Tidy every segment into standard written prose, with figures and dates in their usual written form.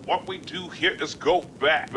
What we do here is go back.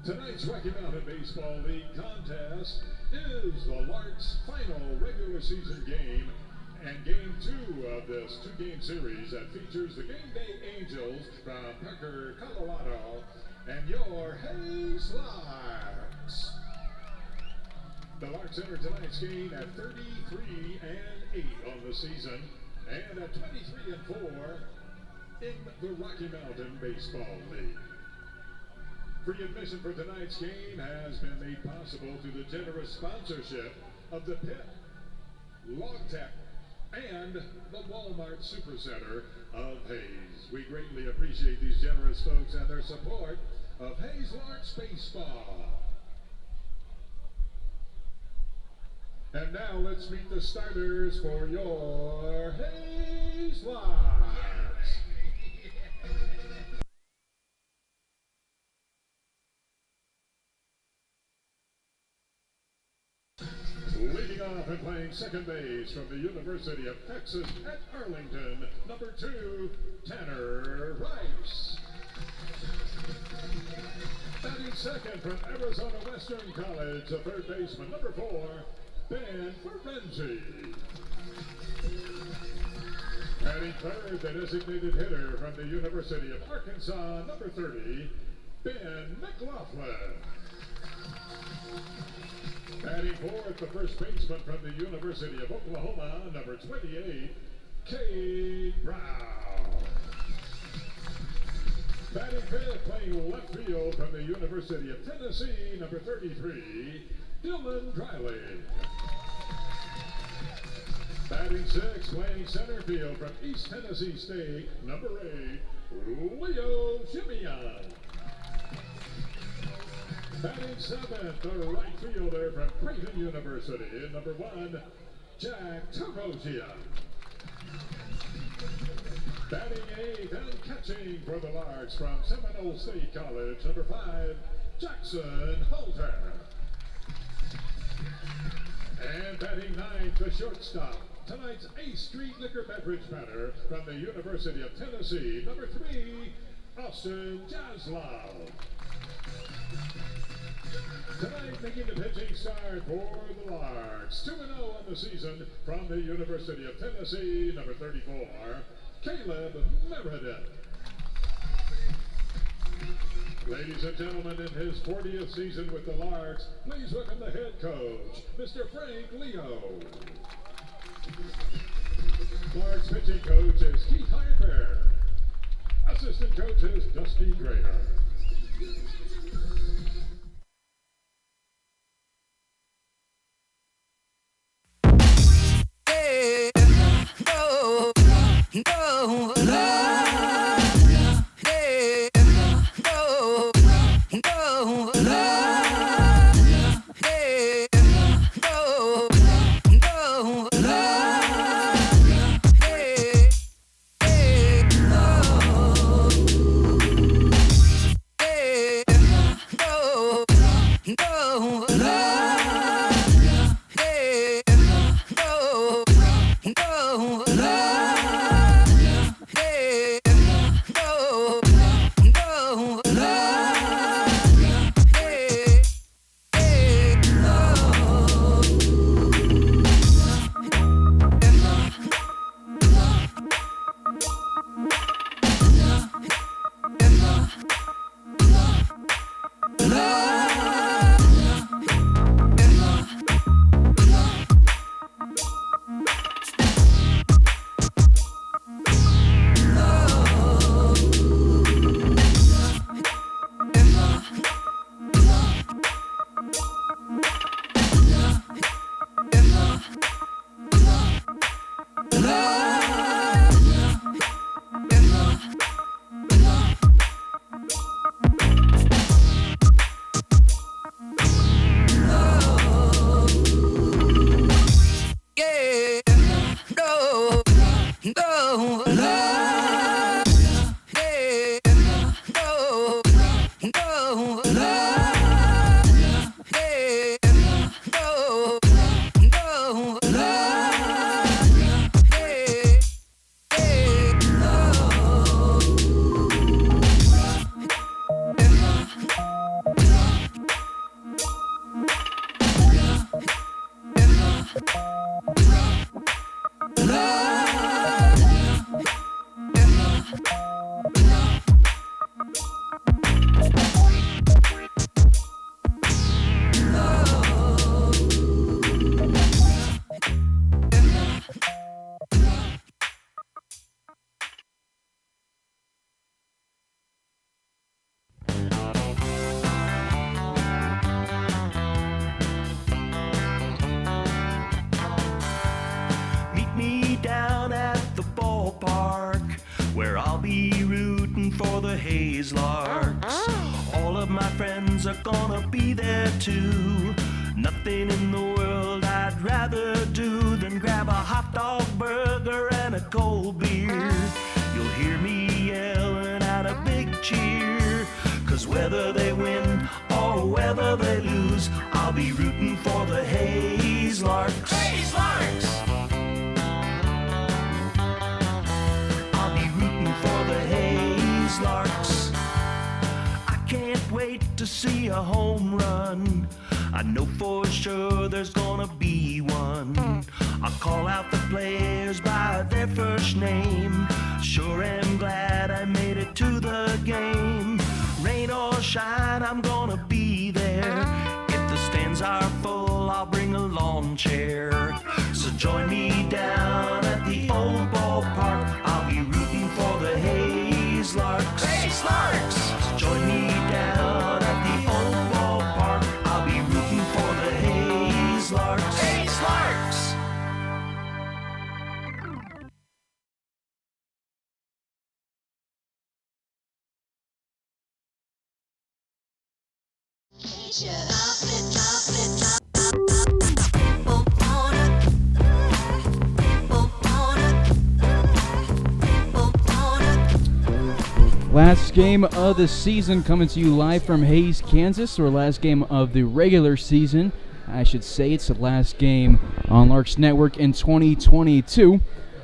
Tonight's Rocky Mountain Baseball League contest is the Larks' final regular season game and game 2 of this 2-game series that features the Gameday Angels from Parker, Colorado, and your Hayes Larks. The Larks enter tonight's game at 33-8 on the season and at 23-4 in the Rocky Mountain Baseball League. Free admission for tonight's game has been made possible through the generous sponsorship of the Pit, LogTech, and the Walmart Supercenter of Hayes. We greatly appreciate these generous folks and their support of Hayes Larks Baseball. And now let's meet the starters for your Hayes Larks. Leading off and playing second base from the University of Texas at Arlington, number 2, Tanner Rice. Batting second from Arizona Western College, the third baseman, number 4, Ben Ferenzi. Batting third, the designated hitter from the University of Arkansas, number 30, Ben McLaughlin. Batting fourth, the first baseman from the University of Oklahoma, number 28, Cade Brown. Batting fifth, playing left field from the University of Tennessee, number 33, Dylan Driley. Batting sixth, playing center field from East Tennessee State, number 8, Leo Shimeon. Batting seventh, the right fielder from Creighton University, number 1, Jack Togosia. Batting eighth and catching for the Larks from Seminole State College, number 5, Jackson Halter. And batting ninth, the shortstop, tonight's A Street Liquor Beverage batter from the University of Tennessee, number 3, Austin Jaslow. Tonight, making the pitching start for the Larks, 2-0 on the season from the University of Tennessee, number 34, Caleb Meredith. Ladies and gentlemen, in his 40th season with the Larks, please welcome the head coach, Mr. Frank Leo. Larks pitching coach is Keith Harper. Assistant coach is Dusty Grader. No. where I'll be rooting for the Hayes Larks. All of my friends are gonna be there too. Nothing in the world I'd rather do than grab a hot dog burger and a cold beer. You'll hear me yelling out a big cheer, 'cause whether they win or whether they lose, I'll be rooting for the Hayes Larks. Hayes Larks! I'll be rooting for the Hayes Larks. I can't wait to see a home run. I know for sure there's gonna be one. I'll call out the players by their first name. Sure am glad I made it to the game. Rain or shine, I'm gonna be there. If the stands are full, I'll bring a lawn chair. So join me down at the old ballpark. I'll be rooting for the Hayes Larks. Hayes Larks! So join me down at the old ballpark. I'll be rooting for the Hayes Larks. Hayes Larks! Last game of the season coming to you live from Hays, Kansas, or last game of the regular season. I should say it's the last game on Larks Network in 2022.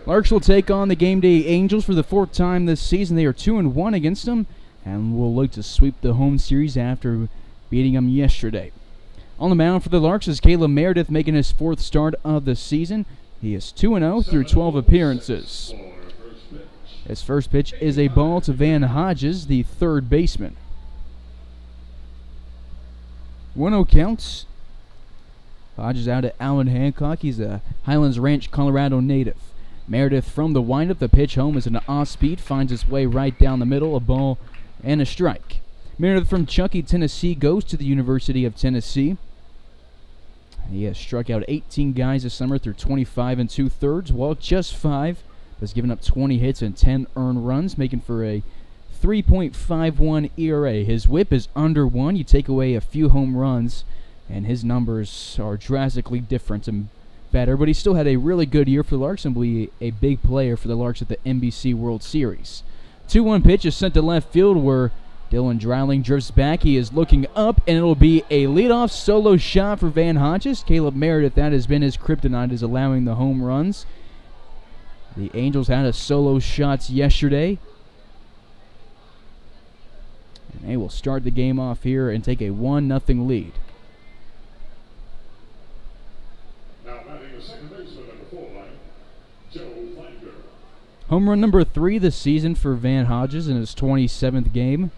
Larks will take on the Gameday Angels for the fourth time this season. They are 2-1 against them, and will look to sweep the home series after beating them yesterday. On the mound for the Larks is Caleb Meredith, making his fourth start of the season. He is 2-0 through 12 appearances. His first pitch is a ball to Van Hodges, the third baseman. 1-0 counts. Hodges out at Alan Hancock. He's a Highlands Ranch, Colorado native. Meredith from the windup. The pitch home is an off-speed. Finds its way right down the middle. A ball and a strike. Meredith from Chuckey, Tennessee, goes to the University of Tennessee. He has struck out 18 guys this summer through 25 2/3. Walked just 5. Has given up 20 hits and 10 earned runs, making for a 3.51 ERA. His whip is under 1. You take away a few home runs, and his numbers are drastically different and better. But he still had a really good year for the Larks and will be a big player for the Larks at the NBC World Series. 2-1 pitch is sent to left field where Dylan Dreiling drifts back. He is looking up, and it'll be a leadoff solo shot for Van Hodges. Caleb Meredith, that has been his kryptonite, is allowing the home runs. The Angels had a solo shots yesterday. And they will start the game off here and take a 1-0 lead. Now batting the second baseman number 4, Joe Finder. Home run number 3 this season for Van Hodges in his 27th game.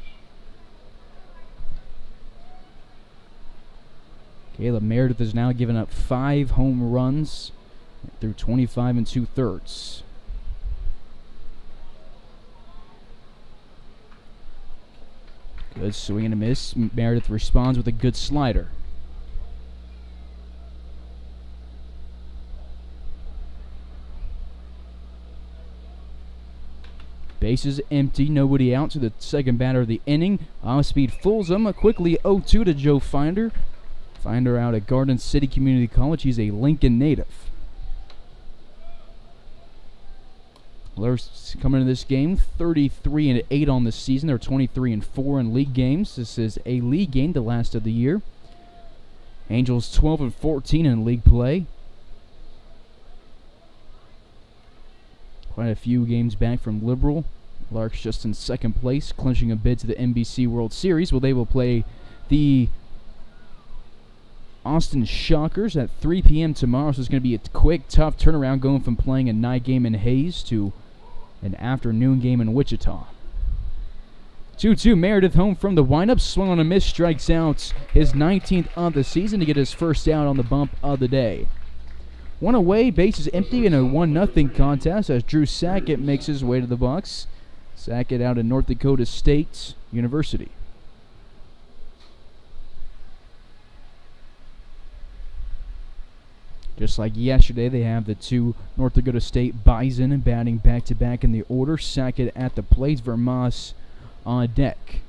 Caleb Meredith has now given up 5 home runs through 25 2/3. Good swing and a miss. Meredith responds with a good slider. Bases empty, nobody out to the second batter of the inning. Off-speed fools him. Quickly 0-2 to Joe Finder. Finder out at Garden City Community College. He's a Lincoln native. Larks coming into this game 33-8 on the season. They're 23-4 in league games. This is a league game, the last of the year. Angels 12-14 in league play. Quite a few games back from Liberal. Larks just in second place, clinching a bid to the NBC World Series. Well, they will play the Austin Shockers at 3 p.m. tomorrow. So it's going to be a quick, tough turnaround going from playing a night game in Hays to an afternoon game in Wichita. 2-2, Meredith home from the windup. Swung on a miss, strikes out his 19th of the season to get his first out on the bump of the day. One away, bases empty in a 1-0 contest as Drew Sackett makes his way to the box. Sackett out of North Dakota State University. Just like yesterday, they have the two North Dakota State Bison batting back-to-back in the order. Sackett at the plate, Vermas on deck.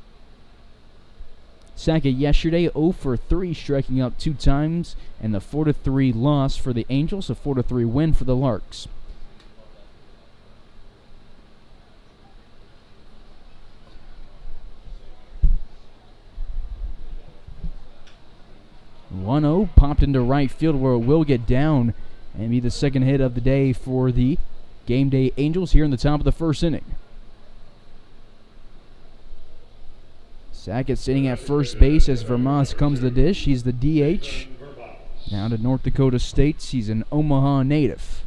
Sackett yesterday 0 for 3, striking out 2 times, and the 4-3 loss for the Angels, a 4-3 win for the Larks. .1-0 popped into right field where it will get down and be the second hit of the day for the Gameday Angels here in the top of the first inning. Sackett sitting at first base as Vermas comes the dish. He's the DH. Now to North Dakota State. He's an Omaha native.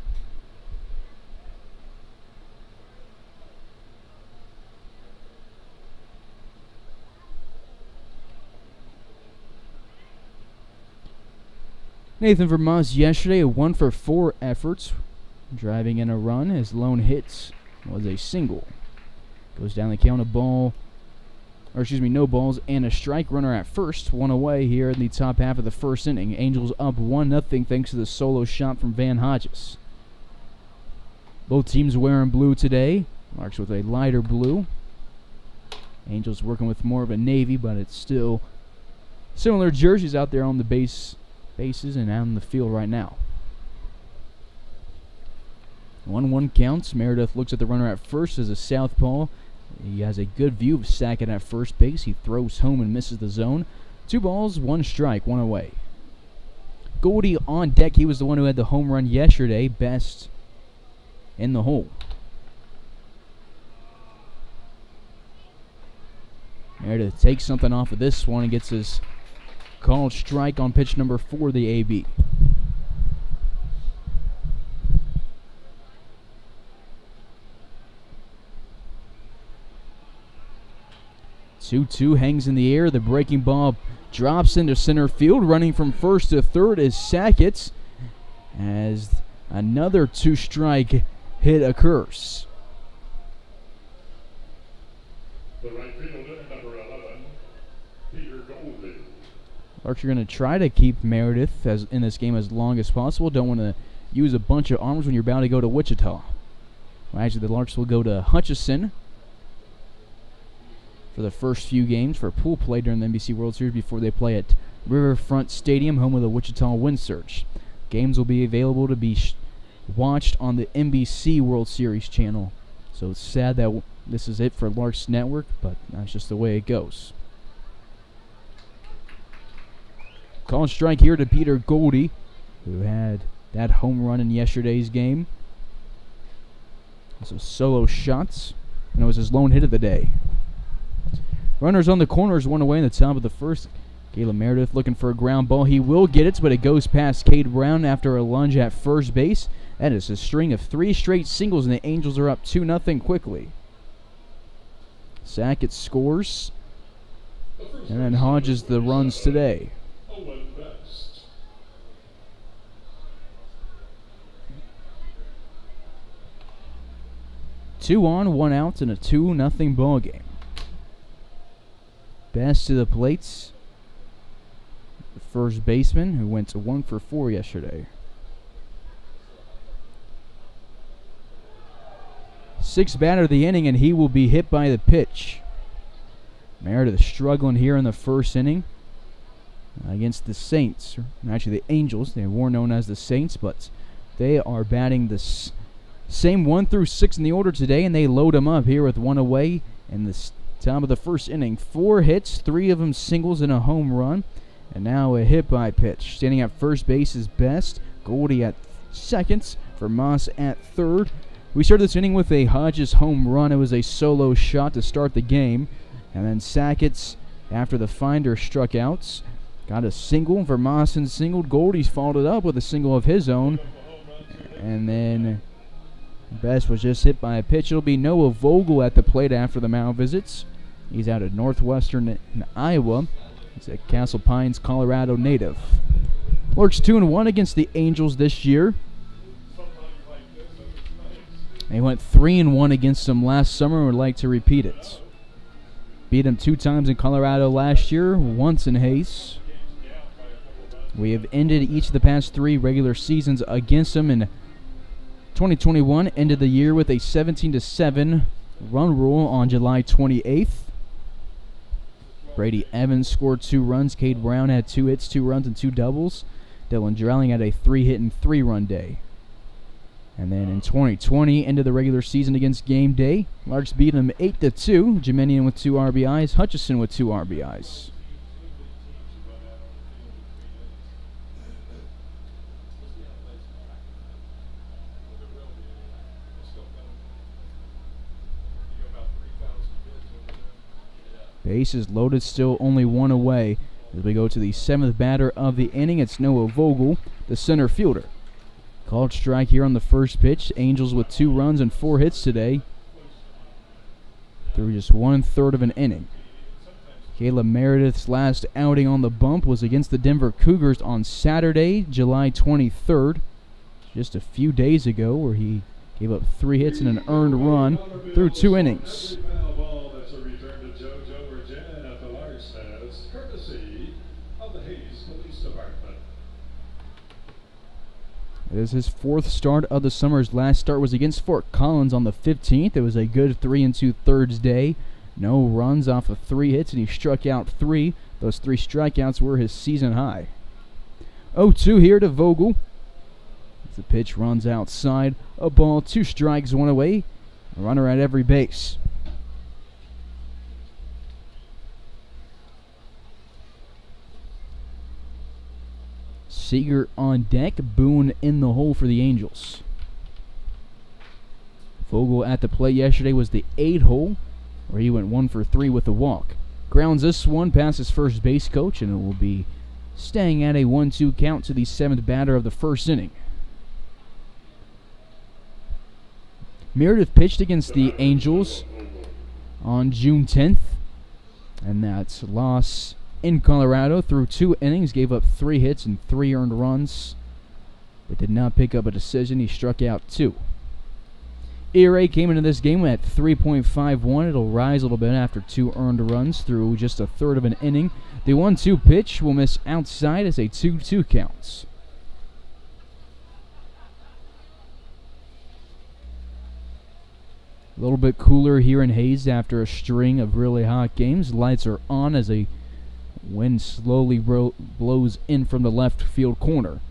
Nathan Vermas yesterday, a 1 for 4 efforts, driving in a run. His lone hit was a single. Goes down the count, no balls and a strike. Runner at first, 1 away here in the top half of the first inning. Angels up 1-0 thanks to the solo shot from Van Hodges. Both teams wearing blue today. Larks with a lighter blue. Angels working with more of a navy, but it's still similar jerseys out there on the bases and out in the field right now. 1-1 counts. Meredith looks at the runner at first as a southpaw. He has a good view of Sackett at first base. He throws home and misses the zone. 2 balls, 1 strike, 1 away. Goldie on deck. He was the one who had the home run yesterday. Best in the hole. Meredith takes something off of this one and gets his called strike on pitch number 4, the AB. Two hangs in the air. The breaking ball drops into center field. Running from first to third is Sackett as another 2-strike hit occurs. The right fielder, number 11, Peter Goldie. Larks are going to try to keep Meredith in this game as long as possible. Don't want to use a bunch of arms when you're about to go to Wichita. Well, actually, the Larks will go to Hutchison for the first few games for pool play during the NBC World Series before they play at Riverfront Stadium, home of the Wichita Wind Surge. Games will be available to be watched on the NBC World Series channel. So it's sad that this is it for Larks Network, but that's just the way it goes. Call strike here to Peter Goldie, who had that home run in yesterday's game. Also solo shots, and it was his lone hit of the day. Runners on the corners, 1 away in the top of the first. Caleb Meredith looking for a ground ball. He will get it, but it goes past Cade Brown after a lunge at first base. That is a string of 3 straight singles, and the Angels are up 2-0 quickly. Sackett scores, and then Hodges the runs today. 2 on, 1 out, and a 2-0 ball game. Best to the plates. The first baseman, who went to 1 for 4 yesterday. 6th batter of the inning, and he will be hit by the pitch. Meredith struggling here in the first inning against the Saints. Actually, the Angels. They were known as the Saints, but they are batting the same 1 through 6 in the order today, and they load them up here with 1 away in the top of the first inning. 4 hits, 3 of them singles and a home run, and now a hit by pitch. Standing at first base is Best. Goldie at second. Vermas at third. We started this inning with a Hodges home run. It was a solo shot to start the game, and then Sackett, after the finder struck out, got a single. Vermassen singled. Goldie's followed it up with a single of his own, and then Best was just hit by a pitch. It'll be Noah Vogel at the plate after the mound visits. He's out of Northwestern in Iowa. He's a Castle Pines, Colorado native. Larks 2-1 against the Angels this year. They went 3-1 against them last summer and would like to repeat it. Beat them 2 times in Colorado last year, once in Hayes. We have ended each of the past 3 regular seasons against them. In 2021, ended the year with a 17-7 run rule on July 28th. Brady Evans scored 2 runs. Cade Brown had 2 hits, 2 runs, and 2 doubles. Dylan Drouling had a 3-hit and 3-run day. And then in 2020, ended the regular season against Gameday. Larks beat them 8-2. Jimenian with 2 RBIs. Hutchison with 2 RBIs. Bases loaded, still only 1 away. As we go to the 7th batter of the inning, it's Noah Vogel, the center fielder. Called strike here on the first pitch. Angels with 2 runs and 4 hits today through just 1/3 of an inning. Caleb Meredith's last outing on the bump was against the Denver Cougars on Saturday, July 23rd, just a few days ago, where he gave up 3 hits and an earned run through 2 innings. It is his 4th start of the summer. His last start was against Fort Collins on the 15th. It was a good 3 2/3 day. No runs off of 3 hits, and he struck out 3. Those 3 strikeouts were his season high. 0-2 here to Vogel. As the pitch runs outside. A ball, 2 strikes, 1 away. A runner at every base. Seager on deck, Boone in the hole for the Angels. Vogel at the plate yesterday was the 8 hole, where he went 1 for 3 with a walk. Grounds this one past his first base coach, and it will be staying at a 1-2 count to the 7th batter of the first inning. Meredith pitched against the Angels on June 10th, and that's a loss in Colorado. Through 2 innings, gave up 3 hits and 3 earned runs, but did not pick up a decision. He struck out 2. ERA came into this game at 3.51. It'll rise a little bit after 2 earned runs through just 1/3 of an inning. The 1-2 pitch will miss outside as a 2-2 counts. A little bit cooler here in Hayes after a string of really hot games. Lights are on as a wind slowly blows in from the left field corner.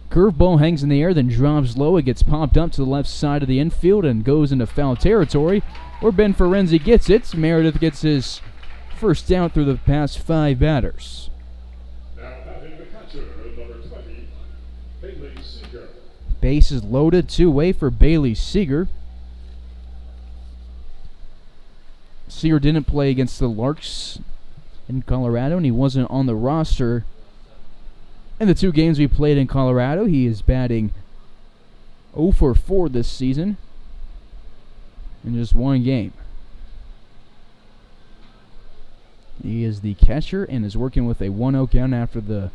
Curveball hangs in the air, then drops low. It gets popped up to the left side of the infield and goes into foul territory, where Ben Ferenzi gets it. Meredith gets his first out through the past 5 batters. Now batting the catcher, number 20, Bailey Seager. Bases loaded, 2 away for Bailey Seager. Seager didn't play against the Larks in Colorado, and he wasn't on the roster in the 2 games we played in Colorado. He is batting 0 for 4 this season in just 1 game. He is the catcher and is working with a 1-0 count after the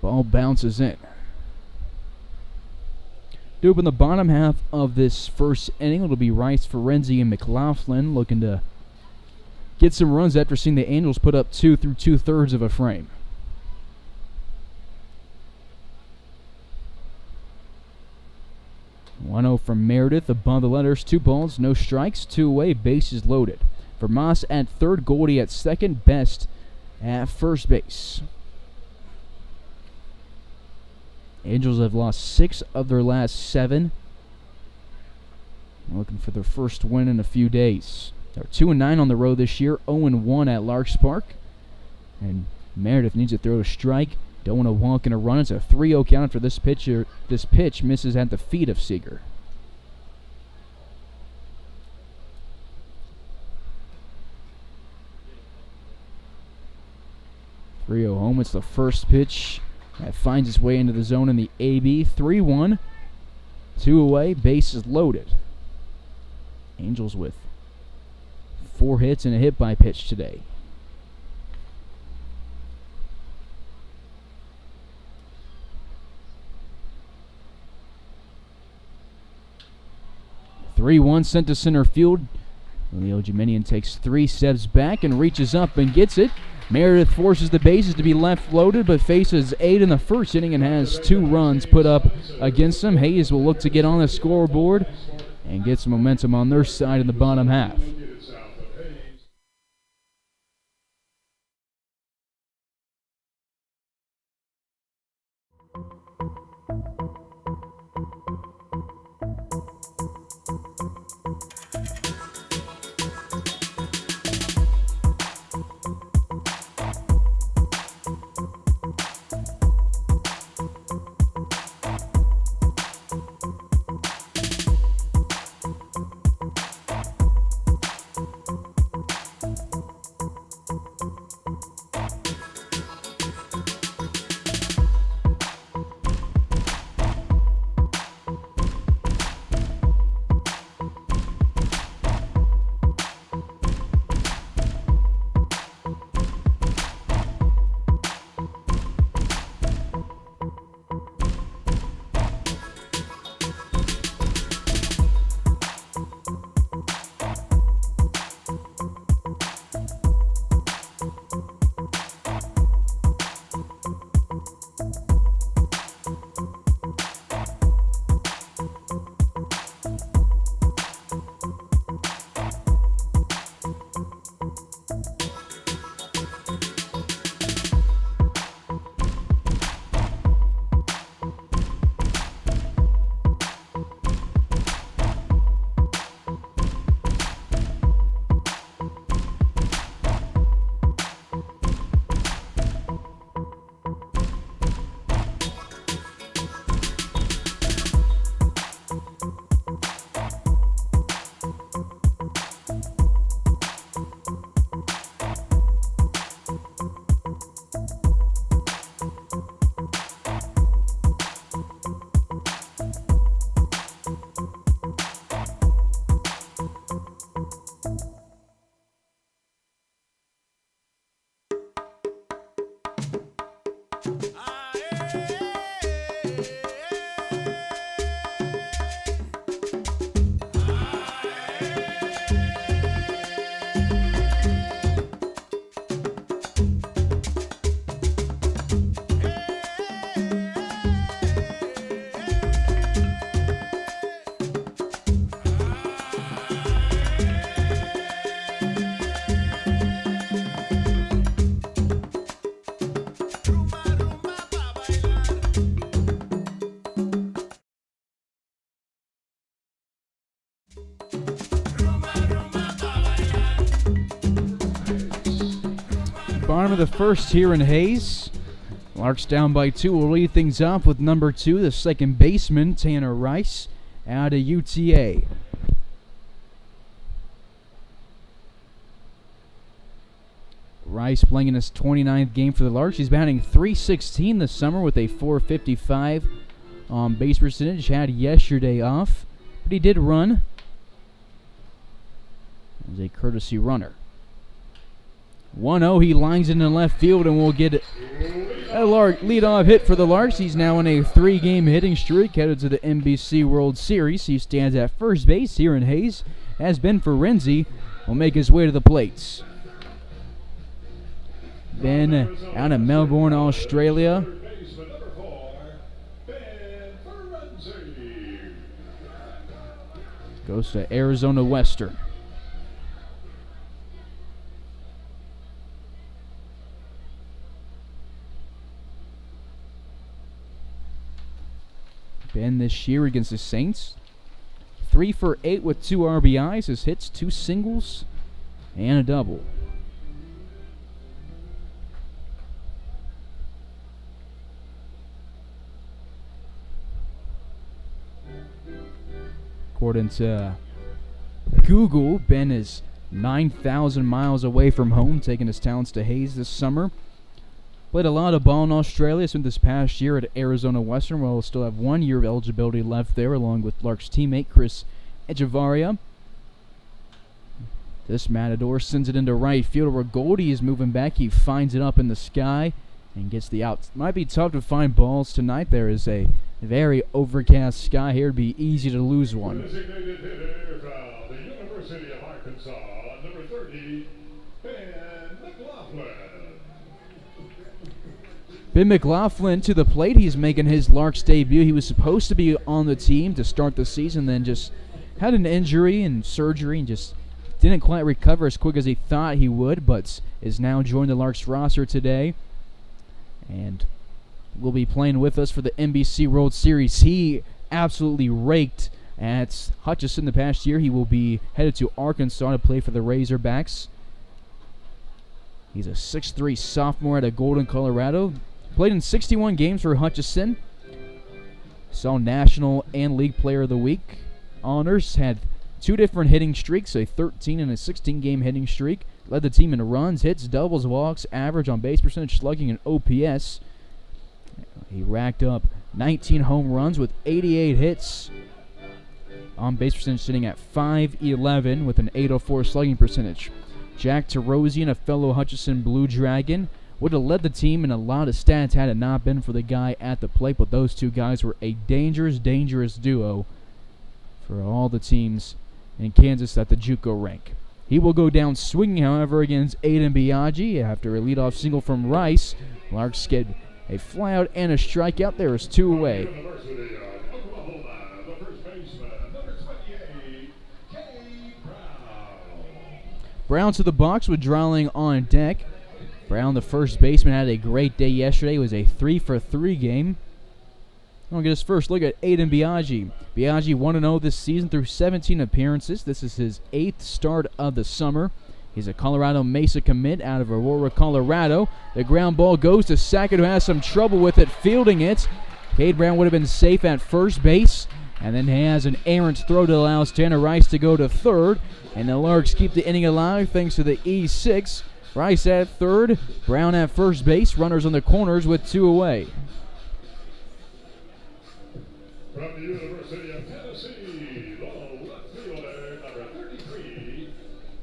ball bounces in. To open the bottom half of this first inning, it'll be Rice, Ferenzi, and McLaughlin looking to get some runs after seeing the Angels put up 2 through 2/3 of a frame. One-0 from Meredith above the letters. 2 balls, no strikes, 2 away, bases loaded. For Moss at third, Goldie at second, Best at first base. Angels have lost 6 of their last 7. Looking for their first win in a few days. They're 2-9 on the road this year, 0-1 at Larks Park. And Meredith needs to throw a strike. Don't want to walk in a run. It's a 3-0 count for this pitcher. This pitch misses at the feet of Seager. Three-0 home. It's the first pitch that finds its way into the zone in the AB. 3-1. 2 away. Bases loaded. Angels with 4 hits and a hit by pitch today. Three-one sent to center field. Leo Jimenian takes 3 steps back and reaches up and gets it. Meredith forces the bases to be left loaded, but faces 8 in the first inning and has 2 runs put up against him. Hayes will look to get on the scoreboard and get some momentum on their side in the bottom half. Bottom of the first here in Hayes. Larks down by 2 will lead things off with number 2, the second baseman, Tanner Rice, out of UTA. Rice playing in his 29th game for the Larks. He's batting .316 this summer with a .455 on base percentage. Had yesterday off, but he did run as a courtesy runner. 1-0, he lines into left field and will get a leadoff hit for the Larks. He's now on a 3-game hitting streak, headed to the NBC World Series. He stands at first base here in Hayes. As Ben Ferenzi will make his way to the plates. Ben out of Melbourne, Australia. Goes to Arizona Western. Ben this year against the Saints, 3 for 8 with 2 RBIs, his hits, 2 singles, and a double. According to Google, Ben is 9,000 miles away from home, taking his talents to Hayes this summer. Played a lot of ball in Australia, spent this past year at Arizona Western, where he'll still have 1 year of eligibility left there, along with Larks teammate Chris Echevarria. This Matador sends it into right field where Goldie is moving back. He finds it up in the sky and gets the out. Might be tough to find balls tonight. There is a very overcast sky here. It'd be easy to lose one. Designated hitter from the University of Arkansas, number 30, Ben McLaughlin. Ben McLaughlin to the plate. He's making his Larks debut. He was supposed to be on the team to start the season, then just had an injury and surgery and just didn't quite recover as quick as he thought he would, but is now joined the Larks roster today and will be playing with us for the NBC World Series. He absolutely raked at Hutchinson the past year. He will be headed to Arkansas to play for the Razorbacks. He's a 6'3" sophomore out of Golden, Colorado. Played in 61 games for Hutchinson. Saw National and League Player of the Week honors. Had 2 different hitting streaks, a 13 and a 16-game hitting streak. Led the team in runs, hits, doubles, walks, average on base percentage, slugging, and OPS. He racked up 19 home runs with 88 hits. On base percentage sitting at .511 with an .804 slugging percentage. Jack Terosian, a fellow Hutchinson Blue Dragon, would have led the team in a lot of stats had it not been for the guy at the plate, but those two guys were a dangerous, dangerous duo for all the teams in Kansas at the JUCO rank. He will go down swinging, however, against Aiden Biaggi after a leadoff single from Rice. Larks get a flyout and a strikeout. There is 2 away. University of Oklahoma, the first baseman, number 28, K. Brown. Brown to the box with Drawling on deck. Brown, the first baseman, had a great day yesterday. It was a 3-for-3 game. We'll get his first look at Aiden Biaggi. Biaggi 1-0 this season through 17 appearances. This is his 8th start of the summer. He's a Colorado Mesa commit out of Aurora, Colorado. The ground ball goes to Sackett, who has some trouble with it, fielding it. Cade Brown would have been safe at first base, and then has an errant throw that allows Tanner Rice to go to third. And the Larks keep the inning alive thanks to the E6. Rice at third, Brown at first base, runners on the corners with 2 away. From the University of Tennessee, the left fielder, number 33,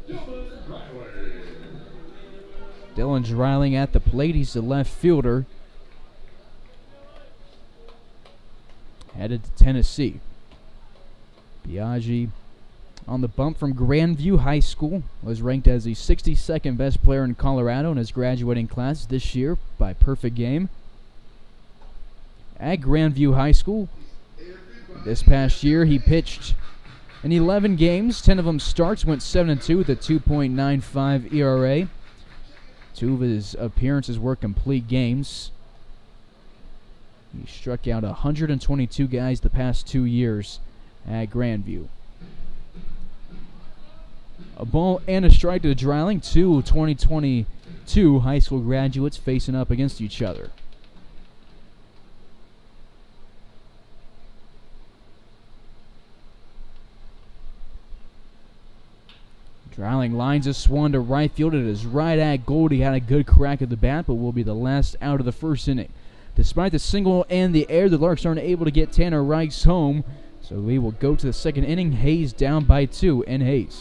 Dylan Riley. Dylan Dreiling at the plate. He's the left fielder. Headed to Tennessee. Biaggi on the bump from Grandview High School. Was ranked as the 62nd best player in Colorado in his graduating class this year by perfect game. At Grandview High School, this past year he pitched in 11 games. 10 of them starts, went 7-2 with a 2.95 ERA. 2 of his appearances were complete games. He struck out 122 guys the past 2 years at Grandview. A ball and a strike to Dreiling. 2 2022 high school graduates facing up against each other. Dreiling lines a swan to right field. It is right at Gold. He had a good crack at the bat, but will be the last out of the first inning. Despite the single and the air, the Larks aren't able to get Tanner Rice home. So we will go to the second inning. Hayes down by 2 in Hayes.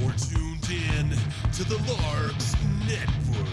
You're tuned in to the Larks Network.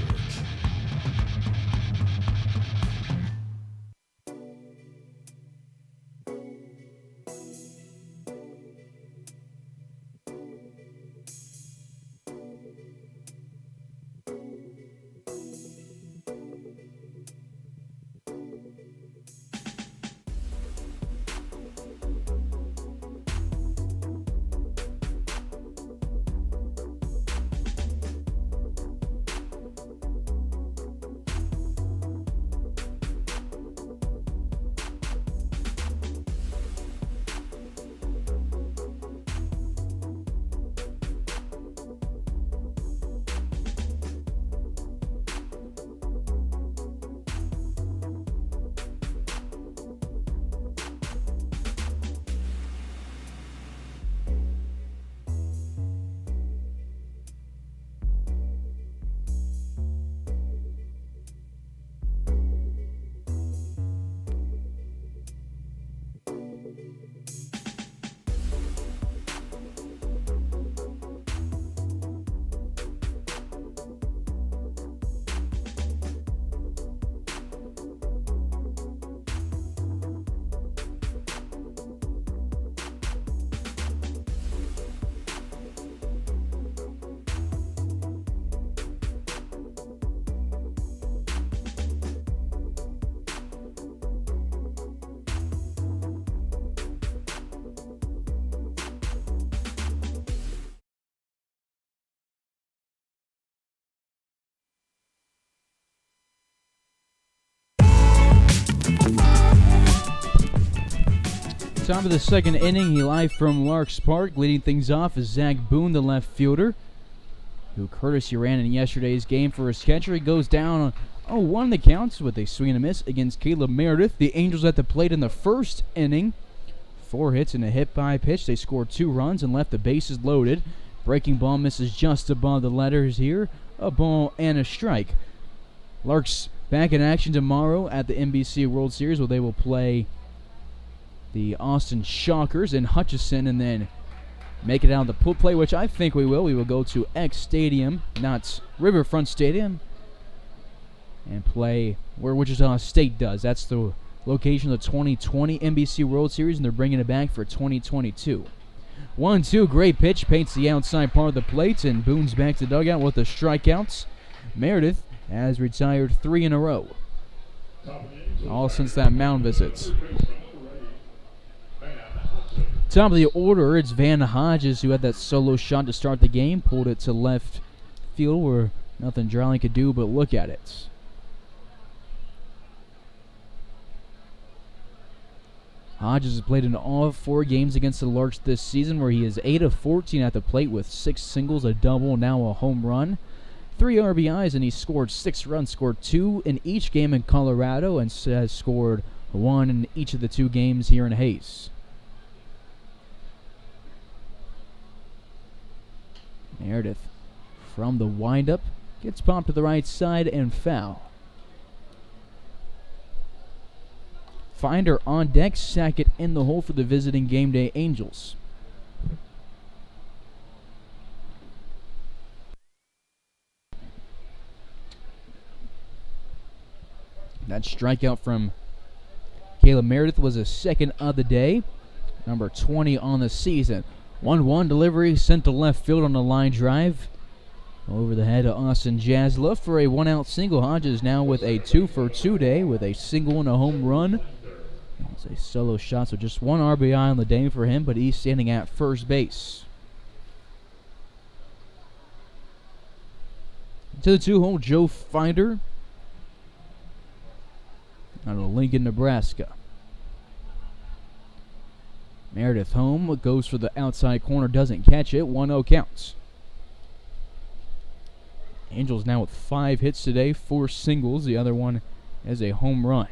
Top of the second inning, he live from Larks Park. Leading things off is Zach Boone, the left fielder, who courtesy ran in yesterday's game for his catcher. He goes down on 0-1 the counts with a swing and a miss against Caleb Meredith. The Angels at the plate in the first inning. 4 hits and a hit by pitch. They scored 2 runs and left the bases loaded. Breaking ball misses just above the letters here. A ball and a strike. Larks back in action tomorrow at the NBC World Series, where they will play the Austin Shockers in Hutchinson and then make it out of the play, which I think we will. We will go to X Stadium, not Riverfront Stadium, and play where Wichita State does. That's the location of the 2020 NBC World Series, and they're bringing it back for 2022. 1-2, great pitch, paints the outside part of the plate, and Boone's back to the dugout with the strikeouts. Meredith has retired 3 in a row, all since that mound visit. Top of the order, it's Van Hodges, who had that solo shot to start the game, pulled it to left field where nothing Dryling could do but look at it. Hodges has played in all 4 games against the Larks this season, where he is 8 of 14 at the plate with 6 singles, a double, now a home run. 3 RBIs, and he scored 6 runs, scored 2 in each game in Colorado, and has scored 1 in each of the 2 games here in Hayes. Meredith from the windup gets popped to the right side and foul. Finder on deck, Sackett in the hole for the visiting Game Day Angels. That strikeout from Caleb Meredith was his second of the day, number 20 on the season. 1-1 delivery sent to left field on a line drive. Over the head of Austin Jasla for a 1-out single. Hodges now with a 2-for-2 day with a single and a home run. It's a solo shot, so just 1 RBI on the day for him, but he's standing at first base. To the 2-hole, Joe Finder out of Lincoln, Nebraska. Meredith home, goes for the outside corner, doesn't catch it. 1-0 counts. Angels now with 5 hits today, 4 singles. The other one is a home run.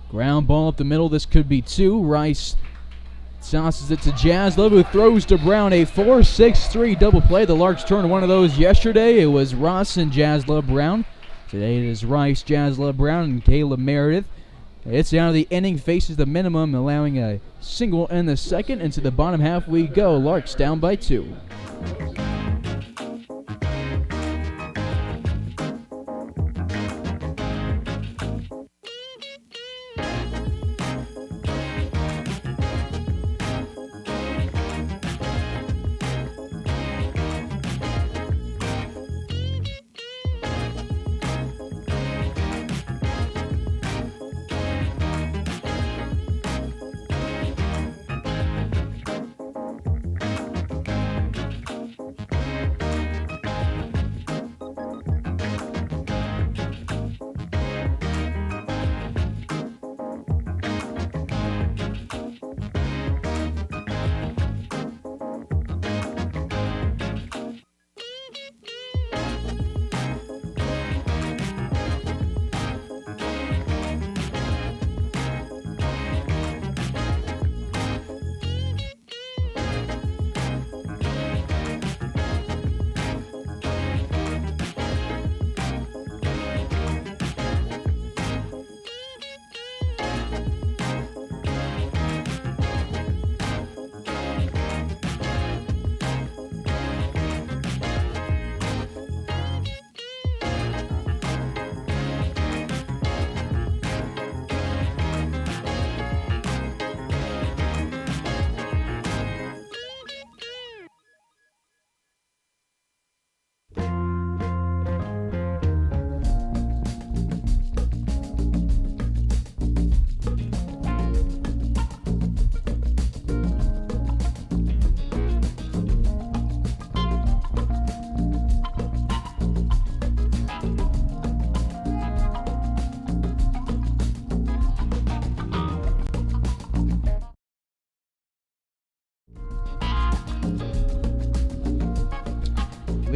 Ground ball up the middle. This could be 2. Rice tosses it to Jasla, who throws to Brown. A 4-6-3 double play. The Larks turned one of those yesterday. It was Ross and Jasla Brown. Today it is Rice, Jasla Brown, and Caleb Meredith. It's down to the inning, faces the minimum, allowing a single in the second. Into the bottom half we go. Larks down by 2.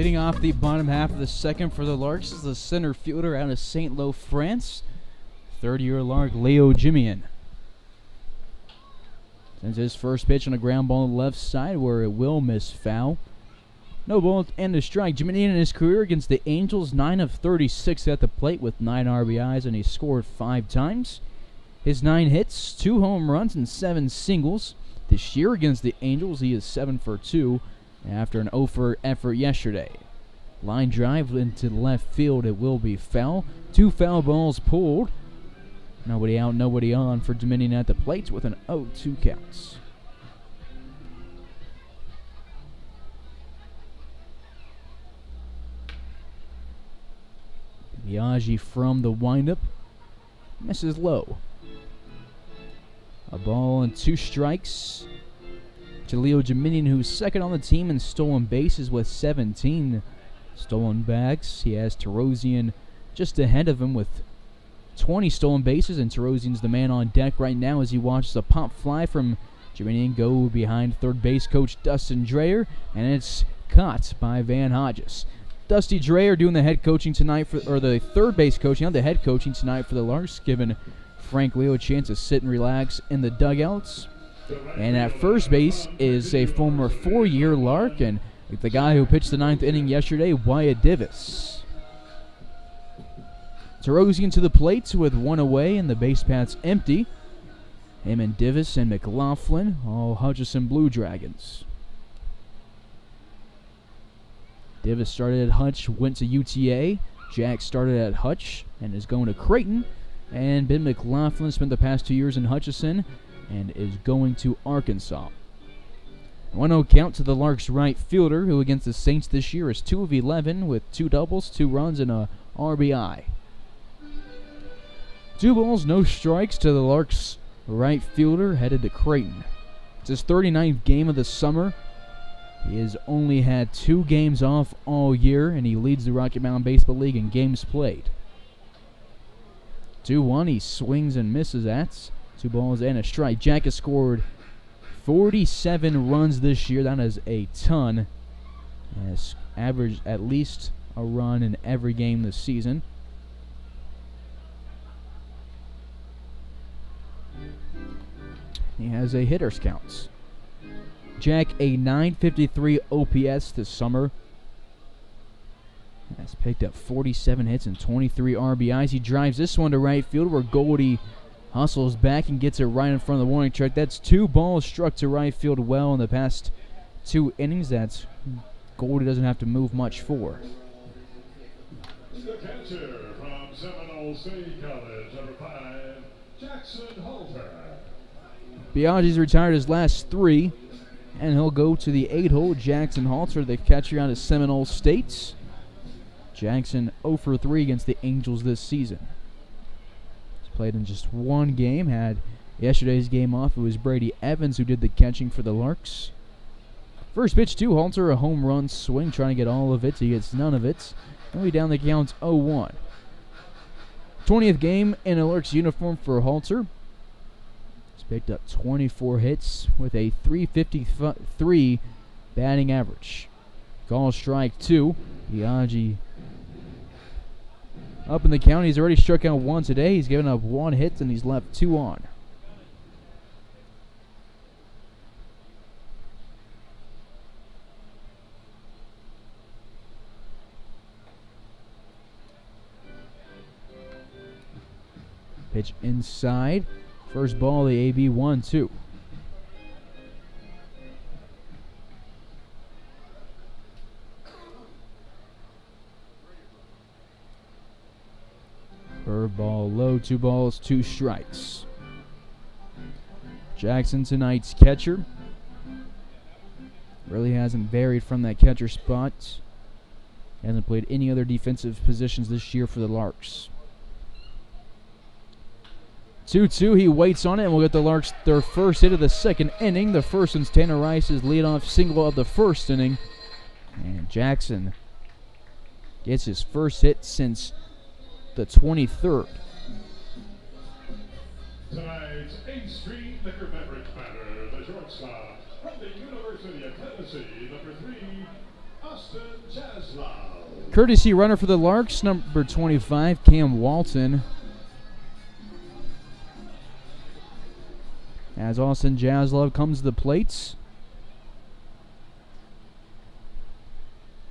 Leading off the bottom half of the second for the Larks is the center fielder out of St. Lo, France, third-year Lark Leo Jimian. Sends his first pitch on a ground ball on the left side where it will miss foul. No ball and a strike. Jimian in his career against the Angels, 9 of 36 at the plate with 9 RBIs, and he scored 5 times. His 9 hits, 2 home runs, and 7 singles. This year against the Angels, he is 7 for 2 after an 0 for effort yesterday. Line drive into left field, it will be foul. 2 foul balls pulled. Nobody out, nobody on for Dominion at the plates with an 0-2 counts. Biaggi from the windup misses low. A ball and 2 strikes to Leo Jimian, who's second on the team in stolen bases with 17 stolen bags. He has Terosian just ahead of him with 20 stolen bases, and Terosian's the man on deck right now as he watches a pop fly from Jimian go behind third base coach Dustin Dreyer, and it's caught by Van Hodges. Dusty Dreyer doing the head coaching tonight or the third base coaching, not the head coaching tonight for the Larks, giving Frank Leo a chance to sit and relax in the dugouts. And at first base is a former 4-year Lark and the guy who pitched the 9th inning yesterday, Wyatt Divis. Terosian to the plate with 1 away and the base path's empty. Him and Divis and McLaughlin, all Hutchison Blue Dragons. Divis started at Hutch, went to UTA. Jack started at Hutch and is going to Creighton. And Ben McLaughlin spent the past 2 years in Hutchison and is going to Arkansas. 1-0 count to the Larks right fielder, who against the Saints this year is 2 of 11 with 2 doubles, 2 runs, and a RBI. 2 balls, no strikes to the Larks right fielder headed to Creighton. It's his 39th game of the summer. He has only had 2 games off all year, and he leads the Rocky Mountain Baseball League in games played. 2-1, he swings and misses at. 2 balls and a strike. Jack has scored 47 runs this year. That is a ton. He has averaged at least a run in every game this season. He has a hitter's counts. Jack, a .953 OPS this summer. Has picked up 47 hits and 23 RBIs. He drives this one to right field where Goldie hustles back and gets it right in front of the warning track. That's 2 balls struck to right field well in the past 2 innings. That's Goldie doesn't have to move much for. The catcher from Seminole State College, number 5, Jackson Halter. Biaggi's retired his last 3, and he'll go to the 8-hole. Jackson Halter, the catcher out of Seminole State. Jackson 0 for 3 against the Angels this season. He's played in just 1 game. Had yesterday's game off. It was Brady Evans who did the catching for the Larks. First pitch to Halter, a home run swing, trying to get all of it. He gets none of it. Only down the count 0-1. 20th game in a Larks uniform for Halter. He's picked up 24 hits with a .353 batting average. Call strike 2. Biaggi up in the count. He's already struck out 1 today. He's given up 1 hit and he's left 2 on. Pitch inside. First ball, the AB 1-2. Curveball low, 2 balls, 2 strikes. Jackson, tonight's catcher. Really hasn't varied from that catcher spot. Hasn't played any other defensive positions this year for the Larks. 2-2, he waits on it, and we'll get the Larks their first hit of the second inning. The first one's Tanner Rice's leadoff single of the first inning. And Jackson gets his first hit since the 23rd. Tonight's 8th Street Liquor Beverage Matter, the shortstop from the University of Tennessee, number 3, Austin Jaslov. Courtesy runner for the Larks, number 25, Cam Walton. As Austin Jaslov comes to the plates.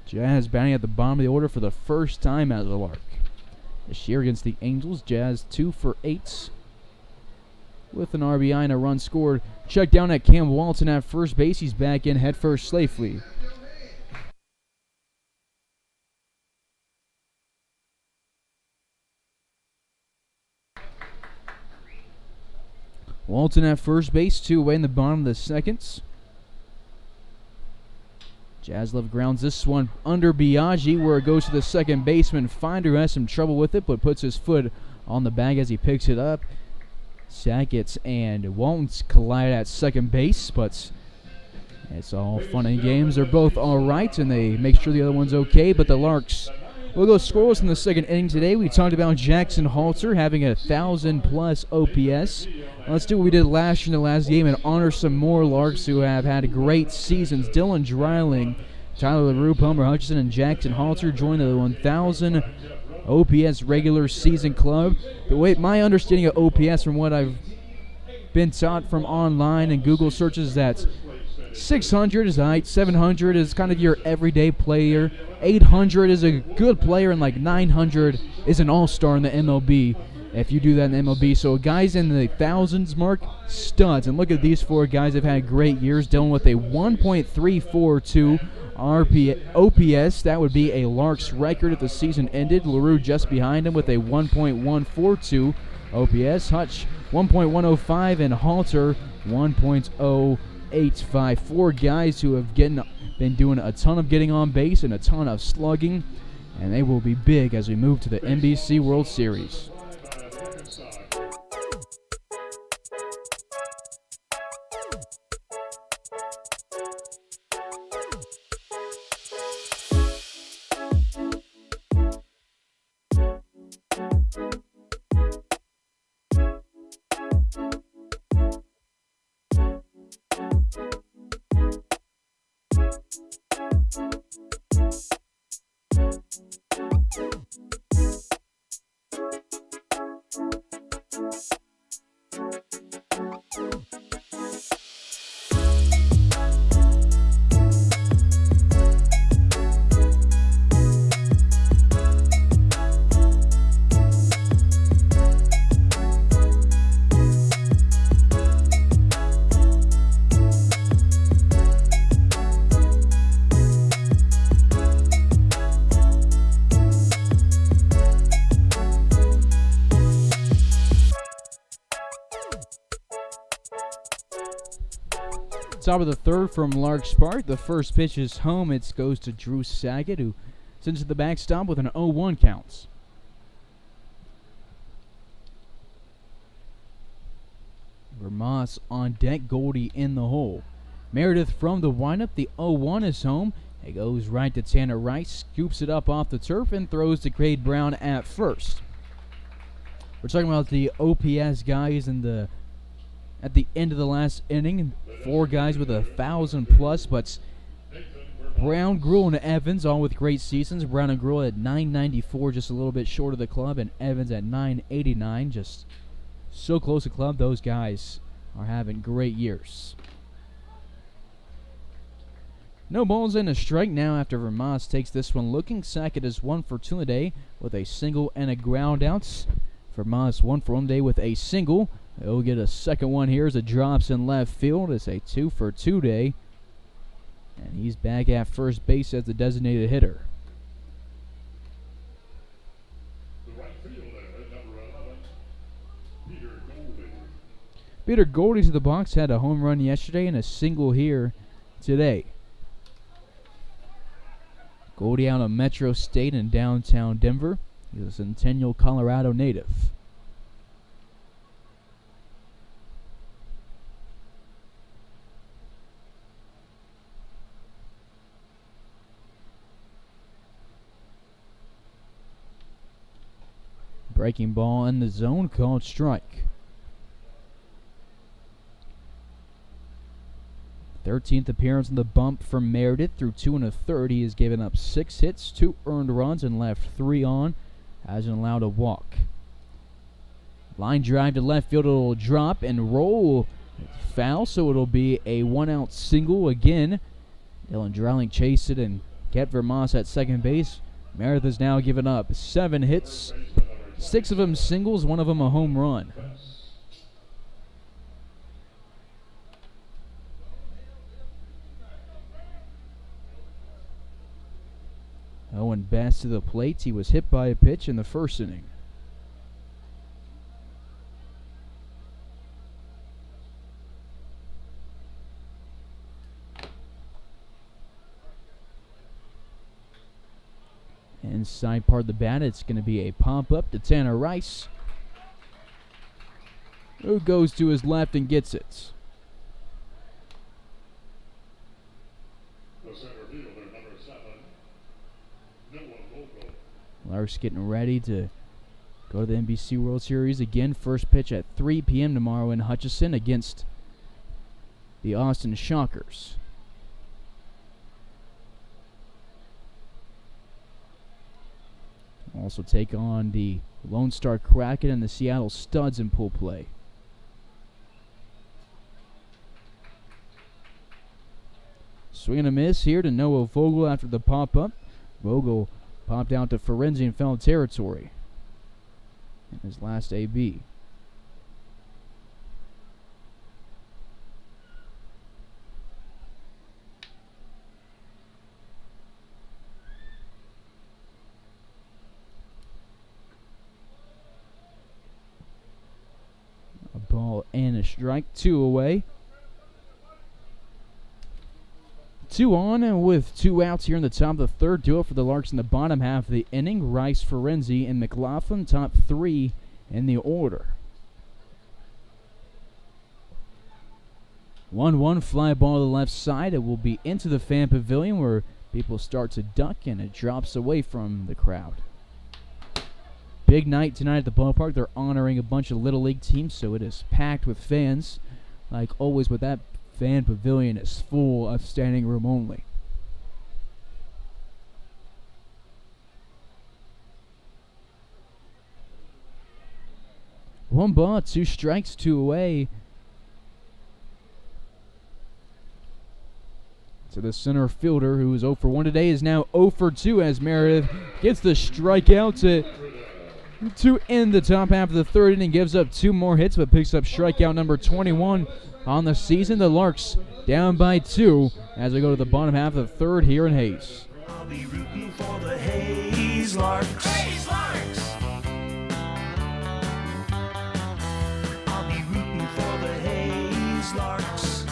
Jazz batting at the bottom of the order for the first time as a Lark. This year against the Angels, Jazz 2 for 8 with an RBI and a run scored. Check down at Cam Walton at first base. He's back in head first safely. Walton at first base, 2 away in the bottom of the seconds. Jaslov grounds this one under Biaggi, where it goes to the second baseman. Finder has some trouble with it, but puts his foot on the bag as he picks it up. Sackett and Walton collide at second base, but it's all fun and games. They're both all right, and they make sure the other one's okay, but the Larks will go scoreless in the second inning today. We talked about Jackson Halter having a 1,000-plus OPS. Let's do what we did last year in the last game and honor some more Larks who have had great seasons. Dylan Dreiling, Tyler LaRue, Palmer Hutchinson, and Jackson Halter join the 1,000 OPS regular season club. But wait, my understanding of OPS from what I've been taught from online and Google searches is that 600 is height, 700 is kind of your everyday player, 800 is a good player, and like 900 is an all-star in the MLB if you do that in the MLB. So guys in the thousands mark, studs. And look at these 4 guys have had great years. Dylan with a 1.342 OPS. That would be a Larks record if the season ended. LaRue just behind him with a 1.142 OPS. Hutch 1.105 and Halter 1.085. 4 guys who have been doing a ton of getting on base and a ton of slugging, and they will be big as we move to the NBC World Series. Top of the third from Larks Park. The first pitch is home. It goes to Drew Sackett, who sends to the backstop with an 0-1 count. Vermas on deck. Goldie in the hole. Meredith from the windup. The 0-1 is home. It goes right to Tanner Rice. Scoops it up off the turf and throws to Cade Brown at first. We're talking about the OPS guys at the end of the last inning. 4 guys with 1,000+, but Brown, Gruel, and Evans all with great seasons. Brown and Gruel at 994, just a little bit short of the club, and Evans at 989, just so close to club. Those guys are having great years. No balls and a strike now after Vermas takes this one looking. Sackett is 1 for 2 today with a single and a ground out. Vermas 1 for 1 today with a single. He'll get a second one here as it drops in left field. It's a 2 for 2 day. And he's back at first base as the designated hitter. The right fielder, number 11, Peter Goldie. Peter Goldie to the box, had a home run yesterday and a single here today. Goldie out of Metro State in downtown Denver. He's a Centennial, Colorado native. Breaking ball in the zone, called strike. 13th appearance on the bump from Meredith. Through 2 1/3, he has given up 6 hits, 2 earned runs, and left 3 on. Hasn't allowed a walk. Line drive to left field. It'll drop and roll. Foul, so it'll be a 1-out single again. Dylan Dreiling chased it and kept Vermas at second base. Meredith has now given up 7 hits, 6 of them singles, 1 of them a home run. Owen Bass to the plate. He was hit by a pitch in the first inning. Inside part of the bat, it's going to be a pop-up to Tanner Rice, who goes to his left and gets it. The center fielder, number 7, Noah Vogel. Larks getting ready to go to the NBC World Series again. First pitch at 3 p.m. tomorrow in Hutchinson against the Austin Shockers. Also take on the Lone Star Kraken and the Seattle Studs in pool play. Swing and a miss here to Noah Vogel after the pop-up. Vogel popped out to Ferenzi in foul territory in his last AB. A ball and a strike, 2 away. 2 on and with 2 outs here in the top of the third. Duo for the Larks in the bottom half of the inning. Rice, Ferenzi, and McLaughlin, top 3 in the order. 1-1 fly ball to the left side. It will be into the fan pavilion where people start to duck and it drops away from the crowd. Big night tonight at the ballpark. They're honoring a bunch of Little League teams, so it is packed with fans. Like always, with that fan pavilion is full of standing room only. One ball, 2 strikes, 2 away. So the center fielder, who is 0 for 1 today, is now 0 for 2 as Meredith gets the strikeout to end the top half of the third inning. Gives up 2 more hits, but picks up strikeout number 21 on the season. The Larks down by 2 as we go to the bottom half of the third here in Hayes. I'll be rooting for the Hayes Larks. Hayes Larks. I'll be rooting for the Hayes Larks.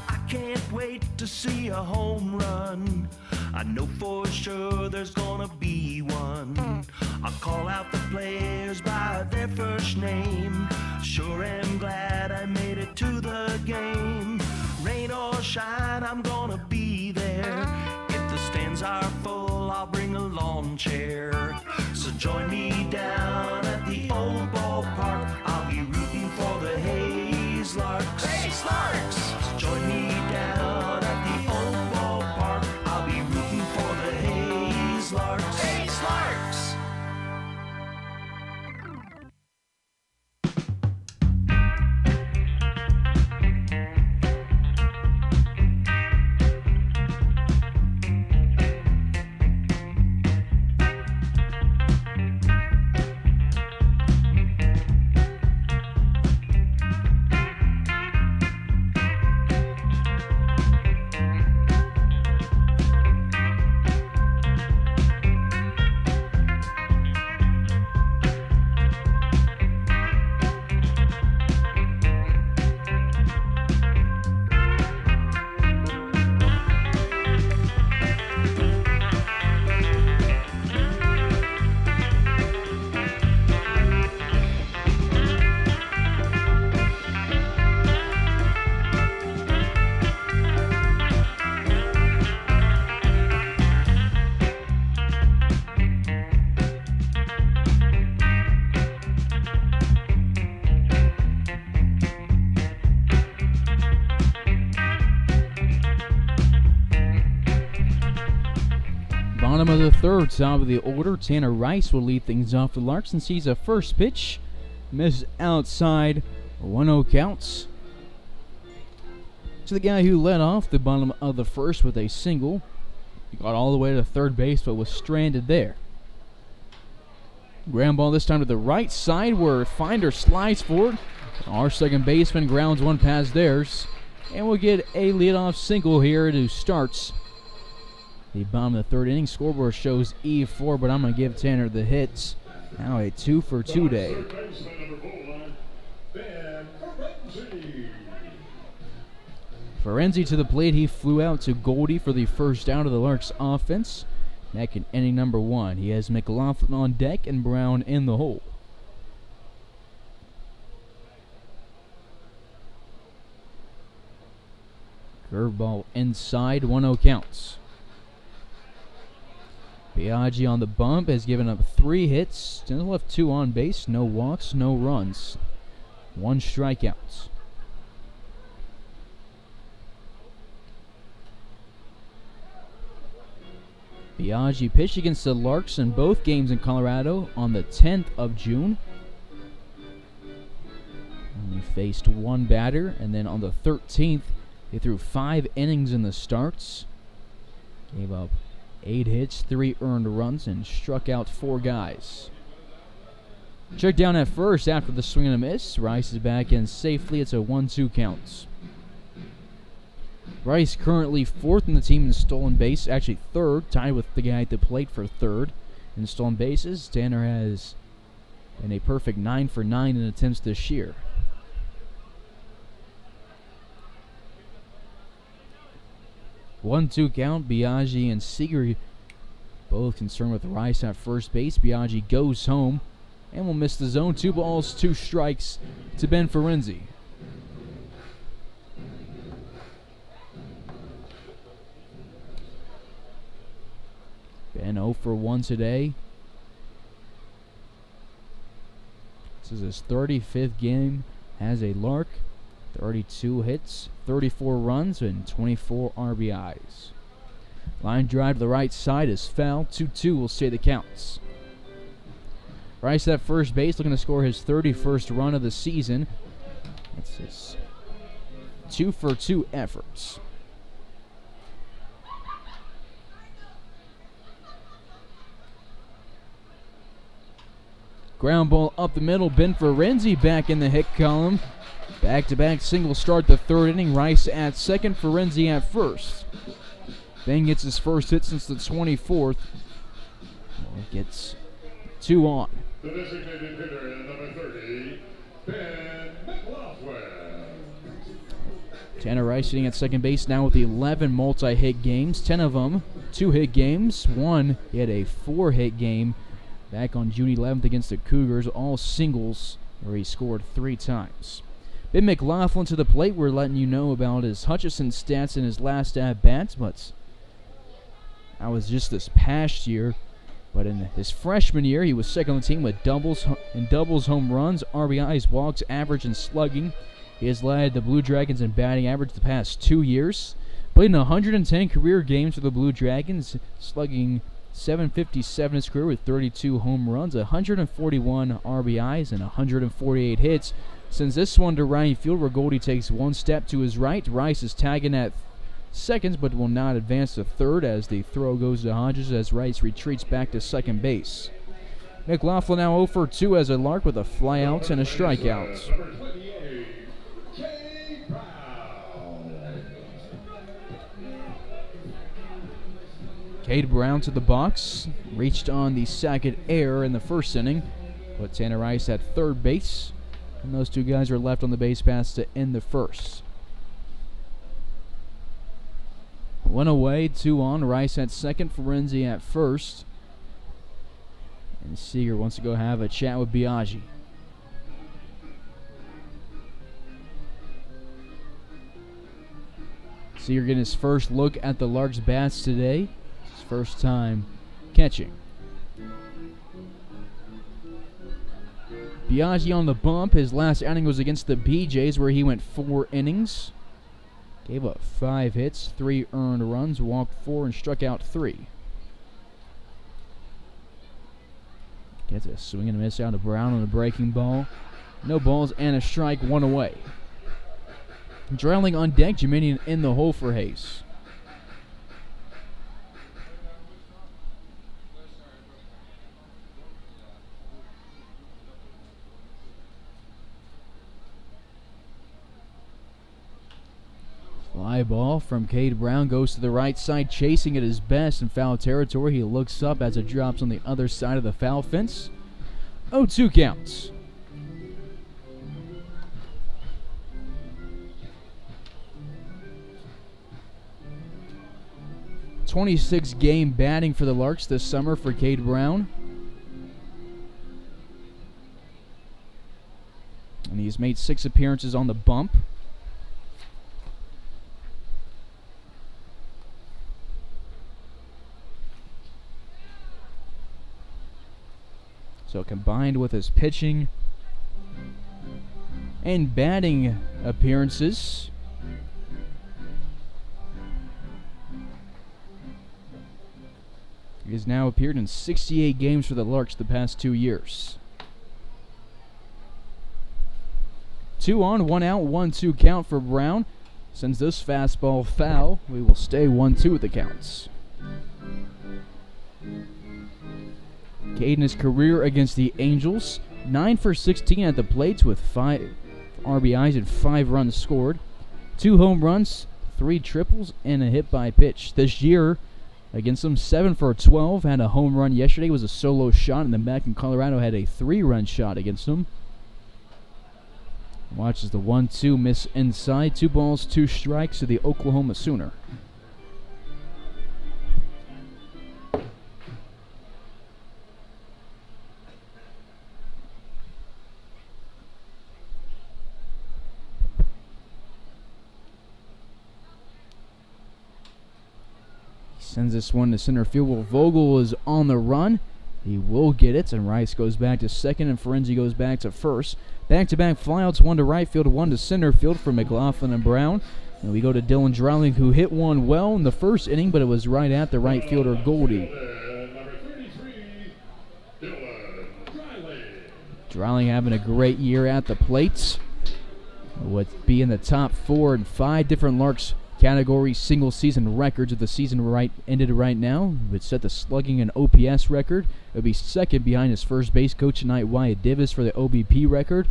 I can't wait to see a home run. I know for sure there's gonna be one. I'll call out the players by their first name. Sure am glad I made it to the game. Rain or shine, I'm gonna be there. If the stands are full, I'll bring a lawn chair. So join me down at the old ballpark. I'll be rooting for the Hayes Larks. Hayes Larks! So join me down at the old ballpark. I'll be rooting for the Hayes Larks. Hayes Larks! Bottom of the third, top of the order, Tanner Rice will lead things off for Larks and sees a first pitch. Miss outside, 1-0 counts. To the guy who led off the bottom of the first with a single. He got all the way to third base but was stranded there. Ground ball this time to the right side where Finder slides for it. Our second baseman grounds one past theirs. And we'll get a leadoff single here to starts the bottom of the third inning. Scoreboard shows E4, but I'm going to give Tanner the hits. Now a 2-for-2 day. Ferenzi to the plate. He flew out to Goldie for the first out of the Larks offense. Back in inning number 1. He has McLaughlin on deck and Brown in the hole. Curveball inside, 1-0 counts. Biaggi on the bump has given up 3 hits. Still left 2 on base. No walks, no runs. 1 strikeout. Biaggi pitched against the Larks in both games in Colorado on the 10th of June. And he faced 1 batter, and then on the 13th, he threw 5 innings in the starts. Gave up 8 hits, 3 earned runs, and struck out 4 guys. Check down at first after the swing and a miss. Rice is back in safely. It's a 1-2 count. Rice currently 4th in the team in stolen base, actually 3rd, tied with the guy at the plate for 3rd in stolen bases. Tanner has been a perfect 9 for 9 in attempts this year. One-two count. Biaggi and Seeger both concerned with Rice at first base. Biaggi goes home and will miss the zone. 2 balls, 2 strikes to Ben Ferenzi. Ben 0 for 1 today. This is his 35th game as a Lark. 32 hits, 34 runs, and 24 RBIs. Line drive to the right side is foul. 2-2 will stay the counts. Rice at first base looking to score his 31st run of the season. That's his 2-for-2 efforts. Ground ball up the middle. Ben Ferenzi back in the hit column. Back-to-back single start the third inning. Rice at second, Ferenzi at first. Ben gets his first hit since the 24th. Gets 2 on. The designated hitter in number 30, Ben McLaughlin. Tanner Rice sitting at second base now with 11 multi-hit games. 10 of them 2-hit games. 1, he had a 4-hit game back on June 11th against the Cougars. All singles where he scored 3 times. Ben McLaughlin to the plate. We're letting you know about his Hutchison stats in his last at-bats, but that was just this past year. But in his freshman year, he was second on the team with doubles, home runs, RBIs, walks, average, and slugging. He has led the Blue Dragons in batting average the past 2 years. Played in 110 career games for the Blue Dragons, slugging .757 his career with 32 home runs, 141 RBIs, and 148 hits. Sends this one to right field where Goldie takes 1 step to his right. Rice is tagging at second but will not advance to third as the throw goes to Hodges as Rice retreats back to second base. McLaughlin now 0 for 2 as a Lark with a flyout and a strikeout. Number 28, K. Brown. Cade Brown to the box. Reached on the second error in the first inning. Put Tanner Rice at third base. And those 2 guys are left on the base paths to end the first. 1 away, 2 on. Rice at second, Ferenzi at first. And Seeger wants to go have a chat with Biaggi. Seeger getting his first look at the Larks bats today. His first time catching. Biaggi on the bump. His last outing was against the BJs where he went 4 innings. Gave up 5 hits, 3 earned runs, walked 4, and struck out 3. Gets a swing and a miss out of Brown on the breaking ball. No balls and a strike, one away. Dreiling on deck, Jeminian in the hole for Hayes. Fly ball from Cade Brown goes to the right side, chasing at his best in foul territory. He looks up as it drops on the other side of the foul fence. 0-2 counts. .26 game batting for the Larks this summer for Cade Brown. And he's made 6 appearances on the bump. So combined with his pitching and batting appearances, he has now appeared in 68 games for the Larks the past 2 years. 2 on, 1 out, 1-2 count for Brown. Sends this fastball foul. We will stay 1-2 with the counts. Cade in his career against the Angels, 9 for 16 at the plates with 5 RBIs and 5 runs scored. 2 home runs, 3 triples, and a hit by pitch. This year, against them, 7 for 12. Had a home run yesterday, was a solo shot, and then back in Colorado had a 3-run shot against them. Watches the 1-2 miss inside. 2 balls, 2 strikes to the Oklahoma Sooner. Sends this one to center field. Well, Vogel is on the run. He will get it, and Rice goes back to second, and Ferenzi goes back to first. Back-to-back flyouts, 1 to right field, 1 to center field for McLaughlin and Brown. And we go to Dylan Dreiling, who hit one well in the first inning, but it was right at the right fielder, Goldie. Number 33, Dylan Dreiling. Dreiling having a great year at the plates. Would be in the top 4 in 5 different Larks category single season records if the season ended right now. It would set the slugging and OPS record. It would be second behind his first base coach tonight, Wyatt Divis, for the OBP record.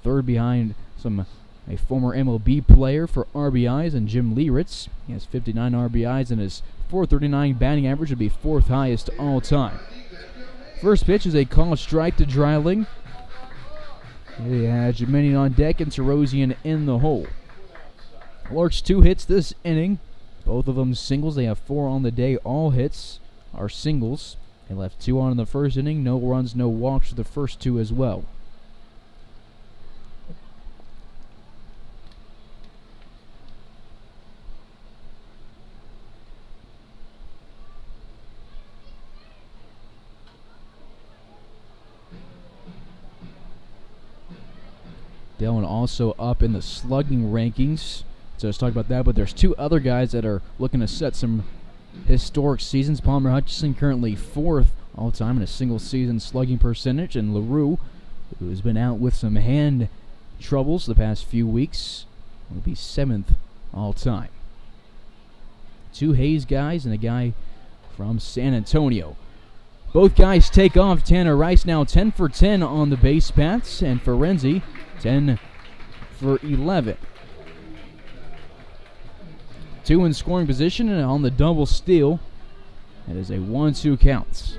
Third behind a former MLB player for RBIs, and Jim Lieritz. He has 59 RBIs, and his .439 batting average would be 4th highest all time. First pitch is a called strike to Dreiling. He has Jeminian on deck and Terosian in the hole. Larks 2 hits this inning, both of them singles. They have 4 on the day. All hits are singles. They left 2 on in the first inning. No runs, no walks for the first 2 as well. Dylan also up in the slugging rankings. So let's talk about that, but there's 2 other guys that are looking to set some historic seasons. Palmer Hutchison currently 4th all-time in a single-season slugging percentage, and LaRue, who has been out with some hand troubles the past few weeks, will be 7th all-time. 2 Hayes guys and a guy from San Antonio. Both guys take off. Tanner Rice now 10 for 10 on the base paths, and Ferenzi 10 for 11. 2 in scoring position, and on the double steal, it is a 1-2 count.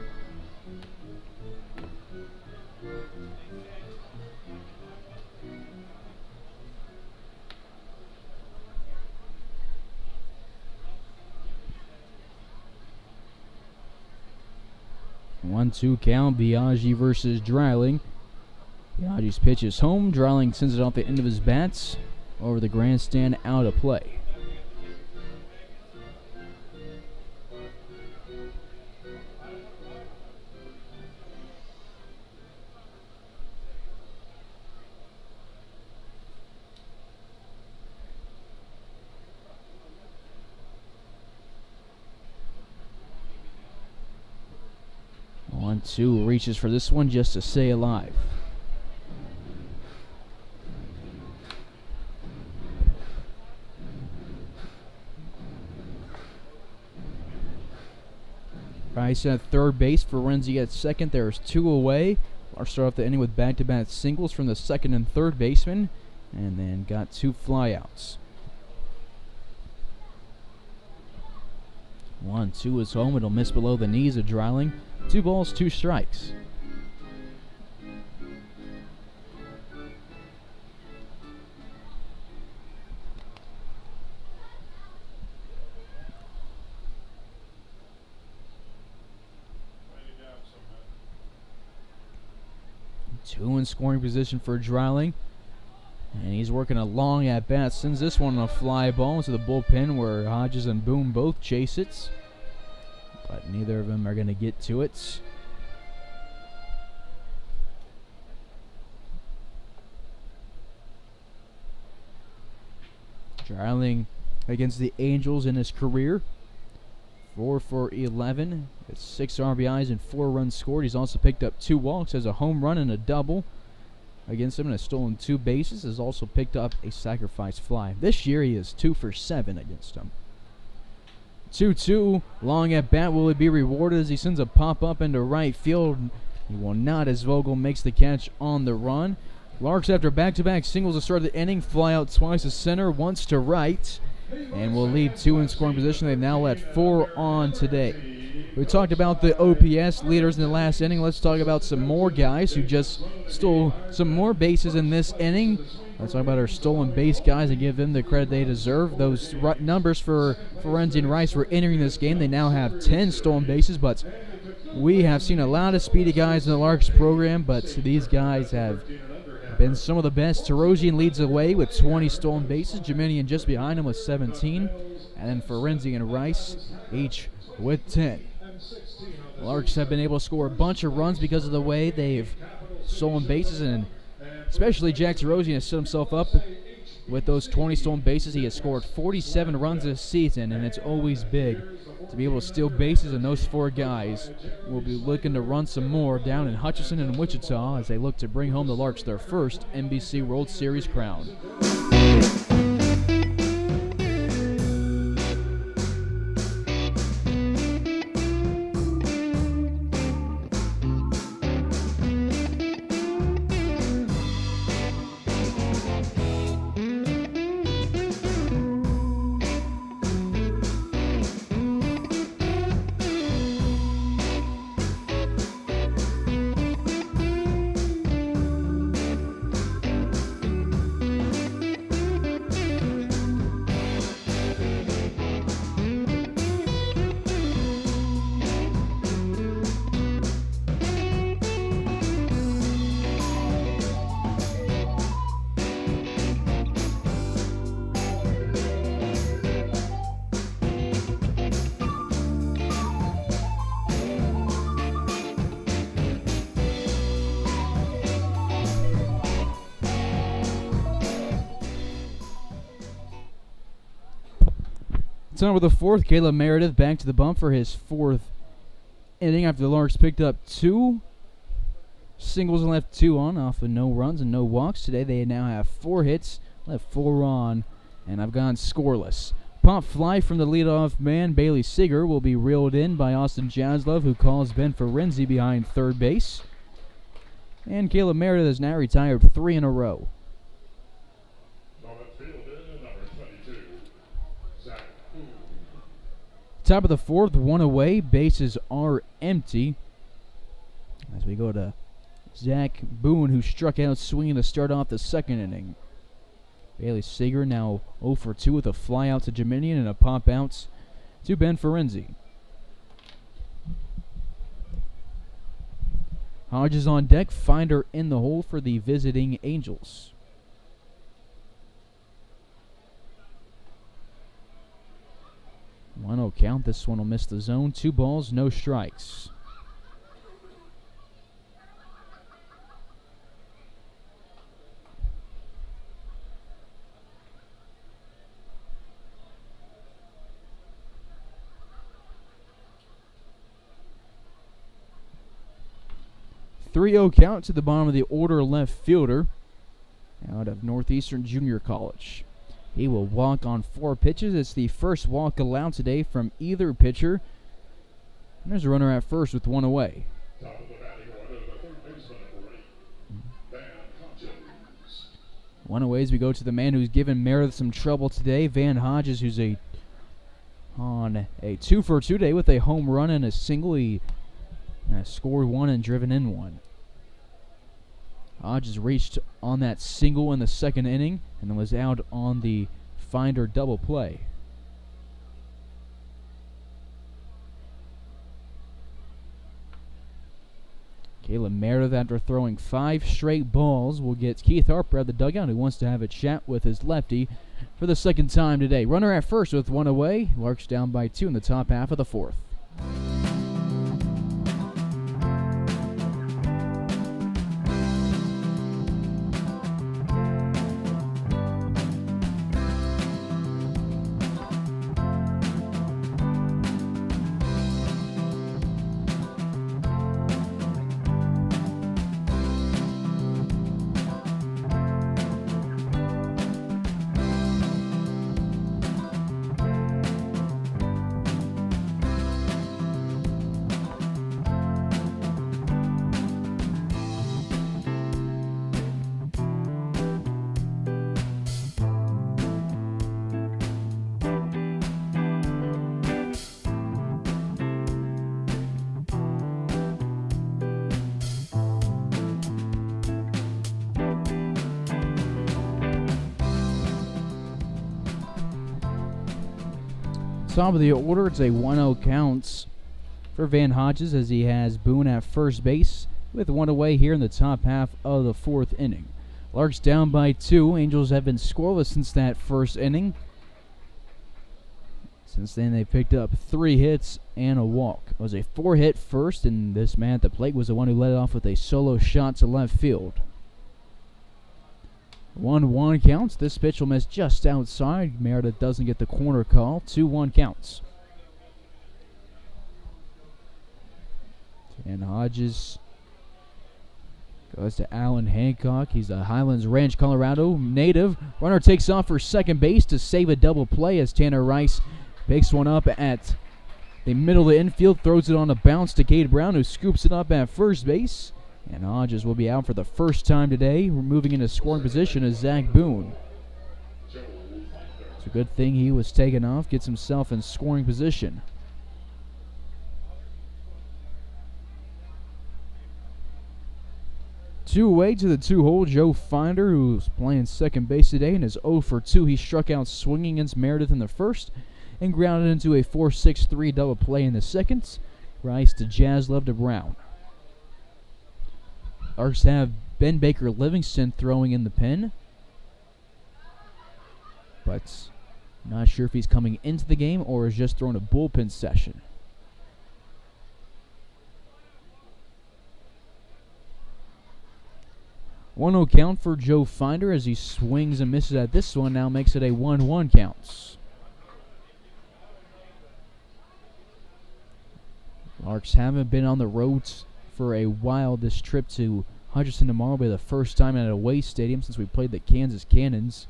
One-two count. Biaggi versus Dreiling. Biaggi's pitch is home. Dreiling sends it off the end of his bats over the grandstand, out of play. 1-2 reaches for this one just to stay alive. Rice at third base. Ferenzi at second. There's 2 away. Larks start off the inning with back-to-back singles from the second and third baseman, and then got 2 flyouts. 1-2 is home. It'll miss below the knees of Dreiling. 2 balls, 2 strikes. Two in scoring position for Dreiling. And he's working a long at bat. Sends this one on a fly ball into the bullpen where Hodges and Boone both chase it. But neither of them are going to get to it. Dreiling against the Angels in his career. 4 for 11. It's 6 RBIs and 4 runs scored. He's also picked up 2 walks, has a home run and a double against him, and has stolen 2 bases. Has also picked up a sacrifice fly. This year he is 2 for 7 against him. 2-2, long at bat. Will he be rewarded as he sends a pop up into right field? He will not, as Vogel makes the catch on the run. Larks, after back-to-back singles to start the inning, fly out twice to center, once to right, and will leave 2 in scoring position. They've now let 4 on today. We talked about the OPS leaders in the last inning. Let's talk about some more guys who just stole some more bases in this inning. Let's talk about our stolen base guys and give them the credit they deserve. Those numbers for Ferenzi and Rice were entering this game. They now have 10 stolen bases, but we have seen a lot of speedy guys in the Larks program, but these guys have been some of the best. Tarosian leads the way with 20 stolen bases. Jeminian just behind him with 17. And then Ferenzi and Rice each with 10. The Larks have been able to score a bunch of runs because of the way they've stolen bases, and especially Jack Tarosian has set himself up with those 20 stolen bases. He has scored 47 runs this season, and it's always big to be able to steal bases, and those 4 guys will be looking to run some more down in Hutchinson and Wichita as they look to bring home the Larks their first NBC World Series crown. Top of the 4th, Caleb Meredith back to the bump for his 4th inning after the Larks picked up 2 singles and left 2 on off of no runs and no walks. Today they now have 4 hits, left 4 on, and I've gone scoreless. Pop fly from the leadoff man, Bailey Seeger, will be reeled in by Austin Jaslov, who calls Ben Ferenzi behind third base. And Caleb Meredith has now retired 3 in a row. Top of the 4th, 1 away. Bases are empty. As we go to Zach Boone, who struck out swinging to start off the 2nd inning. Bailey Seeger now 0 for 2 with a fly out to Jeminian and a pop out to Ben Ferenzi. Hodges on deck, Finder in the hole for the visiting Angels. 1-0 count. This one will miss the zone. 2 balls, no strikes. 3-0 count to the bottom of the order, left fielder out of Northeastern Junior College. He will walk on 4 pitches. It's the first walk allowed today from either pitcher. And there's a runner at first with 1 away. Top of the batting order, the third baseman for Van Hodges. 1 away as we go to the man who's given Meredith some trouble today, Van Hodges, who's on a 2-for-2 today with a home run and a single. He scored 1 and driven in 1. Hodges reached on that single in the second inning and then was out on the finder double play. Caleb Meredith, after throwing 5 straight balls, will get Keith Harper at the dugout, who wants to have a chat with his lefty for the second time today. Runner at first with 1 away. Larks down by 2 in the top half of the 4th. Top of the order, it's a 1-0 counts for Van Hodges as he has Boone at first base with 1 away here in the top half of the 4th inning. Larks down by 2. Angels have been scoreless since that first inning. Since then, they picked up 3 hits and a walk. It was a 4-hit first, and this man at the plate was the one who led off with a solo shot to left field. 1-1 counts. This pitch will miss just outside. Meredith doesn't get the corner call. 2-1 counts. And Hodges goes to Alan Hancock. He's a Highlands Ranch, Colorado native. Runner takes off for second base to save a double play as Tanner Rice picks one up at the middle of the infield, throws it on a bounce to Cade Brown, who scoops it up at first base. And Hodges will be out for the first time today. We're moving into scoring position as Zach Boone. It's a good thing he was taken off, gets himself in scoring position. Two away to the 2-hole, Joe Finder, who's playing second base today and is 0 for 2. He struck out swinging against Meredith in the first and grounded into a 4-6-3 double play in the second. Rice to Jaslove to Brown. Larks have Ben Baker Livingston throwing in the pen, but not sure if he's coming into the game or is just throwing a bullpen session. One 0 count for Joe Finder as he swings and misses at this one. Now makes it a 1-1 counts. Larks haven't been on the roads for a while. This trip to Hutchinson tomorrow will be the first time at an away stadium since we played the Kansas Cannons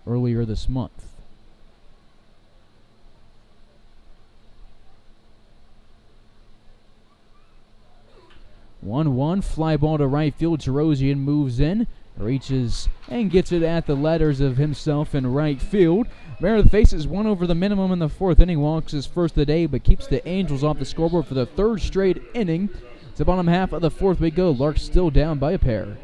earlier this month. 1-1, fly ball to right field. Terosian moves in, reaches and gets it at the letters of himself in right field. Meredith faces one over the minimum in the 4th inning, walks his first of the day, but keeps the Angels off the scoreboard for the 3rd straight inning. To the bottom half of the 4th we go. Larks still down by a pair.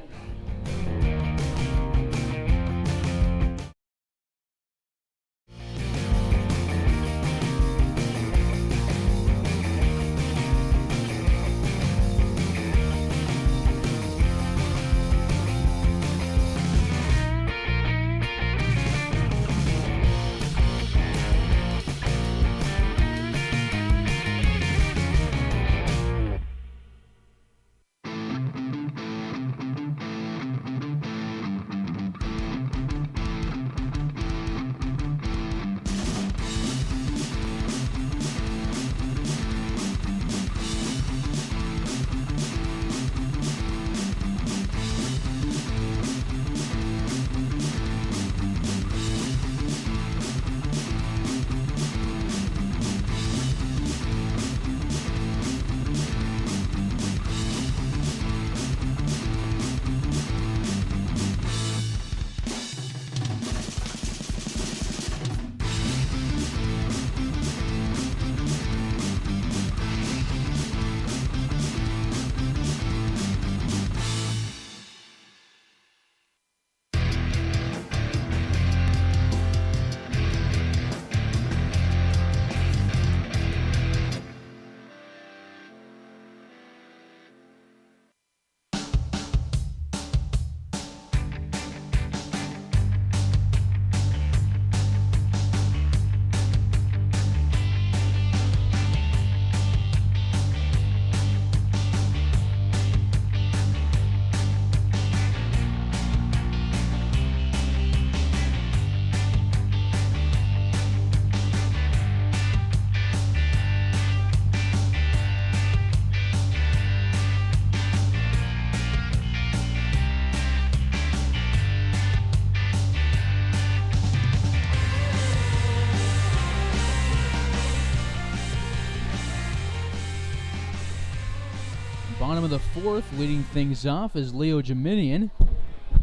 bottom of the fourth. Leading things off is Leo Geminian,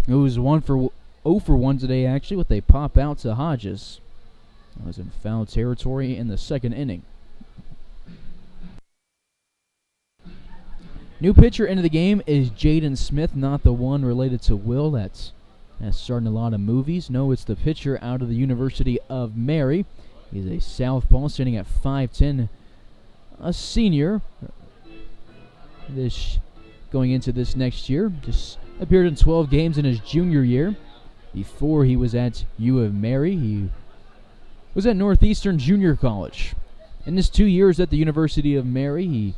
who's 0 for 1 today, actually, with a pop out to Hodges. That was in foul territory in the second inning. New pitcher into the game is Jaden Smith, not the one related to Will. That's starting a lot of movies. No, it's the pitcher out of the University of Mary. He's a southpaw, sitting at 5'10", a senior. Going into this next year, just appeared in 12 games in his junior year. Before he was at U of Mary, he was at Northeastern Junior College. In his 2 years at the University of Mary, he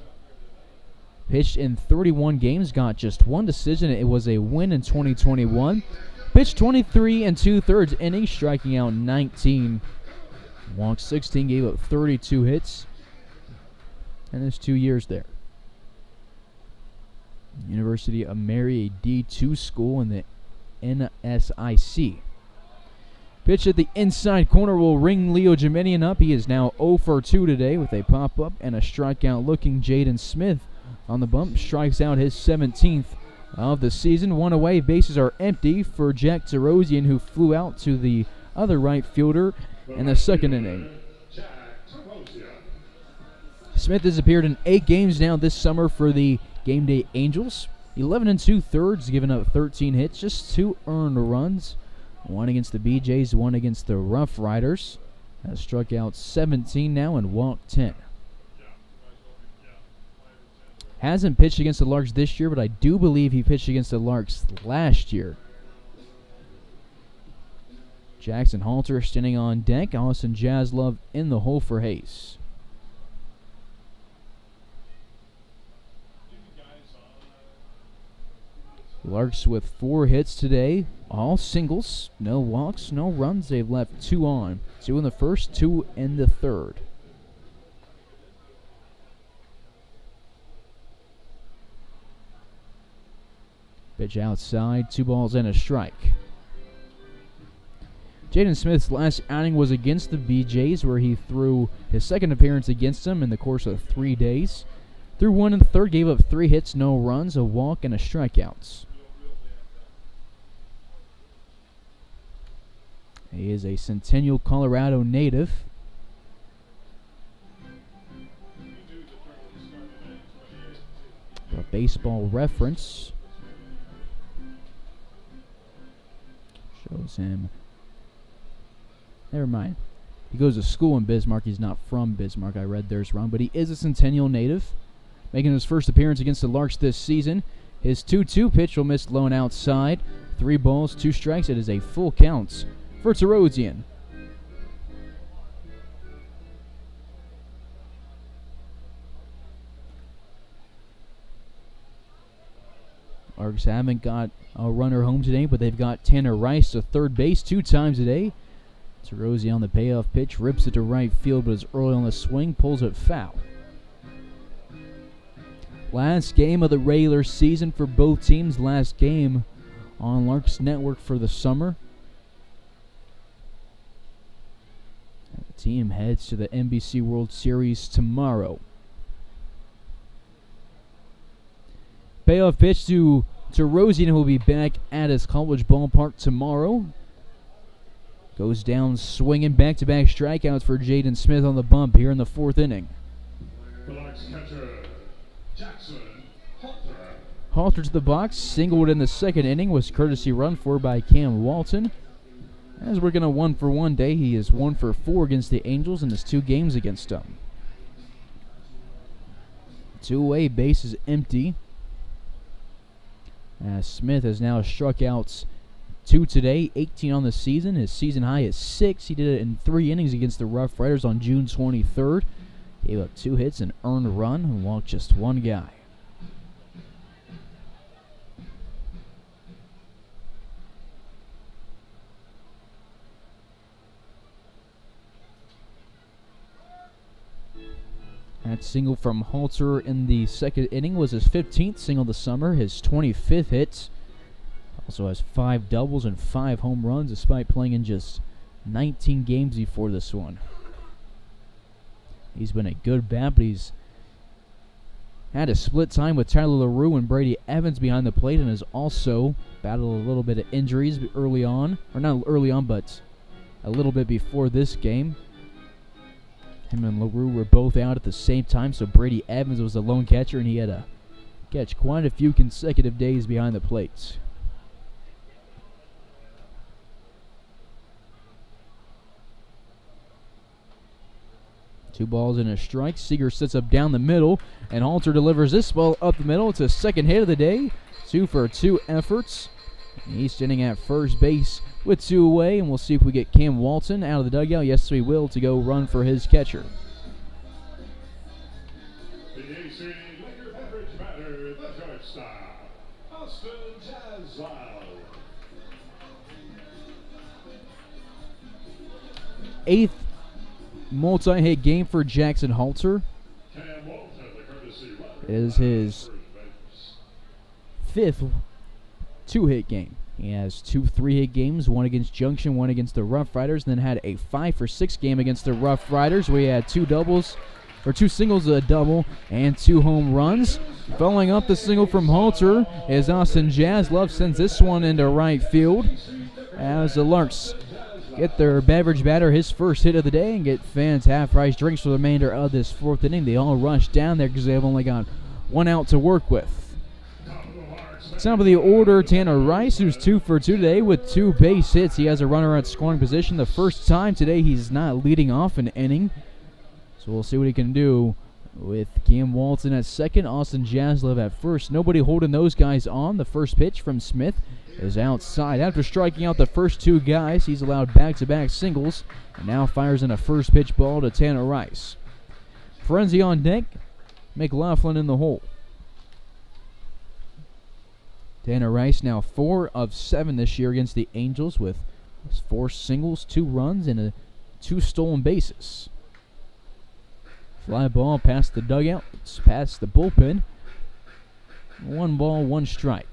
pitched in 31 games, got just one decision. It was a win in 2021. Pitched 23 2/3 innings, striking out 19. Walked 16, gave up 32 hits in his 2 years there. University of Mary, a D2 school in the NSIC. Pitch at the inside corner will ring Leo Geminian up. He is now 0 for 2 today with a pop-up and a strikeout looking Jaden Smith on the bump. Strikes out his 17th of the season. One away, bases are empty for Jack Terosian, who flew out to the other right fielder in the second inning. Smith has appeared in 8 games now this summer for the Gameday Angels. 11 2/3, giving up 13 hits, just 2 earned runs. 1 against the BJs, 1 against the Rough Riders. Has struck out 17 now and walked 10. Hasn't pitched against the Larks this year, but I do believe he pitched against the Larks last year. Jackson Halter standing on deck. Austin Jaslove in the hole for Hayes. Larks with 4 hits today, all singles, no walks, no runs. They've left 2 on, 2 in the first, 2 in the third. Pitch outside, 2 balls and a strike. Jaden Smith's last outing was against the BJs, where he threw his second appearance against them in the course of 3 days. Threw 1 in the third, gave up 3 hits, no runs, a walk, and a strikeout. He is a Centennial, Colorado native. For baseball reference, shows him. Never mind. He goes to school in Bismarck. He's not from Bismarck. I read theirs wrong, but he is a Centennial native, making his first appearance against the Larks this season. His 2-2 pitch will miss low and outside. 3 balls, 2 strikes. It is a full count for Terosian. Larks haven't got a runner home today, but they've got Tanner Rice to third base 2 times today. Terosian on the payoff pitch, rips it to right field, but is early on the swing, pulls it foul. Last game of the regular season for both teams. Last game on Larks Network for the summer. The team heads to the NBC World Series tomorrow. Payoff pitch to Terosian, who will be back at his college ballpark tomorrow. Goes down swinging, back-to-back strikeouts for Jaden Smith on the bump here in the 4th inning. The Larks catcher, Jackson Halter. Halter to the box, singled in the second inning, was courtesy run for by Cam Walton. As we're going to 1 for 1 day, he is 1 for 4 against the Angels in his 2 games against them. 2 away, base is empty. As Smith has now struck out 2 today, 18 on the season. His season high is 6. He did it in 3 innings against the Rough Riders on June 23rd. Gave up 2 hits, an earned run, and walked just 1 guy. That single from Halter in the second inning was his 15th single of the summer, his 25th hit. Also has 5 doubles and 5 home runs, despite playing in just 19 games before this one. He's been a good bat, but he's had a split time with Tyler LaRue and Brady Evans behind the plate, and has also battled a little bit of injuries early on. Or not early on, but a little bit before this game. Him and LaRue were both out at the same time, so Brady Evans was the lone catcher, and he had to catch quite a few consecutive days behind the plate. Two balls and a strike. Seager sits up down the middle, and Halter delivers this ball up the middle. It's a second hit of the day. 2 for 2 efforts. He's standing at first base with 2 away, and we'll see if we get Cam Walton out of the dugout. Yes, we will, to go run for his catcher. The AC Liquor Beverage batter, the shortstop, Austin Jaslow. 8th multi-hit game for Jackson Halter. Cam Walton, the courtesy runner, It is his 5th 2-hit game. He has 2 3-hit games, one against Junction, one against the Rough Riders, and then had a 5 for 6 game against the Rough Riders, where he had 2 singles, a double, and 2 home runs. Following up the single from Halter is Austin Jaslow, sends this one into right field as the Larks get their beverage batter his first hit of the day and get fans half-price drinks for the remainder of this 4th inning. They all rush down there because they've only got 1 out to work with. Top of the order, Tanner Rice, who's 2 for 2 today with 2 base hits. He has a runner at scoring position. The first time today he's not leading off an inning. So we'll see what he can do with Cam Walton at second, Austin Jaslow at first. Nobody holding those guys on. The first pitch from Smith is outside. After striking out the first 2 guys, he's allowed back-to-back singles and now fires in a first pitch ball to Tanner Rice. Frenzy on deck, McLaughlin in the hole. Tanner Rice now 4 of 7 this year against the Angels with 4 singles, 2 runs, and 2 stolen bases. Fly ball past the dugout, it's past the bullpen. 1 ball, 1 strike.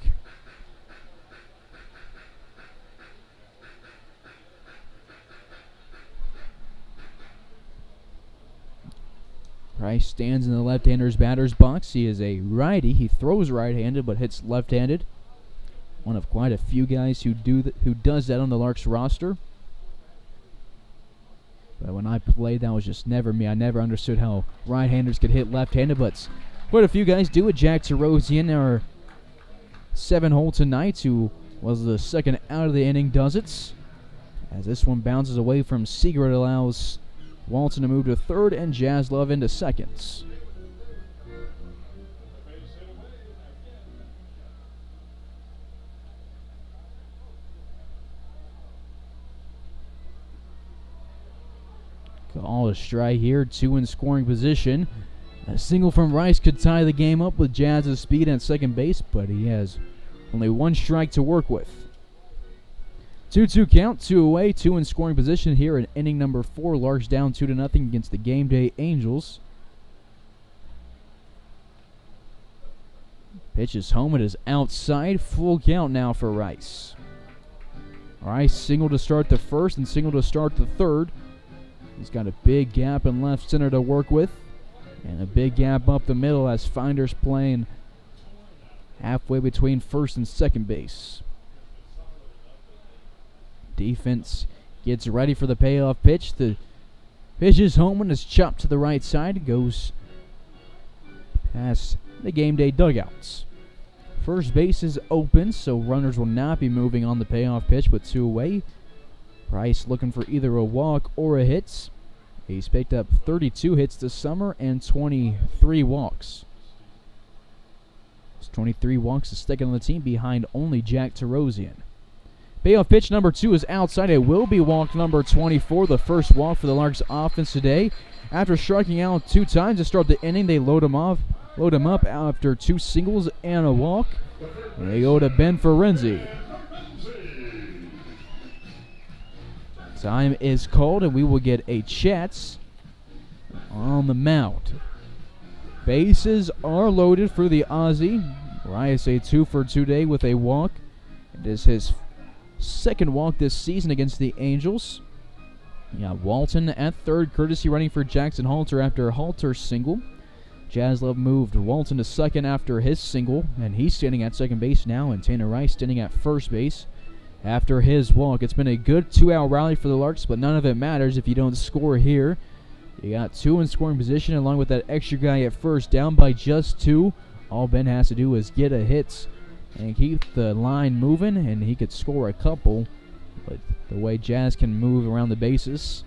Rice stands in the left-hander's batter's box. He is a righty. He throws right-handed but hits left-handed. One of quite a few guys who does that on the Larks roster. But when I played, that was just never me. I never understood how right-handers could hit left-handed, but quite a few guys do it. Jack Terosian, our 7-hole tonight, who was the second out of the inning, does it. As this one bounces away from Seager, it allows Walton to move to third and Jaslow into seconds. Call a strike here, 2 in scoring position. A single from Rice could tie the game up with Jazz's speed at second base, but he has only 1 strike to work with. 2-2 count, 2 away, 2 in scoring position here in inning number 4. Larks down 2-0 against the Gameday Angels. Pitch is home, it is outside. Full count now for Rice. Rice single to start the first and single to start the third. He's got a big gap in left center to work with, and a big gap up the middle as Finder's playing halfway between first and second base. Defense gets ready for the payoff pitch. The pitch is home and is chopped to the right side. It goes past the Gameday dugouts. First base is open, so runners will not be moving on the payoff pitch with 2 away. Rice looking for either a walk or a hit. He's picked up 32 hits this summer and 23 walks. It's 23 walks is second on the team behind only Jack Terosian. Payoff pitch number 2 is outside. It will be walk number 24, the first walk for the Larks offense today. After striking out 2 times to start the inning, they load him up after 2 singles and a walk. And they go to Ben Ferenzi. Time is called, and we will get a Chats on the mound. Bases are loaded for the Aussie. Rice a 2 for 2 day with a walk. It is his second walk this season against the Angels. You got Walton at third, courtesy running for Jackson Halter after Halter's single. Jaslov moved Walton to second after his single, and he's standing at second base now, and Tanner Rice standing at first base after his walk. It's been a good 2-out rally for the Larks, but none of it matters if you don't score here. You got 2 in scoring position, along with that extra guy at first, down by just 2. All Ben has to do is get a hit and keep the line moving, and he could score a couple. But the way Jazz can move around the bases,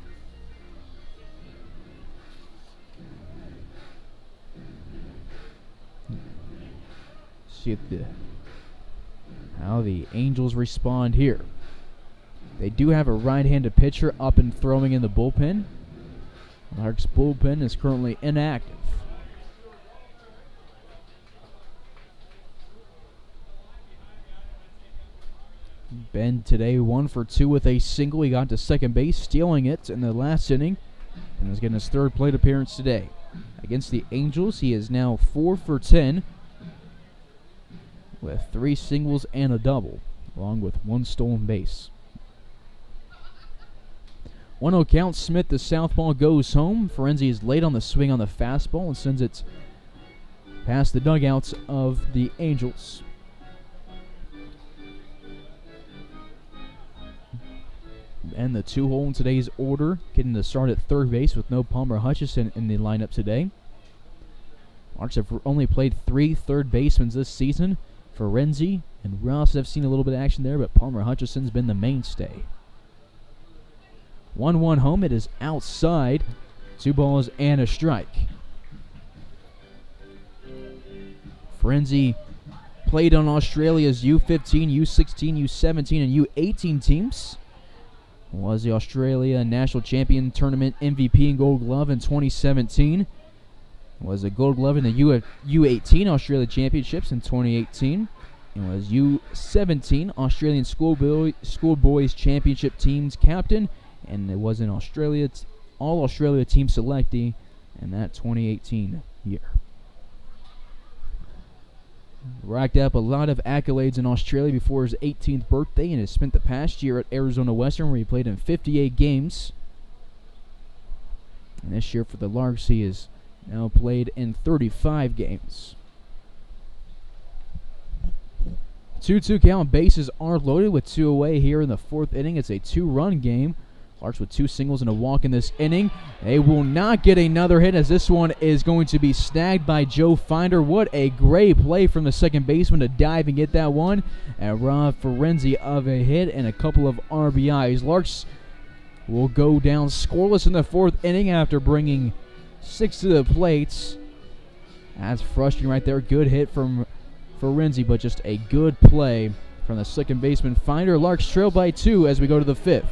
see how the Angels respond here. They do have a right-handed pitcher up and throwing in the bullpen. Larks bullpen is currently inactive. Ben today 1 for 2 with a single. He got to second base, stealing it in the last inning, and is getting his 3rd plate appearance today. Against the Angels, he is now 4 for 10 with 3 singles and a double, along with 1 stolen base. 1-0 count. Smith, the southpaw, goes home. Ferenzi is late on the swing on the fastball and sends it past the dugouts of the Angels. And the 2-hole in today's order, getting the start at third base with no Palmer Hutchison in the lineup today. Larks have only played 3 third basemen this season. Ferenzi and Ross have seen a little bit of action there, but Palmer Hutchison's been the mainstay. 1-1 home. It is outside. 2 balls and a strike. Ferenzi played on Australia's U15, U16, U17, and U18 teams. Was the Australia National Champion Tournament MVP and Gold Glove in 2017. Was a Gold Glove in the U18 Australia Championships in 2018. And was U17 Australian Schoolboys Championship Team's captain. And it was an All-Australia team selectee in that 2018 year. Racked up a lot of accolades in Australia before his 18th birthday, and has spent the past year at Arizona Western, where he played in 58 games. And this year for the Larks, he has now played in 35 games. 2-2 count. Bases are loaded with 2 away here in the 4th inning. It's a 2-run game. Larks with 2 singles and a walk in this inning. They will not get another hit, as this one is going to be snagged by Joe Finder. What a great play from the second baseman to dive and get that one. And Rob Ferenzi of a hit and a couple of RBIs. Larks will go down scoreless in the 4th inning after bringing 6 to the plates. That's frustrating right there. Good hit from Ferenzi, but just a good play from the second baseman Finder. Larks trail by 2 as we go to the 5th.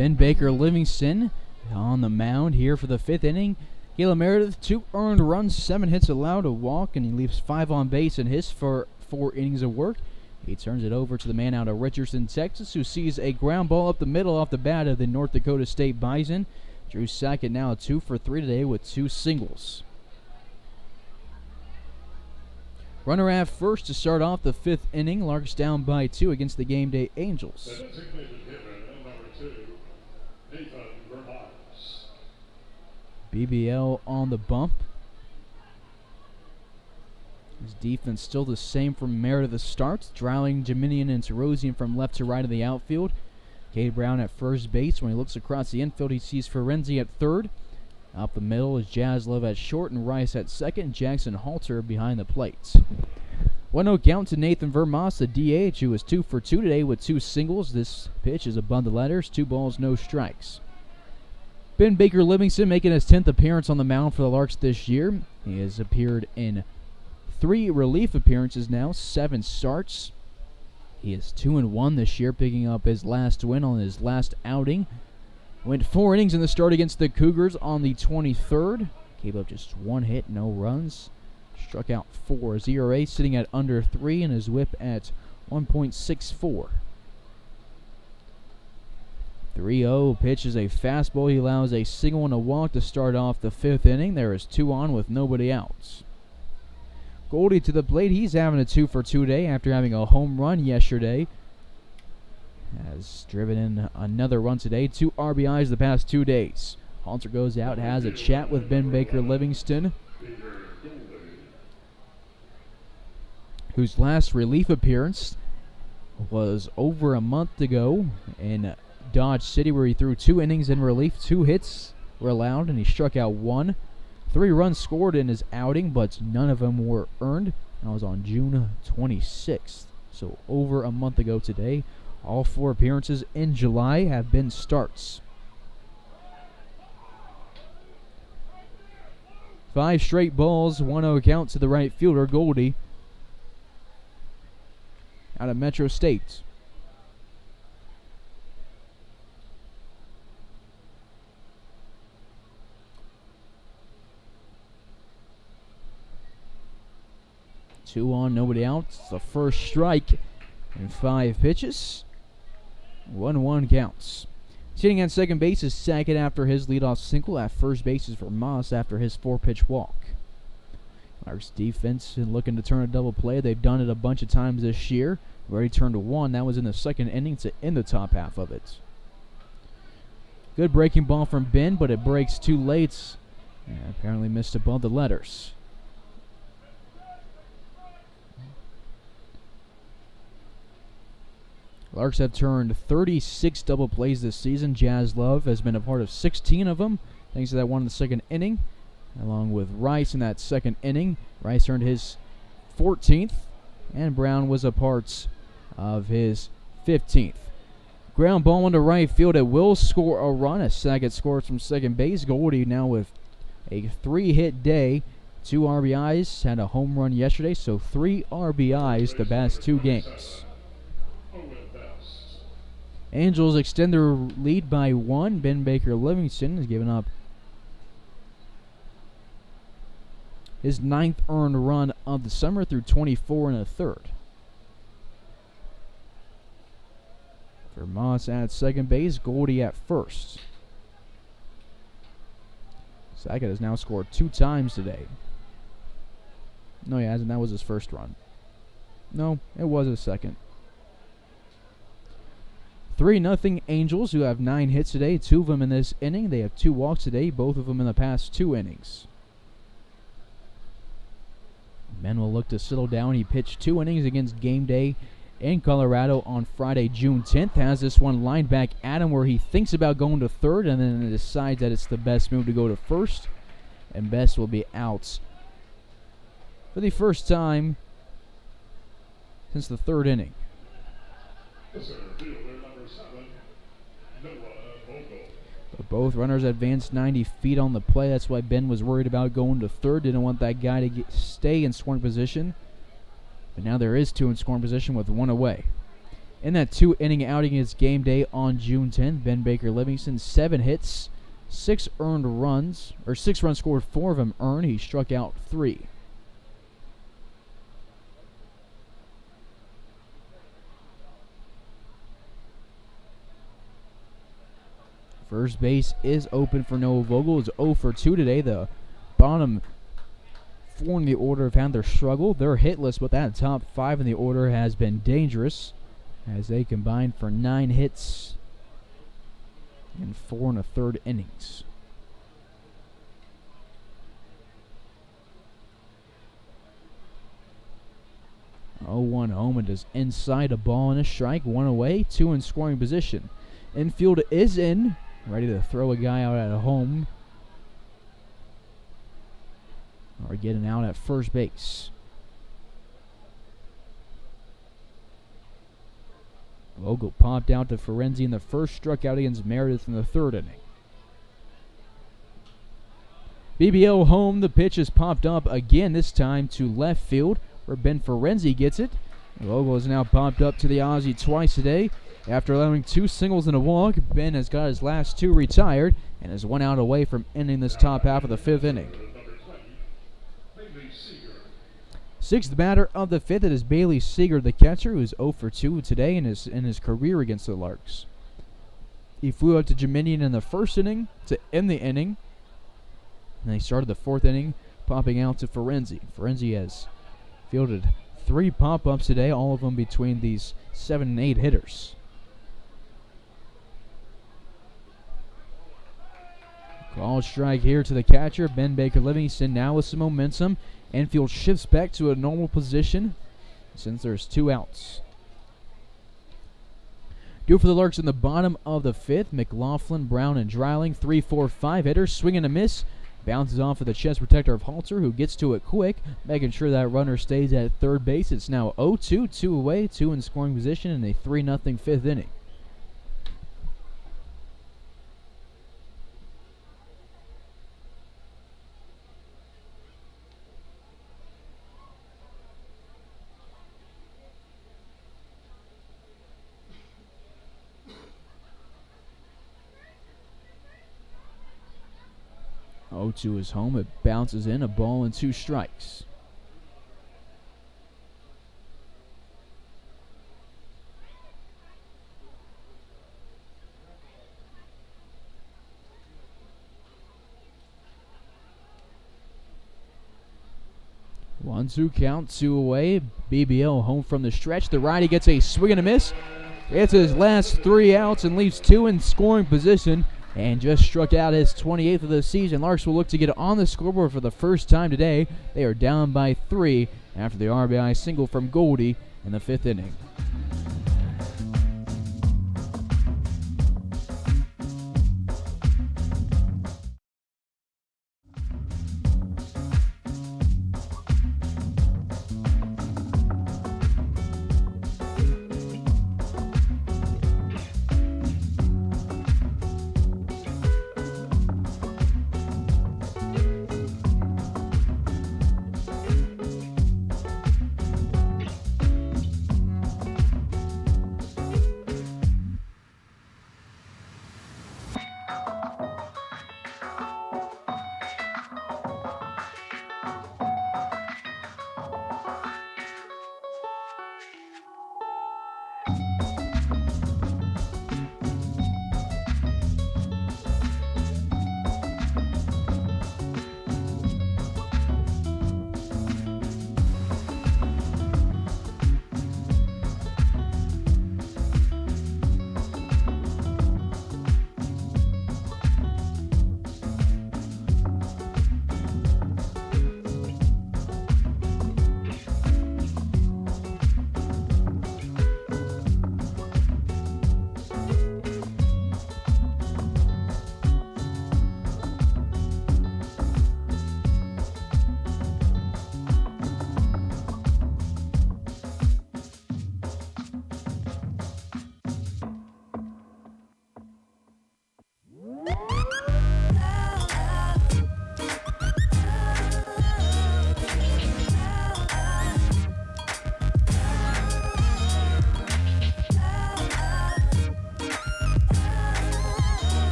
Ben Baker Livingston on the mound here for the 5th inning. Caleb Meredith, 2 earned runs, 7 hits allowed, a walk, and he leaves 5 on base in his for 4 innings of work. He turns it over to the man out of Richardson, Texas, who sees a ground ball up the middle off the bat of the North Dakota State Bison. Drew Sackett now 2 for 3 today with 2 singles. Runner at first to start off the 5th inning. Larks down by 2 against the Gameday Angels. The designated hitter, number 2, Nathan Vermont. BBL on the bump. His defense still the same from Meredith to start. Drowling, Dominion, and Terosian from left to right of the outfield. Cade Brown at first base. When he looks across the infield, he sees Ferenzi at third. Up the middle is Jaslov at short and Rice at second. And Jackson Halter behind the plate. 1-0 count to Nathan Vermas, the DH, who is 2 for 2 today with 2 singles. This pitch is above the letters. 2 balls, no strikes. Ben Baker Livingston making his 10th appearance on the mound for the Larks this year. He has appeared in 3 relief appearances now, 7 starts. He is 2-1 this year, picking up his last win on his last outing. Went 4 innings in the start against the Cougars on the 23rd. Gave up just 1 hit, no runs. Struck out 4. His ERA sitting at under 3 and his whip at 1.64. 3-0 pitch is a fastball. He allows a single and a walk to start off the 5th inning. There is 2 on with nobody out. Goldie to the plate. He's having a 2 for 2 day after having a home run yesterday. Has driven in another run today. 2 RBIs the past 2 days. Halter goes out, has a chat with Ben Baker Livingston, whose last relief appearance was over a month ago in Dodge City, where he threw 2 innings in relief. 2 hits were allowed, and he struck out 1. 3 runs scored in his outing, but none of them were earned. That was on June 26th, so over a month ago today. All 4 appearances in July have been starts. 5 straight balls, 1-0 count to the right fielder, Goldie, out of Metro State. Two on, nobody out. It's the first strike in 5 pitches. 1-1 counts. Sitting at second base is Sackett after his leadoff single. At first base is for Moss after his 4-pitch walk. Larks defense and looking to turn a double play. They've done it a bunch of times this year. Already turned 1. That was in the 2nd inning to end the top half of it. Good breaking ball from Ben, but it breaks too late. And apparently missed above the letters. Larks have turned 36 double plays this season. Jaslov has been a part of 16 of them, thanks to that one in the 2nd inning, along with Rice in that 2nd inning. Rice earned his 14th, and Brown was a part of his 15th. Ground ball into right field. It will score a run as Sackett scores from second base. Goldie now with a 3-hit day. 2 RBIs, had a home run yesterday, so 3 RBIs the past 2 games. Angels extend their lead by 1. Ben Baker Livingston has given up his 9th earned run of the summer through 24 1/3. For Moss at second base, Goldie at first. Sackett has now scored 2 times today. No, he hasn't. That was his first run. No, it was his second. 3-0 Angels, who have 9 hits today, 2 of them in this inning. They have 2 walks today, both of them in the past 2 innings. Men will look to settle down. He pitched 2 innings against Gameday in Colorado on Friday, June 10th. Has this one lined back at him where he thinks about going to third and then decides that it's the best move to go to first. And Best will be out for the first time since the 3rd inning. But both runners advanced 90 feet on the play. That's why Ben was worried about going to third. Didn't want that guy to stay in scoring position. But now there is 2 in scoring position with 1 away. In that 2-inning outing against Gameday on June 10th, Ben Baker Livingston, 7 hits, 6 earned runs, or 6 runs scored, 4 of them earned. He struck out 3. First base is open for Noah Vogel. It's 0 for 2 today. The bottom 4 in the order have had their struggle. They're hitless, but that top 5 in the order has been dangerous as they combined for 9 hits in 4 1/3 innings. Oh, 1 home and is inside, a ball and a strike, 1 away, 2 in scoring position. Infield is in, ready to throw a guy out at home or getting out at first base. Vogel popped out to Ferenzi in the first, struck out against Meredith in the 3rd inning. BBO home, the pitch is popped up again, this time to left field, where Ben Ferenzi gets it. Vogel is now popped up to the Aussie twice today. After allowing 2 singles and a walk, Ben has got his last 2 retired and is 1 out away from ending this top half of the 5th inning. 6th batter of the 5th, it is Bailey Seeger, the catcher, who is 0 for 2 today in his career against the Larks. He flew out to Dominion in the 1st inning to end the inning. And they started the 4th inning, popping out to Ferenzi. Ferenzi has fielded 3 pop-ups today, all of them between these 7 and 8 hitters. Call strike here to the catcher, Ben Baker Livingston, now with some momentum. Infield shifts back to a normal position since there's 2 outs. Due for the Larks in the bottom of the 5th, McLaughlin, Brown, and Dreiling, 3, 4, 5 hitters, swing and a miss. Bounces off of the chest protector of Halter, who gets to it quick, making sure that runner stays at 3rd base. It's now 0-2, 2 away, 2 in scoring position in a 3-0 5th inning. To his home, it bounces in, a ball and 2 strikes. One, 2 count, 2 away. BBL home from the stretch. The righty gets a swing and a miss. It's his last 3 outs and leaves 2 in scoring position. And just struck out his 28th of the season. Larks will look to get on the scoreboard for the first time today. They are down by 3 after the RBI single from Goldie in the 5th inning.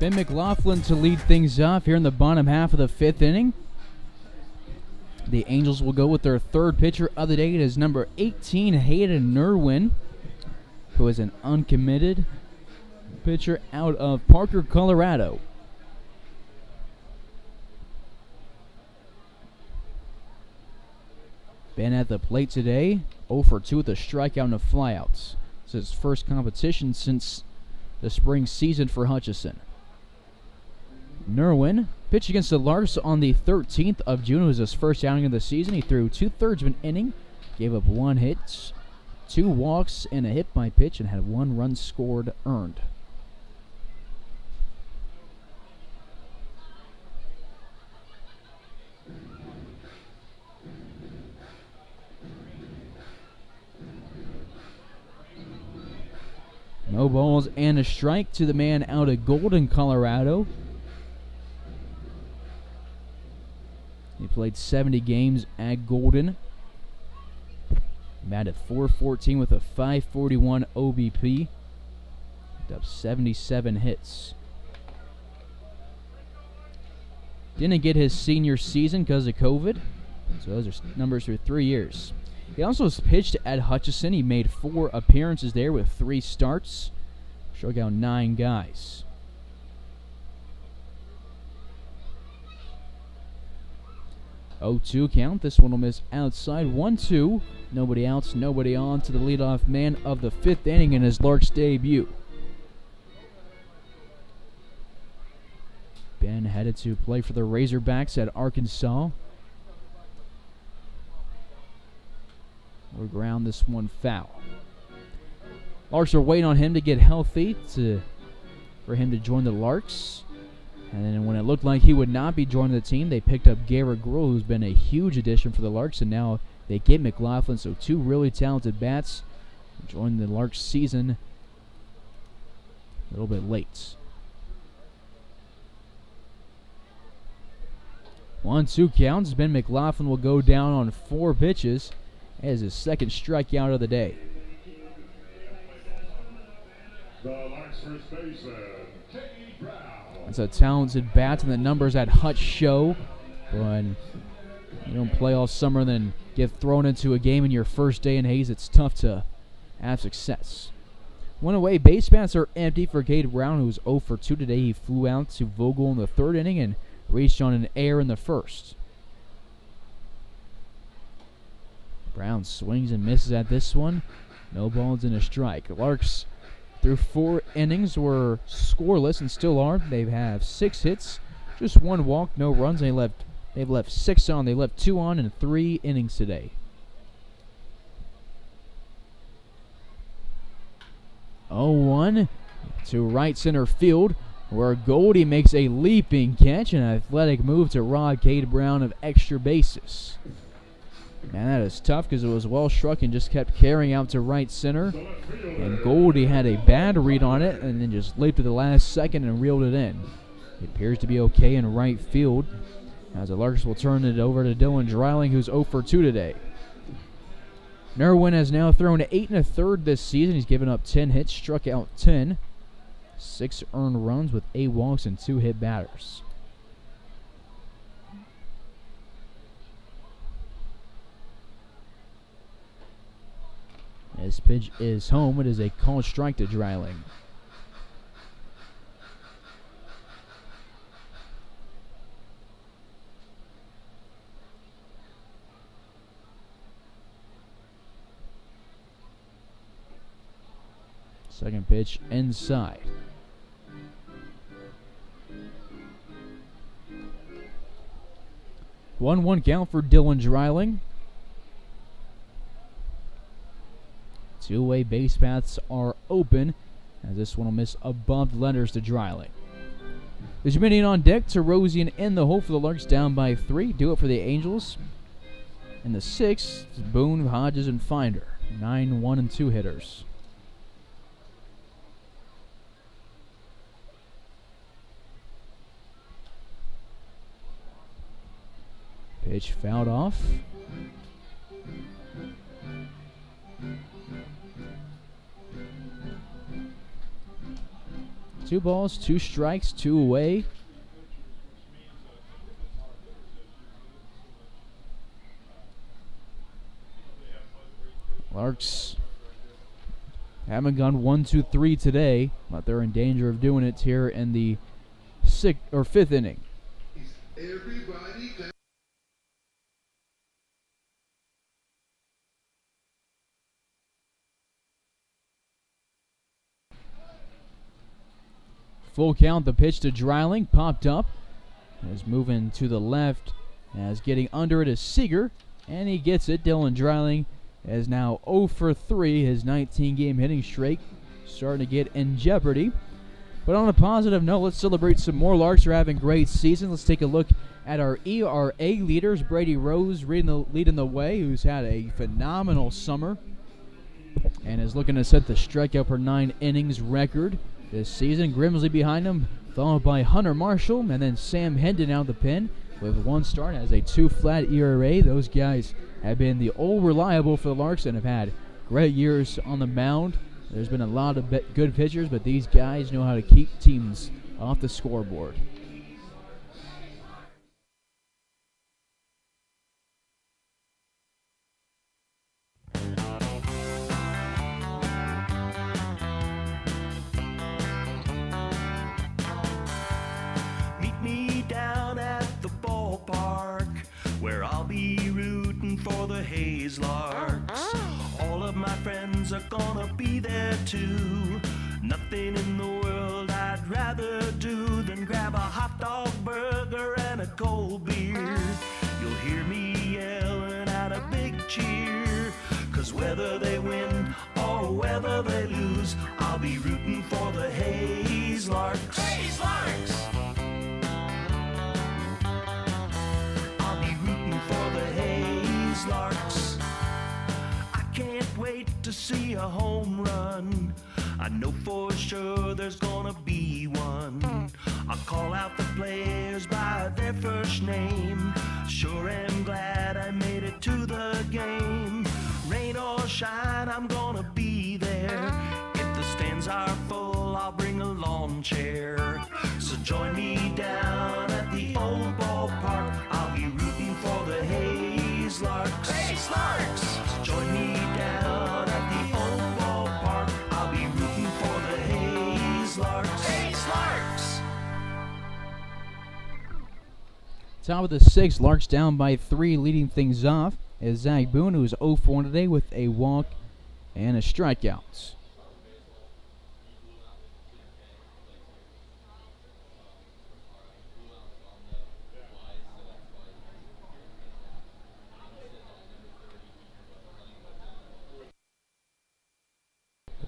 Ben McLaughlin to lead things off here in the bottom half of the 5th inning. The Angels will go with their third pitcher of the day. It is number 18, Hayden Nerwin, who is an uncommitted pitcher out of Parker, Colorado. Ben at the plate today, 0 for 2 with a strikeout and a flyout. This is his first competition since the spring season for Hutchison. Nerwin pitched against the Larks on the 13th of June. It was his first outing of the season. He threw 2/3 of an inning, gave up 1 hit, 2 walks, and a hit by pitch, and had 1 run scored earned. No balls and a strike to the man out of Golden, Colorado. He played 70 games at Golden. Batted .414 with a .541 OBP. Picked up 77 hits. Didn't get his senior season because of COVID. So those are numbers for 3 years. He also pitched at Hutchison. He made 4 appearances there with 3 starts. Struck out 9 guys. .0-2 count. This one will miss outside. 1-2. Nobody outs, nobody on to the leadoff man of the 5th inning in his Larks debut. Ben headed to play for the Razorbacks at Arkansas. We'll ground this one foul. Larks are waiting on him to get healthy for him to join the Larks. And then when it looked like he would not be joining the team, they picked up Garrett Gruhl, who's been a huge addition for the Larks, and now they get McLaughlin. So 2 really talented bats join the Larks season a little bit late. 1-2 counts. Ben McLaughlin will go down on 4 pitches as his second strikeout of the day. The Larks first baseman, Cade Brown. That's a talented bat, and the numbers at Hutch show. When you don't play all summer and then get thrown into a game in your first day in Hayes, it's tough to have success. 1 away, base paths are empty for Cade Brown, who was 0 for 2 today. He flew out to Vogel in the 3rd inning and reached on an error in the 1st. Brown swings and misses at this one. No balls and a strike. Larks through 4 innings were scoreless and still are. They have 6 hits, just 1 walk, no runs. They've left 6 on. They left 2 on in 3 innings today. 0-1 to right center field, where Goldie makes a leaping catch, an athletic move to rob Cade Brown of extra bases. Man, that is tough because it was well struck and just kept carrying out to right center. And Goldie had a bad read on it and then just leaped to the last second and reeled it in. It appears to be okay in right field, as the Larks will turn it over to Dylan Dreiling, who's 0 for 2 today. Nerwin has now thrown 8 1/3 this season. He's given up 10 hits, struck out 10. 6 earned runs with 8 walks and 2 hit batters. This pitch is home. It is a called strike to Dreiling. Second pitch inside. One count for Dylan Dreiling. 2-way base paths are open, as this one will miss above the letters to Dreiling. There's many on deck. Terosian in the hole for the Larks, down by 3. Do it for the Angels. In the 6th, Boone, Hodges, and Finder. 9, 1, and 2 hitters. Pitch fouled off. 2 balls, 2 strikes, 2 away. Larks haven't gone 1, 2, 3 today, but they're in danger of doing it here in the 5th inning. Full count, the pitch to Dreiling, popped up. Is moving to the left, as getting under it is Seager, and he gets it. Dylan Dreiling is now 0 for 3, his 19-game hitting streak starting to get in jeopardy. But on a positive note, let's celebrate some more. Larks are having great seasons. Let's take a look at our ERA leaders. Brady Rose leading the way, who's had a phenomenal summer and is looking to set the strikeout per 9 innings record this season. Grimsley behind him, followed by Hunter Marshall, and then Sam Hendon out the pen with 1 start as a 2-flat ERA. Those guys have been the old reliable for the Larks and have had great years on the mound. There's been a lot of good pitchers, but these guys know how to keep teams off the scoreboard. Meet me down at the ballpark, where I'll be rooting for the Hayes Larks. All of my friends are gonna be there too. Nothing in the world I'd rather do than grab a hot dog burger and a cold beer. You'll hear me yelling out a big cheer, 'cause whether they win or whether they lose, I'll be rooting for the Hayes Larks. Hayes Larks! I'll be rooting for the Hayes Larks. I can't wait to see a home run. I know for sure there's gonna be one. I'll call out the players by their first name. Sure am glad I made it to the game. Rain or shine, I'm gonna be there. If the stands are full, I'll bring a lawn chair. So join me down at the old ballpark. I'll be rooting for the Hayes Larks. Hayes Larks! So join me down at the old ballpark. I'll be rooting for the Hayes Larks. Hayes Larks! Top of the 6th, Larks down by 3, leading things off is Zach Boone, who's 0 for 1 today with a walk and a strikeout.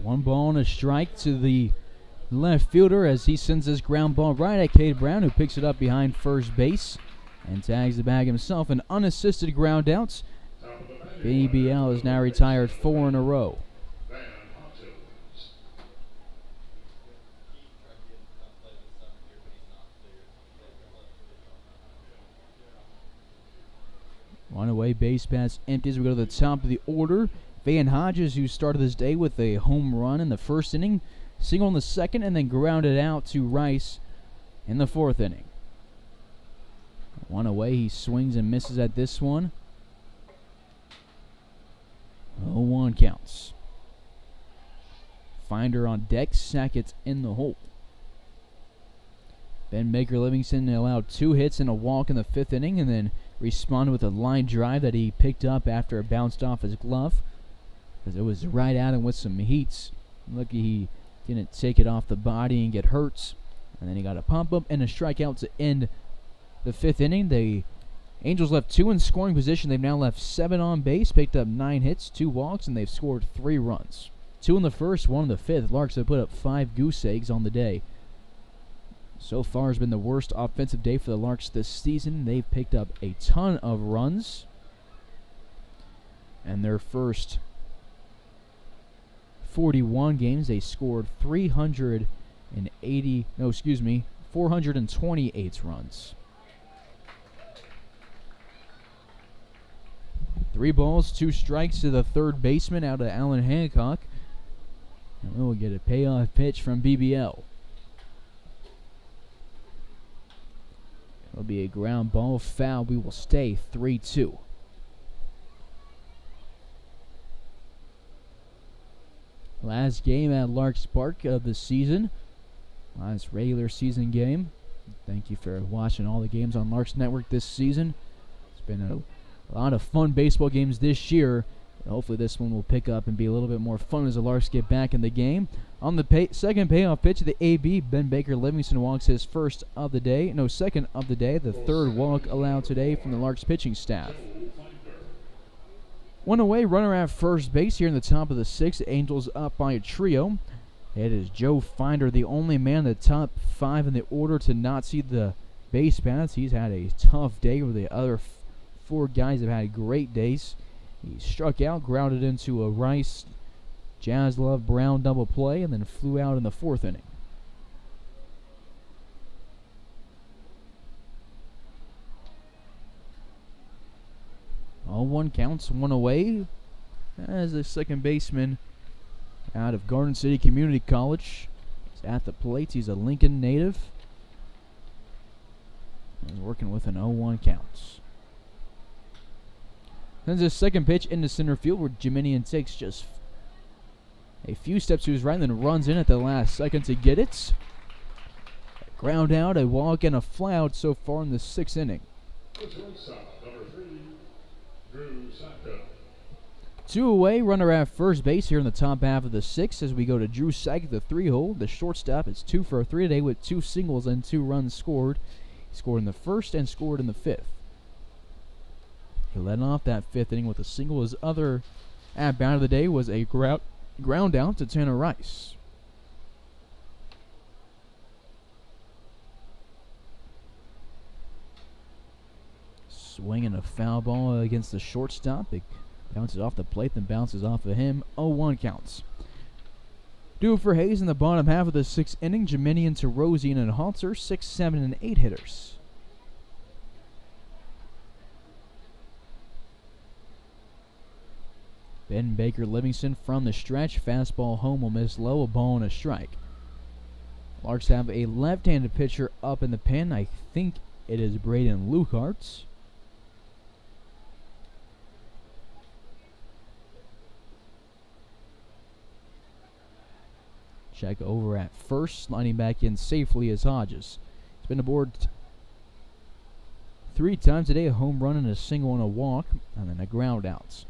One ball and a strike to the left fielder as he sends his ground ball right at Cade Brown, who picks it up behind first base and tags the bag himself. An unassisted ground out. BBL is now retired 4 in a row. One away, base pass empties. We go to the top of the order. Van Hodges, who started this day with a home run in the 1st inning, single in the 2nd, and then grounded out to Rice in the 4th inning. One away, he swings and misses at this one. 0-1 counts. Finder on deck, Sackett's in the hole. Ben Baker Livingston allowed 2 hits and a walk in the 5th inning, and then responded with a line drive that he picked up after it bounced off his glove, because it was right at him with some heats. Lucky he didn't take it off the body and get hurt. And then he got a pump up and a strikeout to end the 5th inning. The Angels left 2 in scoring position. They've now left 7 on base, picked up 9 hits, 2 walks, and they've scored 3 runs. 2 in the 1st, 1 in the 5th. Larks have put up 5 goose eggs on the day. So far has been the worst offensive day for the Larks this season. They've picked up a ton of runs. And their first 41 games, they scored 428 runs. 3 balls, 2 strikes to the third baseman out of Alan Hancock. And we'll get a payoff pitch from BBL. It'll be a ground ball foul. We will stay 3-2. Last game at Larks Park of the season. Last regular season game. Thank you for watching all the games on Larks Network this season. It's been a lot of fun baseball games this year. Hopefully this one will pick up and be a little bit more fun as the Larks get back in the game. On the second payoff pitch of the AB, Ben Baker Livingston walks his second of the day. The third walk allowed today from the Larks pitching staff. One away, runner at first base here in the top of the sixth. Angels up by a trio. It is Joe Finder, the only man in the top five in the order to not see the base paths. He's had a tough day where the other four guys have had great days. He struck out, grounded into a Rice, Jaslove, Brown double play, and then flew out in the fourth inning. All one counts, one away, as the second baseman out of Garden City Community College is at the plate. He's a Lincoln native. He's working with an 0-1 count. Sends his second pitch into center field where Jiminian takes just a few steps to his right and then runs in at the last second to get it. A ground out, a walk, and a fly out so far in the sixth inning. Two away, runner at first base here in the top half of the sixth as we go to Drew Sackett, the 3-hole. The shortstop is 2 for 3 today with 2 singles and 2 runs scored. He scored in the first and scored in the fifth. He led off that fifth inning with a single. His other at-bat of the day was a ground out to Tanner Rice. Swinging a foul ball against the shortstop. It bounces off the plate, then bounces off of him. 0-1 counts. Do it for Hayes in the bottom half of the sixth inning. Jiminian to Rosian and Halter, 6, 7, and 8 hitters. Ben Baker Livingston from the stretch. Fastball home will miss low, a ball and a strike. Larks have a left-handed pitcher up in the pen. I think it is Braden Lukart. Check over at first, sliding back in safely as Hodges. He's been aboard 3 times today, a home run and a single and a walk, and then a ground out.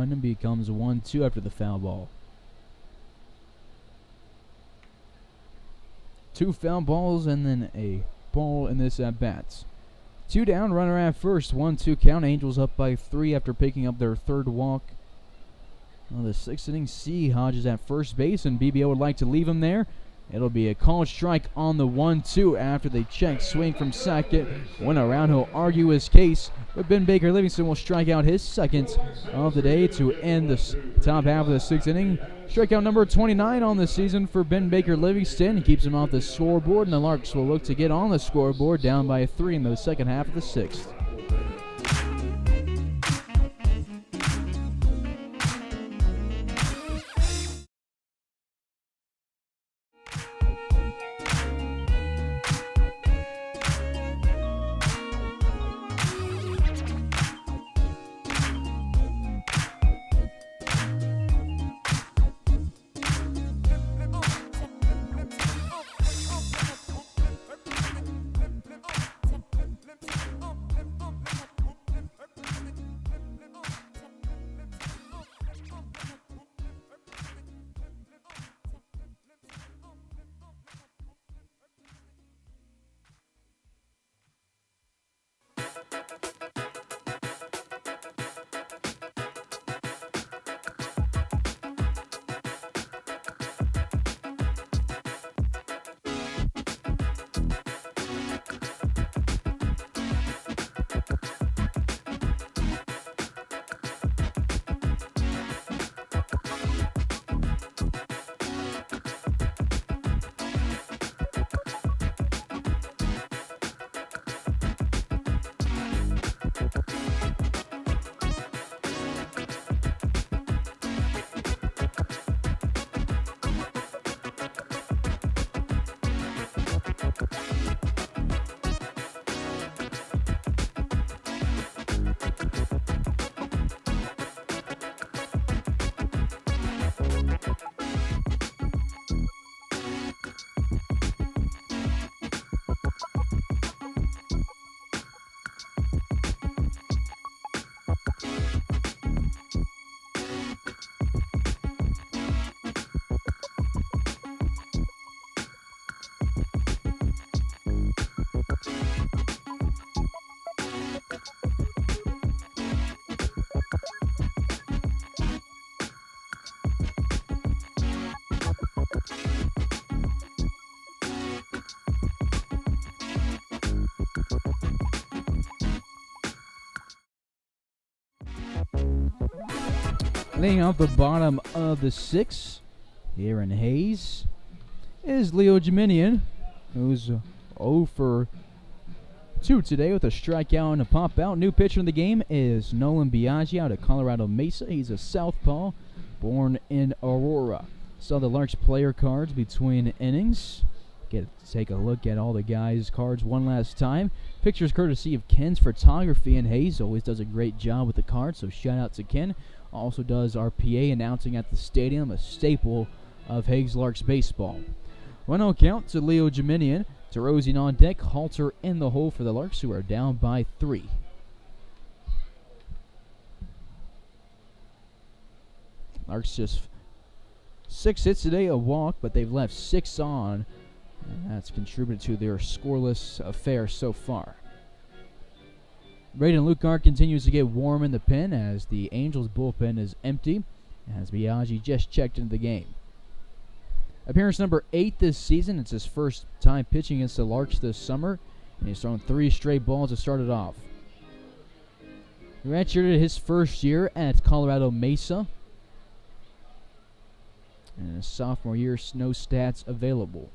And becomes 1-2 after the foul ball. 2 foul balls and then a ball in this at bats. 2 down, runner at first, 1-2 count. Angels up by 3 after picking up their third walk. The 6th inning, C. Hodges at first base, and BBO would like to leave him there. It'll be a called strike on the 1-2 after they check swing from second. Went around, he'll argue his case, but Ben Baker Livingston will strike out his second of the day to end the top half of the 6th inning. Strikeout number 29 on the season for Ben Baker Livingston. He keeps him off the scoreboard, and the Larks will look to get on the scoreboard down by 3 in the second half of the 6th. Laying out the bottom of the 6 here in Hayes is Leo Jiminian, who's 0 for 2 today with a strikeout and a pop out. New pitcher in the game is Nolan Biaggi out of Colorado Mesa. He's a southpaw, born in Aurora. Saw the Larks player cards between innings. Take a look at all the guys' cards one last time. Pictures courtesy of Ken's Photography in Hayes. Always does a great job with the cards, so shout out to Ken. Also does our PA announcing at the stadium, a staple of Hayes Larks baseball. 1-0 count to Leo Jiminian. DeRozan on deck. Halter in the hole for the Larks, who are down by 3. Larks just 6 hits today, a walk, but they've left 6 on, and that's contributed to their scoreless affair so far. Braden Lukart continues to get warm in the pen as the Angels bullpen is empty, as Biaggi just checked into the game. Appearance number 8 this season. It's his first time pitching against the Larks this summer, and he's thrown 3 straight balls to start it off. He redshirted his first year at Colorado Mesa, and in his sophomore year, no stats available.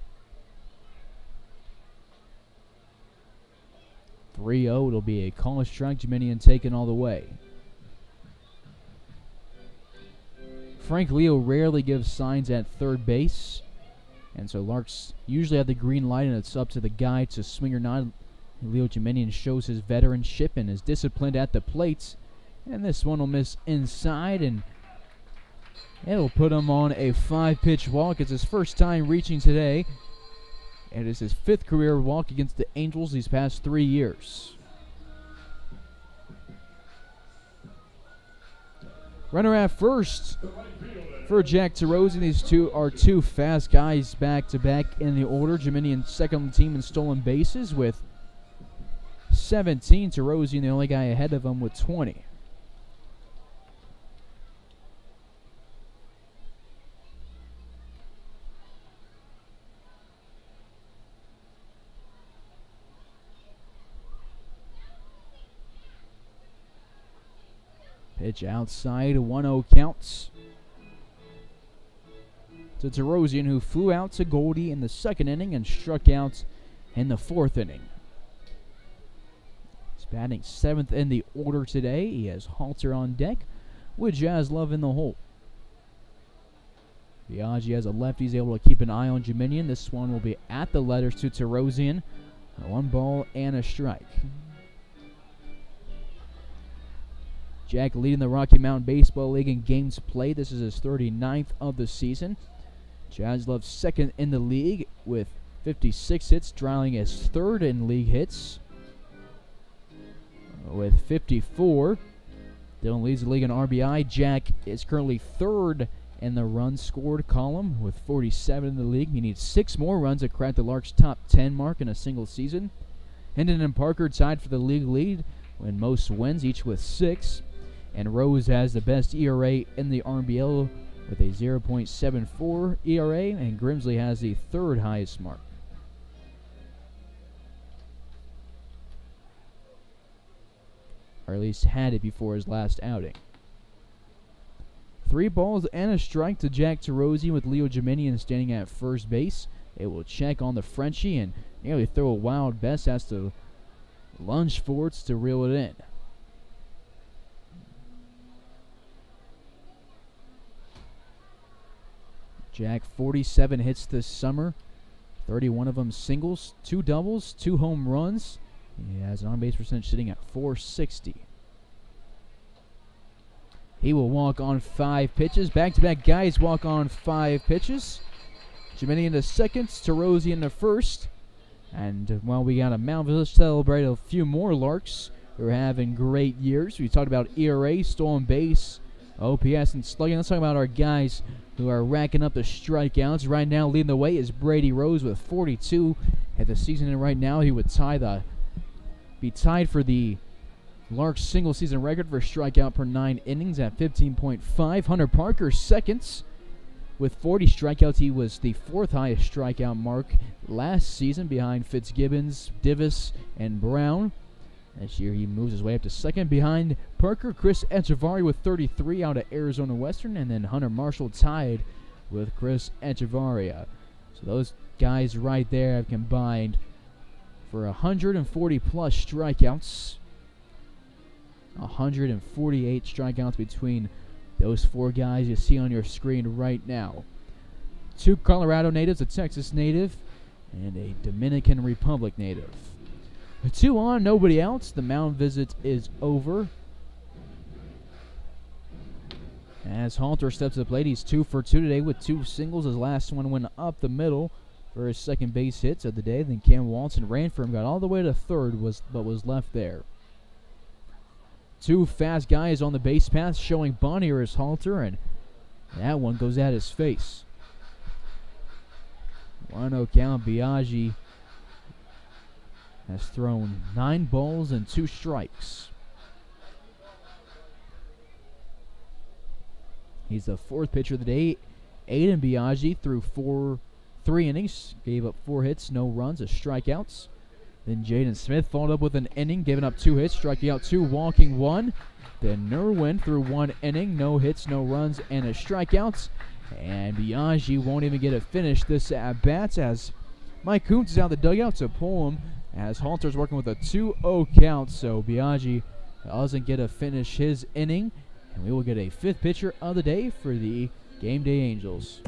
3-0, it'll be a call strike. Jiminian taken all the way. Frank Leo rarely gives signs at third base, and so Larks usually have the green light, and it's up to the guy to swing or not. Leo Jiminian shows his veteranship and is disciplined at the plate, and this one will miss inside, and it'll put him on a 5-pitch walk. It's his first time reaching today. It is his 5th career walk against the Angels these past 3 years. Runner at first for Jack DeRozan. These two are 2 fast guys back-to-back in the order. Jiminian second on the team in stolen bases with 17. DeRozan the only guy ahead of him with 20. Pitch outside, 1-0 counts to DeRozan, who flew out to Goldie in the 2nd inning and struck out in the 4th inning. He's batting 7th in the order today. He has Halter on deck with Jazz Love in the hole. Biaggi has a lefty. He's able to keep an eye on Jiminian. This one will be at the letters to DeRozan. 1 ball and a strike. Jack leading the Rocky Mountain Baseball League in games played. This is his 39th of the season. Jaslov 2nd in the league with 56 hits, Dreiling is 3rd in league hits with 54. Dylan leads the league in RBI. Jack is currently 3rd in the runs scored column with 47 in the league. He needs 6 more runs to crack the Larks' top 10 mark in a single season. Hendon and Parker tied for the league lead in most wins, each with 6. And Rose has the best ERA in the RBL with a 0.74 ERA, and Grimsley has the 3rd highest mark. Or at least had it before his last outing. 3 balls and a strike to Jack DeRozan with Leo Jiminian standing at first base. They will check on the Frenchie and nearly throw a wild. Best has to lunge forwards to reel it in. Jack 47 hits this summer, 31 of them singles, 2 doubles, 2 home runs. He has an on-base percentage sitting at .460. He will walk on 5 pitches. Back-to-back guys walk on 5 pitches. Jiminian to second, DeRozan to first. And while we got a Mount Village celebrate a few more Larks who are having great years. We talked about ERA, stolen base, OPS, and slugging. Let's talk about our guys who are racking up the strikeouts. Right now, leading the way is Brady Rose with 42 at the season. And right now, he would be tied for the Larks single season record for strikeout per 9 innings at 15.5. Hunter Parker seconds with 40 strikeouts. He was the 4th highest strikeout mark last season behind Fitzgibbons, Divis, and Brown. This year he moves his way up to second behind Parker. Chris Echevarria with 33 out of Arizona Western, and then Hunter Marshall tied with Chris Echevarria. So those guys right there have combined for 140 plus strikeouts. 148 strikeouts between those four guys you see on your screen right now. 2 Colorado natives, a Texas native, and a Dominican Republic native. 2 on, nobody else. The mound visit is over. As Halter steps to the plate, he's 2 for 2 today with 2 singles. His last one went up the middle for his second base hits of the day. Then Cam Walton ran for him, got all the way to third, but was left there. 2 fast guys on the base path showing bunt. Here is Halter, and that one goes at his face. 1-0 count. Biaggi has thrown 9 balls and 2 strikes. He's the 4th pitcher of the day. Aiden Biaggi threw 3 innings, gave up 4 hits, no runs, or strikeouts. Then Jaden Smith followed up with an inning, giving up 2 hits, striking out 2, walking 1. Then Nerwin threw 1 inning, no hits, no runs, and a strikeouts. And Biaggi won't even get a finish this at-bats as Mike Kuntz is out the dugout to pull him as Halter's working with a 2-0 count. So Biaggi doesn't get to finish his inning. And we will get a 5th pitcher of the day for the Game Day Angels.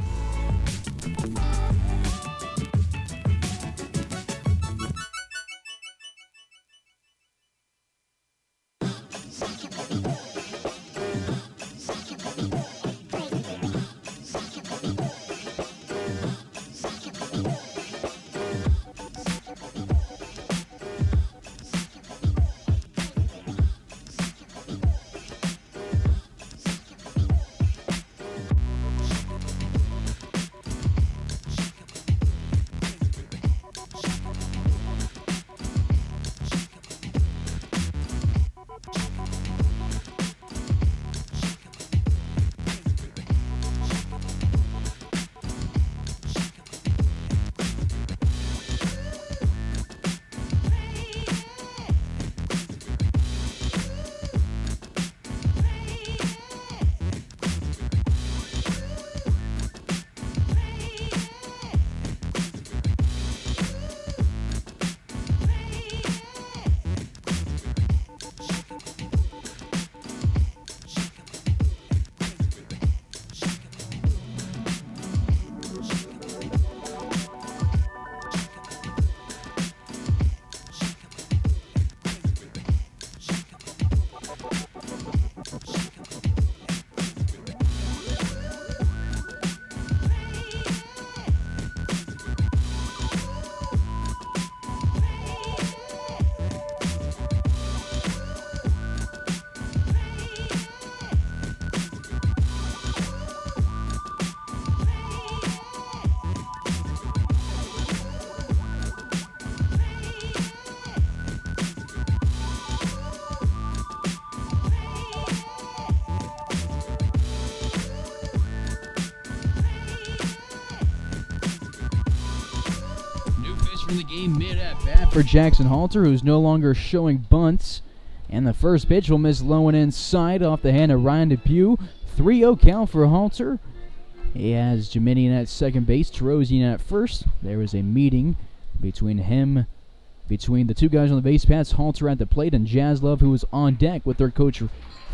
The game mid at bat for Jackson Halter, who's no longer showing bunts. And the first pitch will miss low and inside off the hand of Ryan Depew. 3-0 count for Halter. He has Jiminian at second base, Terosian at first. There was a meeting between the 2 guys on the base paths, Halter at the plate, and Jaslove, who was on deck with their coach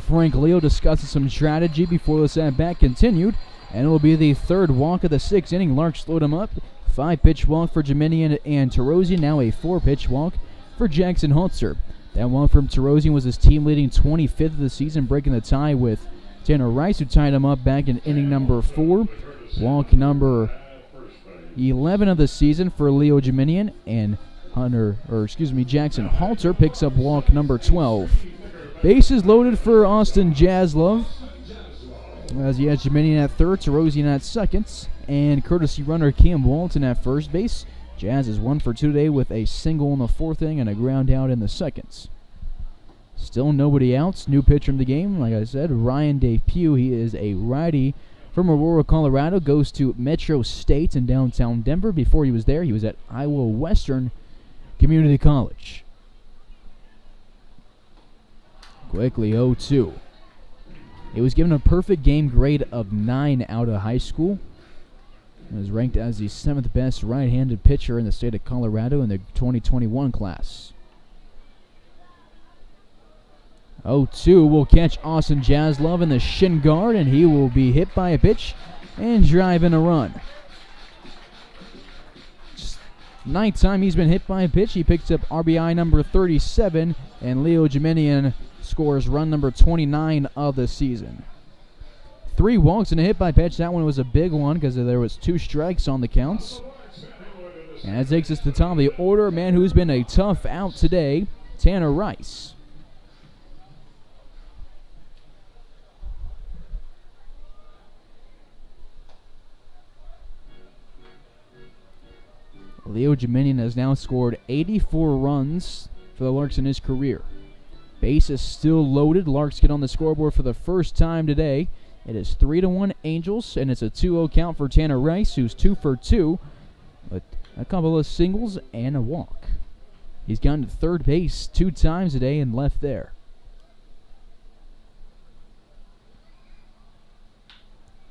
Frank Leo, discussing some strategy before this at bat continued. And it will be the 3rd walk of the 6th inning. Larks slowed him up. 5-pitch walk for Jiminian and Terosian, now a 4-pitch walk for Jackson Halter. That walk from Terosian was his team leading 25th of the season, breaking the tie with Tanner Rice, who tied him up back in inning number 4. Walk number 11 of the season for Leo Jiminian, and Jackson Halter picks up walk number 12. Bases loaded for Austin Jaslove, as he has Jiminian at third, Terosian at second, and courtesy runner Cam Walton at first base. Jazz is 1 for 2 today with a single in the 4th inning and a ground out in the 2nd. Still nobody else. New pitcher in the game, like I said, Ryan Depew. He is a righty from Aurora, Colorado. Goes to Metro State in downtown Denver. Before he was there, he was at Iowa Western Community College. Quickly 0-2. He was given a perfect game grade of 9 out of high school. He was ranked as the 7th best right-handed pitcher in the state of Colorado in the 2021 class. 0-2 will catch Austin Jaslov in the shin guard, and he will be hit by a pitch and drive in a run. Ninth time he's been hit by a pitch. He picks up RBI number 37, and Leo Jiminian scores run number 29 of the season. 3 walks and a hit by pitch. That one was a big one because there was 2 strikes on the counts. And that takes us to the top of the order. A man who's been a tough out today, Tanner Rice. Leo Jiminian has now scored 84 runs for the Larks in his career. Base is still loaded. Larks get on the scoreboard for the first time today. It is 3-1 Angels, and it's a 2-0 count for Tanner Rice, who's 2 for 2, with a couple of singles and a walk. He's gone to third base 2 times today and left there.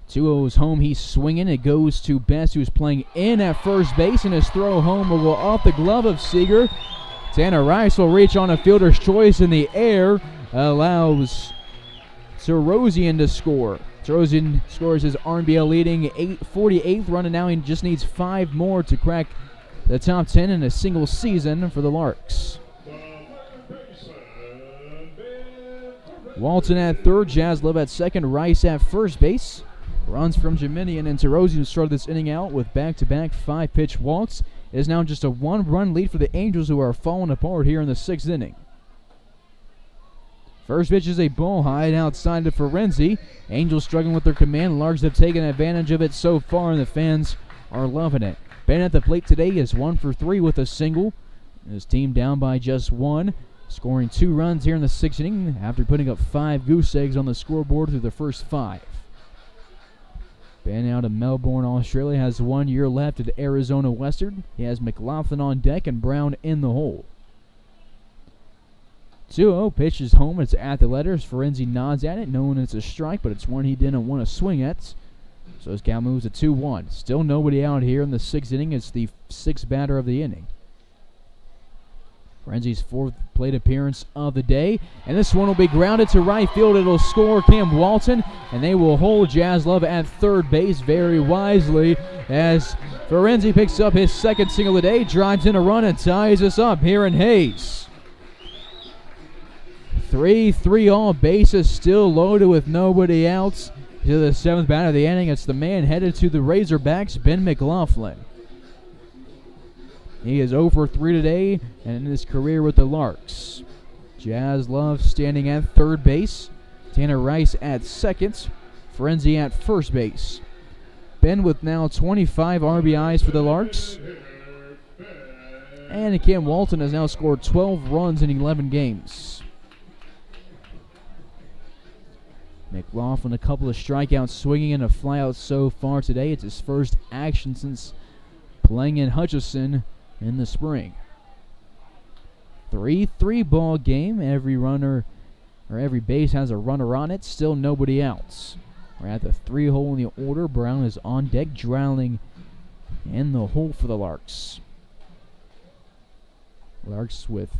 Is home. He's swinging. It goes to Best, who's playing in at first base, and his throw home will go off the glove of Seager. Tanner Rice will reach on a fielder's choice in the air, allows Terosian to score. Terosian scores his RBL leading 48th run, and now he just needs 5 more to crack the top 10 in a single season for the Larks. Walton at third, Jaslov at second, Rice at first base. Runs from Jiminian and Terosian started this inning out with back-to-back 5-pitch walks. It is now just a 1-run lead for the Angels, who are falling apart here in the 6th inning. First pitch is a ball high and outside to Ferenzi. Angels struggling with their command. Larks have taken advantage of it so far, and the fans are loving it. Ben at the plate today is 1 for 3 with a single. His team down by just 1, scoring 2 runs here in the 6th inning after putting up 5 goose eggs on the scoreboard through the first 5. Ben out of Melbourne, Australia, has 1 year left at Arizona Western. He has McLaughlin on deck and Brown in the hole. 2-0, pitch is home. It's at the letters. Ferenzi nods at it, knowing it's a strike, but it's one he didn't want to swing at. So his count moves to 2-1. Still nobody out here in the 6th inning. It's the 6th batter of the inning. Ferenzi's 4th plate appearance of the day. And this one will be grounded to right field. It'll score Cam Walton, and they will hold Jaslov at third base very wisely as Ferenzi picks up his 2nd single of the day, drives in a run, and ties us up here in Hayes. 3-3 all, bases still loaded with nobody else. To the 7th batter of the inning, it's the man headed to the Razorbacks, Ben McLaughlin. He is 0 for 3 today and in his career with the Larks. Jaslov standing at third base. Tanner Rice at second. Ferenzi at first base. Ben with now 25 RBIs for the Larks. And Cam Walton has now scored 12 runs in 11 games. McLaughlin a couple of strikeouts, swinging in a flyout so far today. It's his first action since playing in Hutchinson in the spring. 3-3 ball game. Every runner or every base has a runner on it. Still nobody else. We're at the 3 hole in the order. Brown is on deck, drowning in the hole for the Larks. Larks with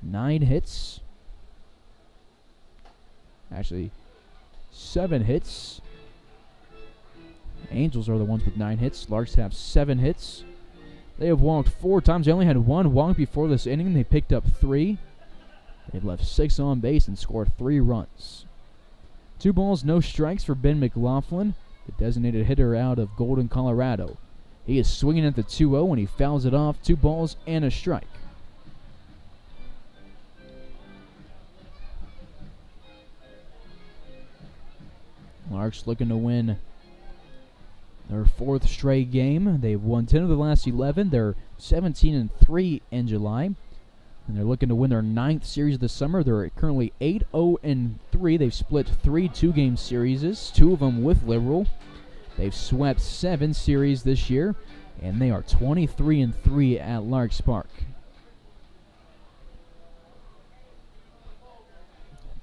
9 hits. Actually, 7 hits. Angels are the ones with 9 hits. Larks have 7 hits. They have walked 4 times. They only had 1 walk before this inning. They picked up 3. They've left 6 on base and scored 3 runs. 2 balls, no strikes for Ben McLaughlin, the designated hitter out of Golden, Colorado. He is swinging at the 2-0 and he fouls it off. 2 balls and a strike. Larks looking to win their 4th straight game. They've won 10 of the last 11. They're 17-3 in July. And they're looking to win their 9th series of the summer. They're currently 8-0-3. They've split 3 2-game series, 2 of them with Liberal. They've swept 7 series this year, and they are 23-3 at Larks Park.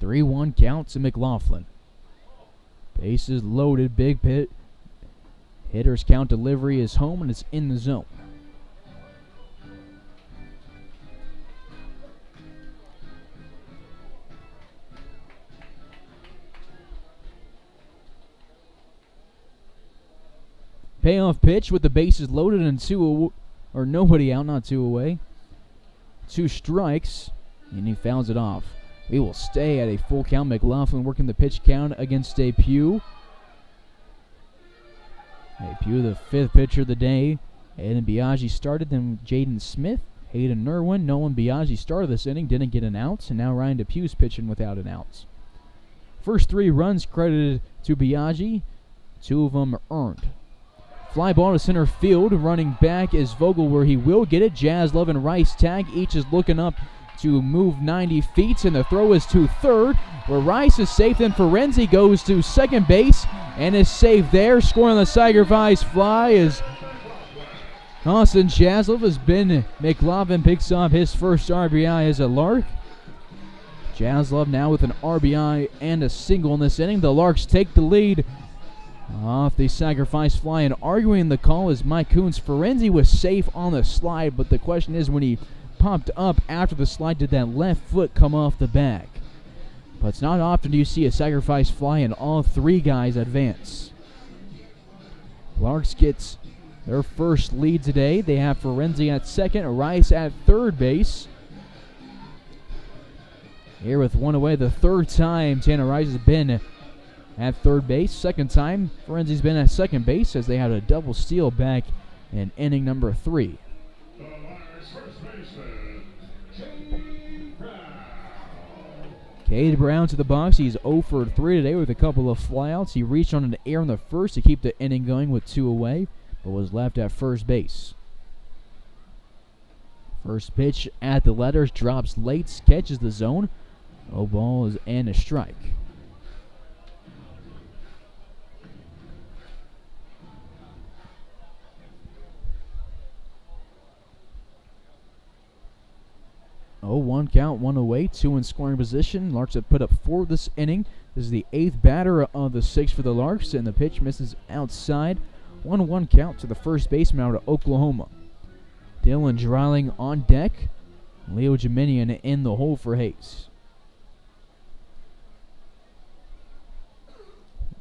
3-1 count to McLaughlin. Bases loaded, big pit. Hitter's count delivery is home and it's in the zone. Payoff pitch with the bases loaded and nobody out, not two away. 2 strikes, and he fouls it off. We will stay at a full count. McLaughlin working the pitch count against Depew. Depew, the 5th pitcher of the day. Aiden Biaggi started, then Jaden Smith, Hayden Irwin. Nolan Biaggi started this inning, didn't get an out, and now Ryan Depew's pitching without an out. First 3 runs credited to Biaggi, 2 of them earned. Fly ball to center field. Running back is Vogel where he will get it. Jaslov and Rice tag. Each is looking up to move 90 feet, and the throw is to third, where Rice is safe. Then Ferenzi goes to second base and is safe there. Scoring the sacrifice fly is Austin Jaslov. Has been McLaughlin picks up his first RBI as a Lark. Jaslov now with an RBI and a single in this inning. The Larks take the lead off the sacrifice fly, and arguing the call is Mike Coons. Ferenzi was safe on the slide, but the question is, when he popped up after the slide, did that left foot come off the bag? But it's not often do you see a sacrifice fly and all 3 guys advance. Larks gets their first lead today. They have Ferenzi at second, Rice at third base. Here with 1 away, the 3rd time Tanner Rice has been at third base. 2nd time Ferenzi's been at second base, as they had a double steal back in inning number 3. The Larks first baseman, Cade Brown. Cade Brown to the box. He's 0 for 3 today with a couple of flyouts. He reached on an error in the first to keep the inning going with 2 away, but was left at first base. First pitch at the letters, drops late, catches the zone. No ball and a strike. Oh, 1 count, 1 away, 2 in scoring position. Larks have put up 4 this inning. This is the 8th batter of the 6 for the Larks, and the pitch misses outside. 1-1 count to the first baseman out of Oklahoma. Dylan Dreiling on deck. Leo Jeminian in the hole for Hayes.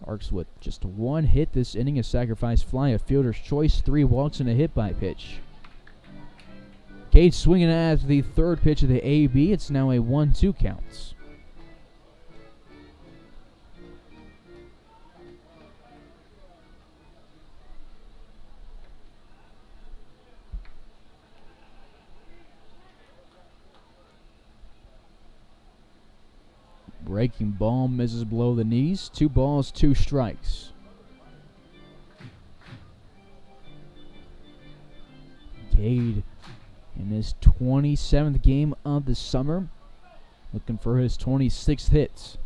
Larks with just 1 hit this inning, a sacrifice fly, a fielder's choice, 3 walks, and a hit by pitch. Cade swinging at the 3rd pitch of the AB. It's now a 1-2 count. Breaking ball misses below the knees. 2 balls, 2 strikes. Cade in his 27th game of the summer, looking for his 26th hits.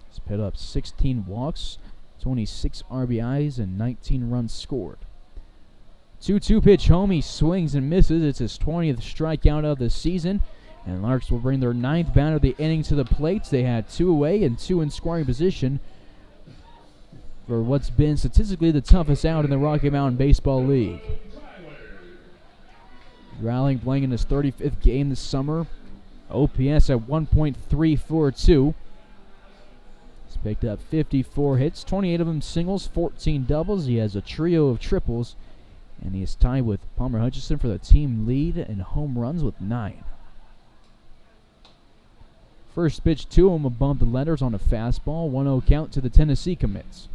He's put up 16 walks, 26 RBIs, and 19 runs scored. 2-2 pitch home. He swings and misses. It's his 20th strikeout of the season. And Larks will bring their 9th batter of the inning to the plate. They had 2 away and 2 in scoring position for what's been statistically the toughest out in the Rocky Mountain Baseball League. Dreiling playing in his 35th game this summer. OPS at 1.342. He's picked up 54 hits, 28 of them singles, 14 doubles. He has a trio of triples, and he is tied with Palmer Hutchison for the team lead in home runs with 9. First pitch to him above the letters on a fastball. 1-0 count to the Tennessee commits.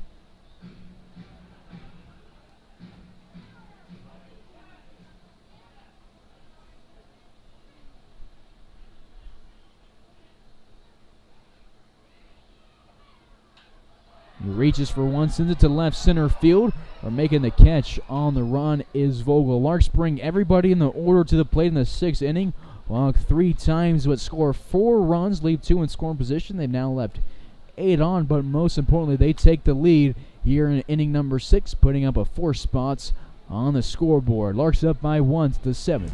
He reaches for one, sends it to left center field. Or making the catch on the run is Vogel. Larks bring everybody in the order to the plate in the 6th inning. Walk 3 times, but score 4 runs, leave 2 in scoring position. They've now left 8 on, but most importantly, they take the lead here in inning number 6, putting up a 4 spots on the scoreboard. Larks up by 1 to the 7th.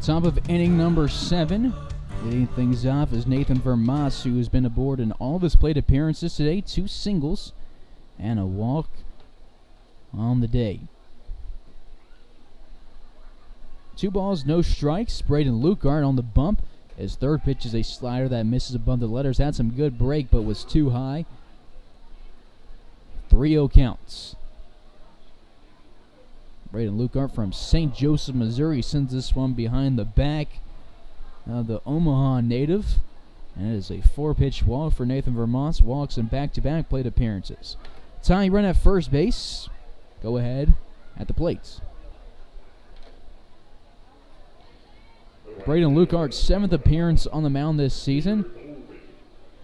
Top of inning number 7. Leading things off is Nathan Vermas, who has been aboard in all of his plate appearances today. 2 singles and a walk on the day. 2 balls, no strikes. Braden Lukart on the bump. His third pitch is a slider that misses above the letters. Had some good break, but was too high. 3-0 counts. Braden Lukart from St. Joseph, Missouri sends this one behind the back of the Omaha native. And it is a 4-pitch walk for Nathan Vermont. Walks in back-to-back plate appearances. Tying run at first base. Go ahead at the plate. Braden Lukart's 7th appearance on the mound this season.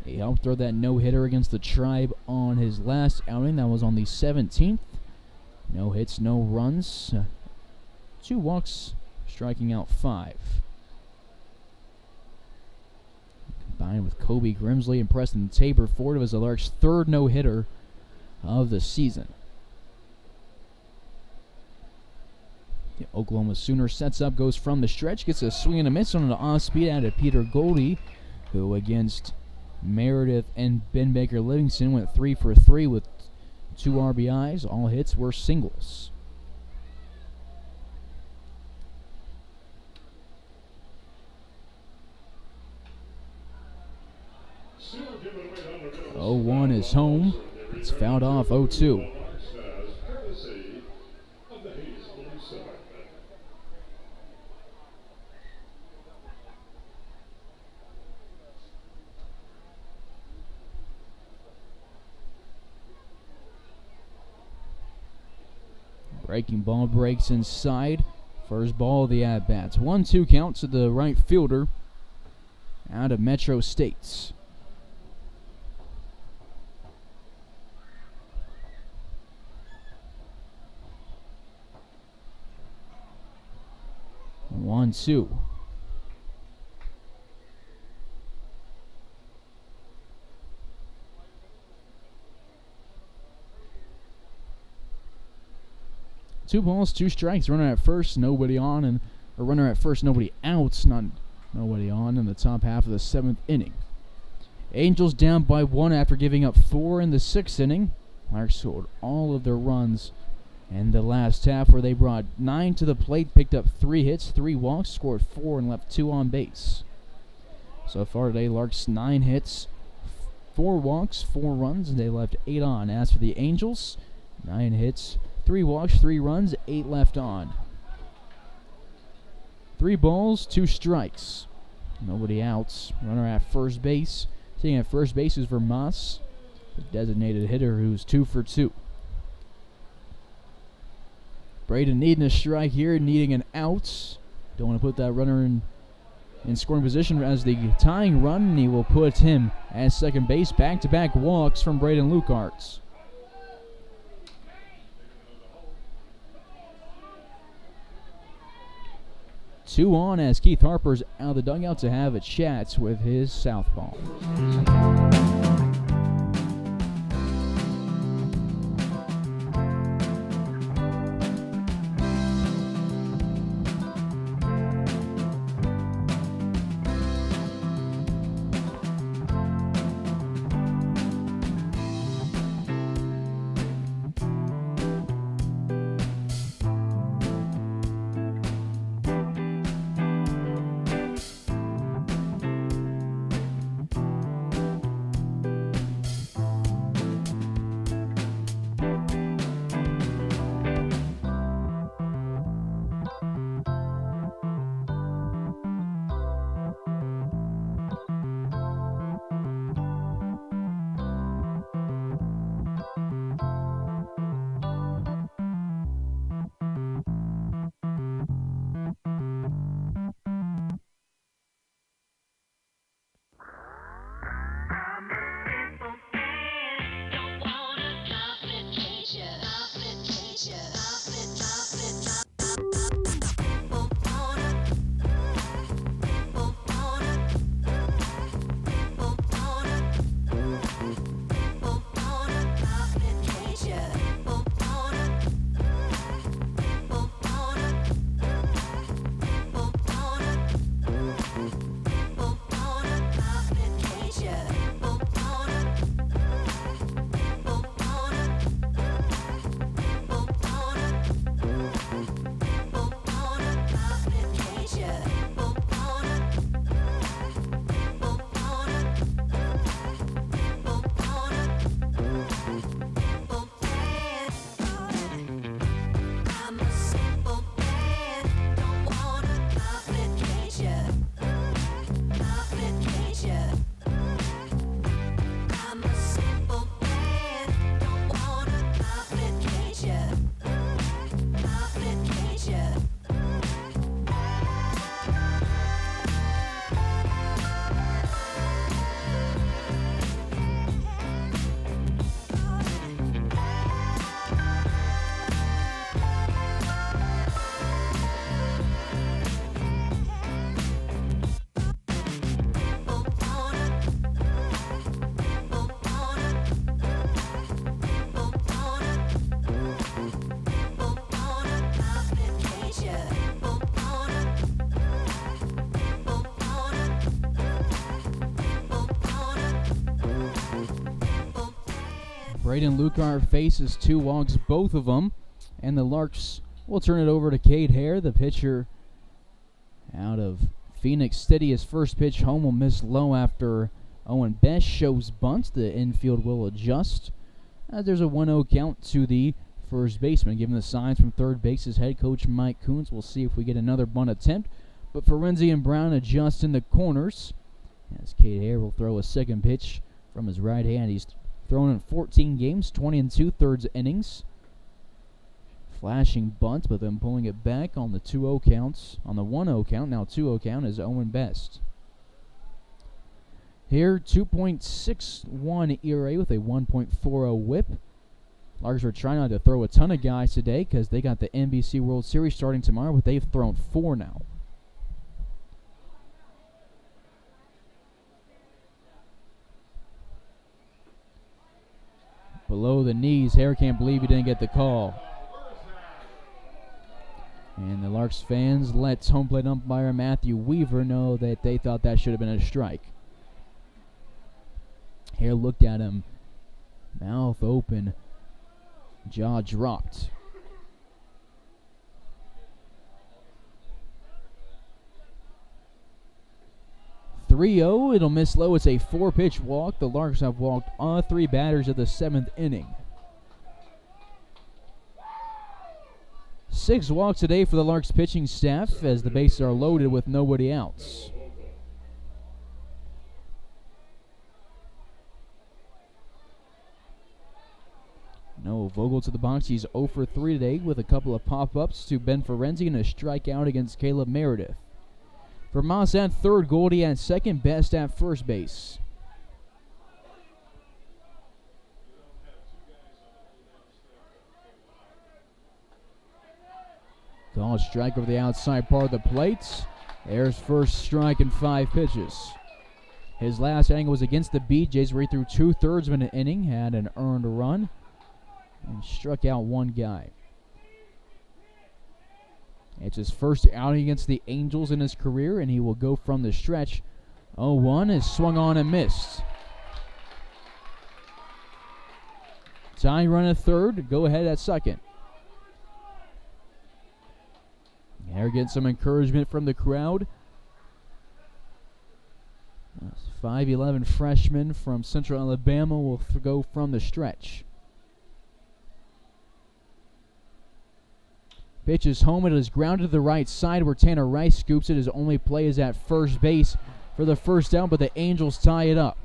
He helped throw that no-hitter against the Tribe on his last outing. That was on the 17th. No hits, no runs. 2 walks, striking out 5. Combined with Kobe Grimsley and Preston Tabor Ford, it was the Larks' 3rd no-hitter of the season. The Oklahoma Sooner sets up, goes from the stretch, gets a swing and a miss on an off-speed out of Peter Goldie, who against Meredith and Ben Baker Livingston went 3 for 3 with 2 RBIs. All hits were singles. Oh, 1 is home. It's fouled off 0-2. Breaking ball breaks inside. First ball of the at-bats. 1-2 count to the right fielder out of Metro States. One, two. Two balls, 2 strikes. Runner at first, nobody on, and a runner at first, nobody out. Nobody on in the top half of the 7th inning. Angels down by 1 after giving up 4 in the 6th inning. Larks scored all of their runs in the last half, where they brought 9 to the plate, picked up 3 hits, 3 walks, scored 4, and left 2 on base. So far today, Larks 9 hits, 4 walks, 4 runs, and they left 8 on. As for the Angels, 9 hits, 3 walks, 3 runs, 8 left on. 3 balls, 2 strikes. Nobody outs. Runner at first base. Sitting at first base is Vermas, the designated hitter, who's 2 for 2. Braden needing a strike here, needing an out. Don't want to put that runner in scoring position as the tying run, and he will put him at second base. Back-to-back walks from Braden Lukart. Two on as Keith Harper's out of the dugout to have a chat with his southpaw. Braden Lucar faces 2 walks, both of them. And the Larks will turn it over to Cade Hare, the pitcher out of Phoenix City. His first pitch home will miss low after Owen Best shows bunt. The infield will adjust as there's a 1-0 count to the first baseman. Given the signs from third base, his head coach Mike Coons will see if we get another bunt attempt. But Ferenzi and Brown adjust in the corners as Cade Hare will throw a second pitch from his right hand. He's thrown in 14 games, 20 2/3 innings. Flashing bunt, but then pulling it back on the 2-0 counts. On the 1-0 count, now 2-0 count, is Owen Best. Here, 2.61 ERA with a 1.40 whip. Larks are trying not to throw a ton of guys today because they got the NBC World Series starting tomorrow, but they've thrown 4 now. Below the knees, Hare can't believe he didn't get the call. And the Larks fans let home plate umpire Matthew Weaver know that they thought that should have been a strike. Hare looked at him, mouth open, jaw dropped. .30, it'll miss low. It's a 4-pitch walk. The Larks have walked all 3 batters of the 7th inning. 6 walks today for the Larks pitching staff as the bases are loaded with nobody outs. Noah Vogel to the box. He's 0 for 3 today with a couple of pop-ups to Ben Ferenzi and a strikeout against Caleb Meredith. Vermont's at third, Goldie at second, Best at first base. Called strike over the outside part of the plate. There's first strike in 5 pitches. His last inning was against the BJs where he threw 2/3 of an inning, had an earned run, and struck out 1 guy. It's his first outing against the Angels in his career, and he will go from the stretch. 0-1 is swung on and missed. Tying run at third, go ahead at second. Here getting some encouragement from the crowd. 5'11" freshman from Central Alabama will go from the stretch. Pitch is home. It is grounded to the right side where Tanner Rice scoops it. His only play is at first base for the first down, but the Angels tie it up.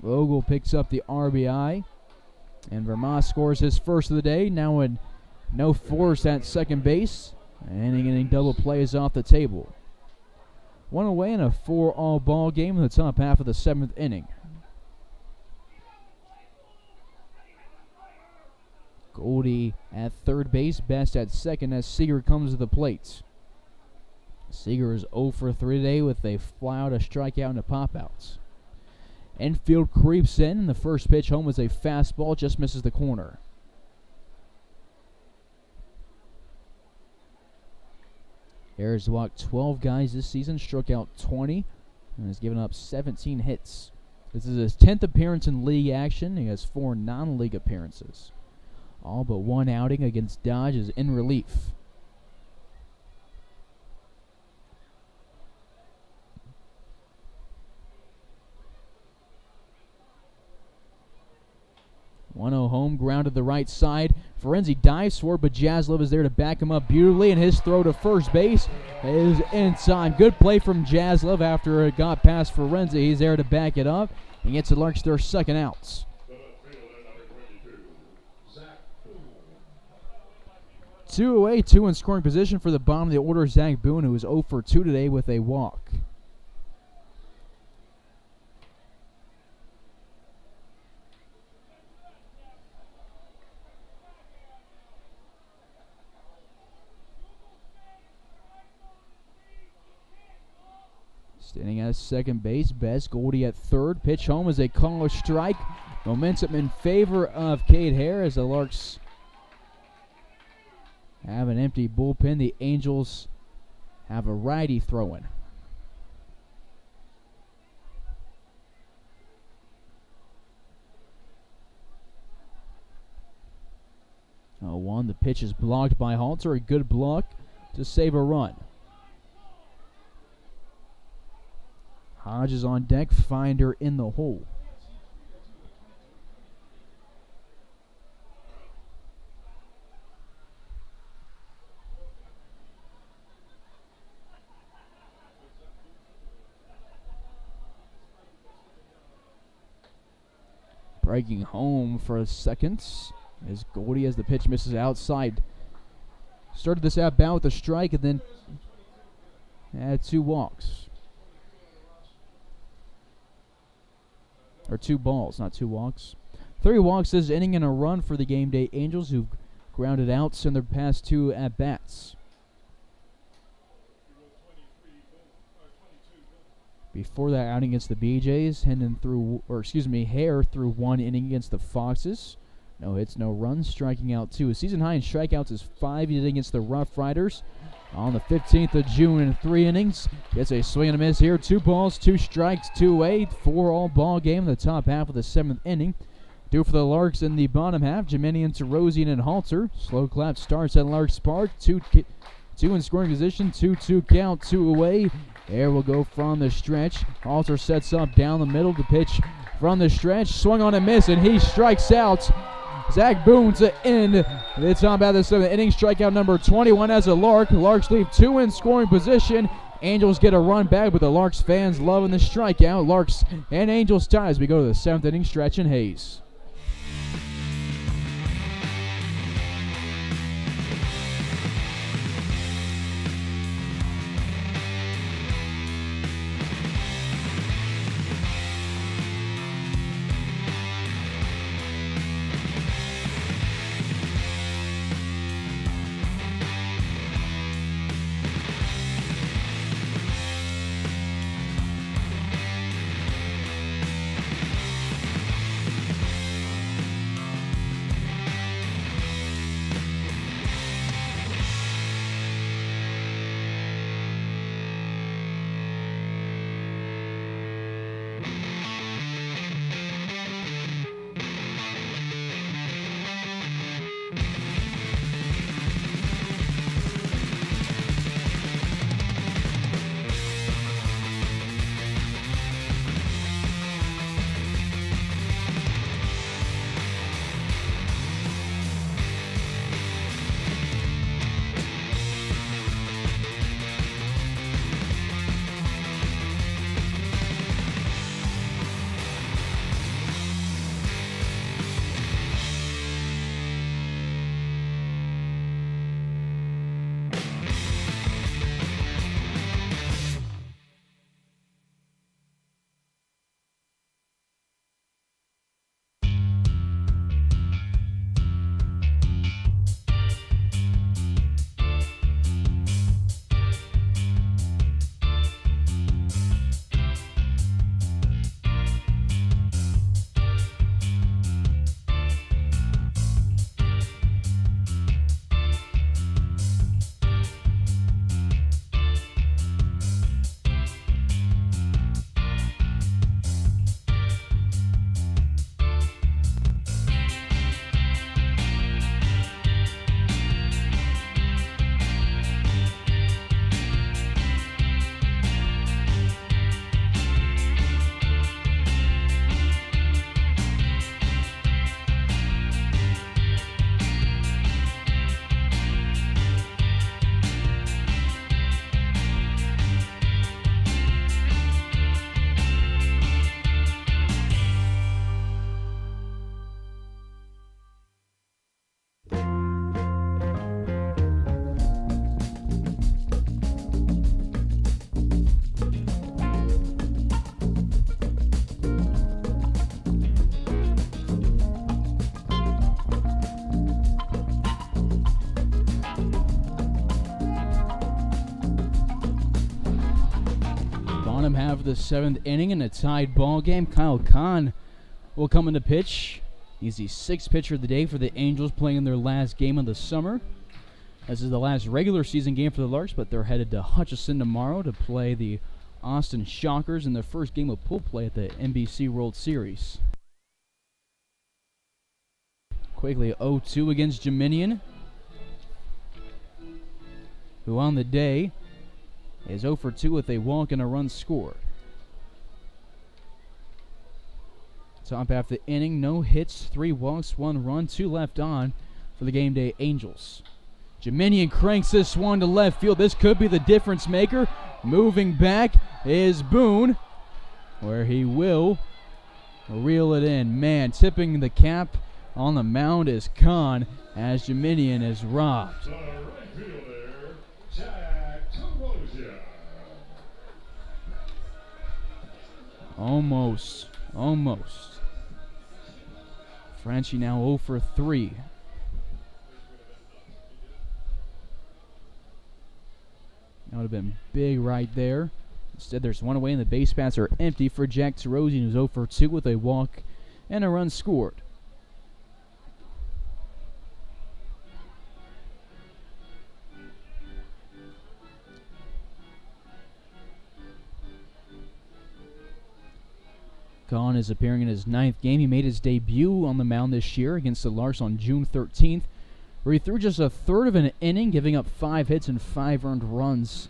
Vogel picks up the RBI, and Vermont scores his first of the day. Now in no force at second base, and inning double play is off the table. 1 away in a 4-all ball game in the top half of the 7th inning. Goldie at third base, Best at second as Seager comes to the plate. Seager is 0 for 3 today with a flyout, a strikeout, and a pop-outs. Infield creeps in. The first pitch home is a fastball, just misses the corner. Harris walked 12 guys this season, struck out 20, and has given up 17 hits. This is his 10th appearance in league action. He has 4 non-league appearances. All but 1 outing against Dodge is in relief. Home, ground to the right side. Ferenzi dives for it, but Jaslov is there to back him up beautifully, and his throw to first base is in time. Good play from Jaslov after it got past Ferenzi. He's there to back it up and gets the Larks their second outs. 2 away, 2 in scoring position for the bottom of the order, Zach Boone, who is 0 for 2 today with a walk. Standing at second base, Best. Goldie at third. Pitch home is a call, a strike. Momentum in favor of Cade Hare as the Larks have an empty bullpen. The Angels have a righty throwing. 0-1. The pitch is blocked by Halter. A good block to save a run. Hodge is on deck. Finder in the hole. Breaking home for a second is Goldie as the pitch misses outside. Started this at bat with a strike and then had 2 walks. Or 2 balls, not 2 walks. 3 walks this inning and a run for the Gameday Angels, who grounded outs in their past 2 at-bats. Before that outing against the BJs, Hare threw 1 inning against the Foxes. No hits, no runs, striking out 2. His season high in strikeouts is 5. He did against the Rough Riders on the 15th of June in 3 innings. Gets a swing and a miss here. 2 balls, 2 strikes, 2 away. 4-all ball game in the top half of the 7th inning. Due for the Larks in the bottom half, Jimenian to Rosian and Halter. Slow clap starts at Larks Park. 2 in scoring position, 2-2 count, 2 away. Air will go from the stretch. Halter sets up down the middle. The pitch from the stretch. Swung on and miss, and he strikes out. Zach Boone to end the top half of the 7th inning. Strikeout number 21 as a Lark. Larks leave 2 in scoring position. Angels get a run back, but the Larks fans loving the strikeout. Larks and Angels tie as we go to the 7th inning stretch in Hayes. bottom half of the 7th inning in a tied ball game. Kyle Kahn will come into pitch. He's the 6th pitcher of the day for the Angels, playing in their last game of the summer. This is the last regular season game for the Larks, but they're headed to Hutchinson tomorrow to play the Austin Shockers in their first game of pool play at the NBC World Series. Quickly 0-2 against Dominion, who on the day is 0 for 2 with a walk and a run scored. Top half the inning, no hits, 3 walks, 1 run, 2 left on for the Game Day Angels. Dominion cranks this one to left field. This could be the difference maker. Moving back is Boone, where he will reel it in. Man, tipping the cap on the mound is Khan as Dominion is robbed. The right fielder, Jack Torosia. Almost. Franchi now 0 for 3. That would have been big right there. Instead, there's one away and the base paths are empty for Jack Terosian, who's 0 for 2 with a walk and a run scored. Kahn is appearing in his 9th game. He made his debut on the mound this year against the Larks on June 13th, where he threw just a third of an inning, giving up 5 hits and 5 earned runs.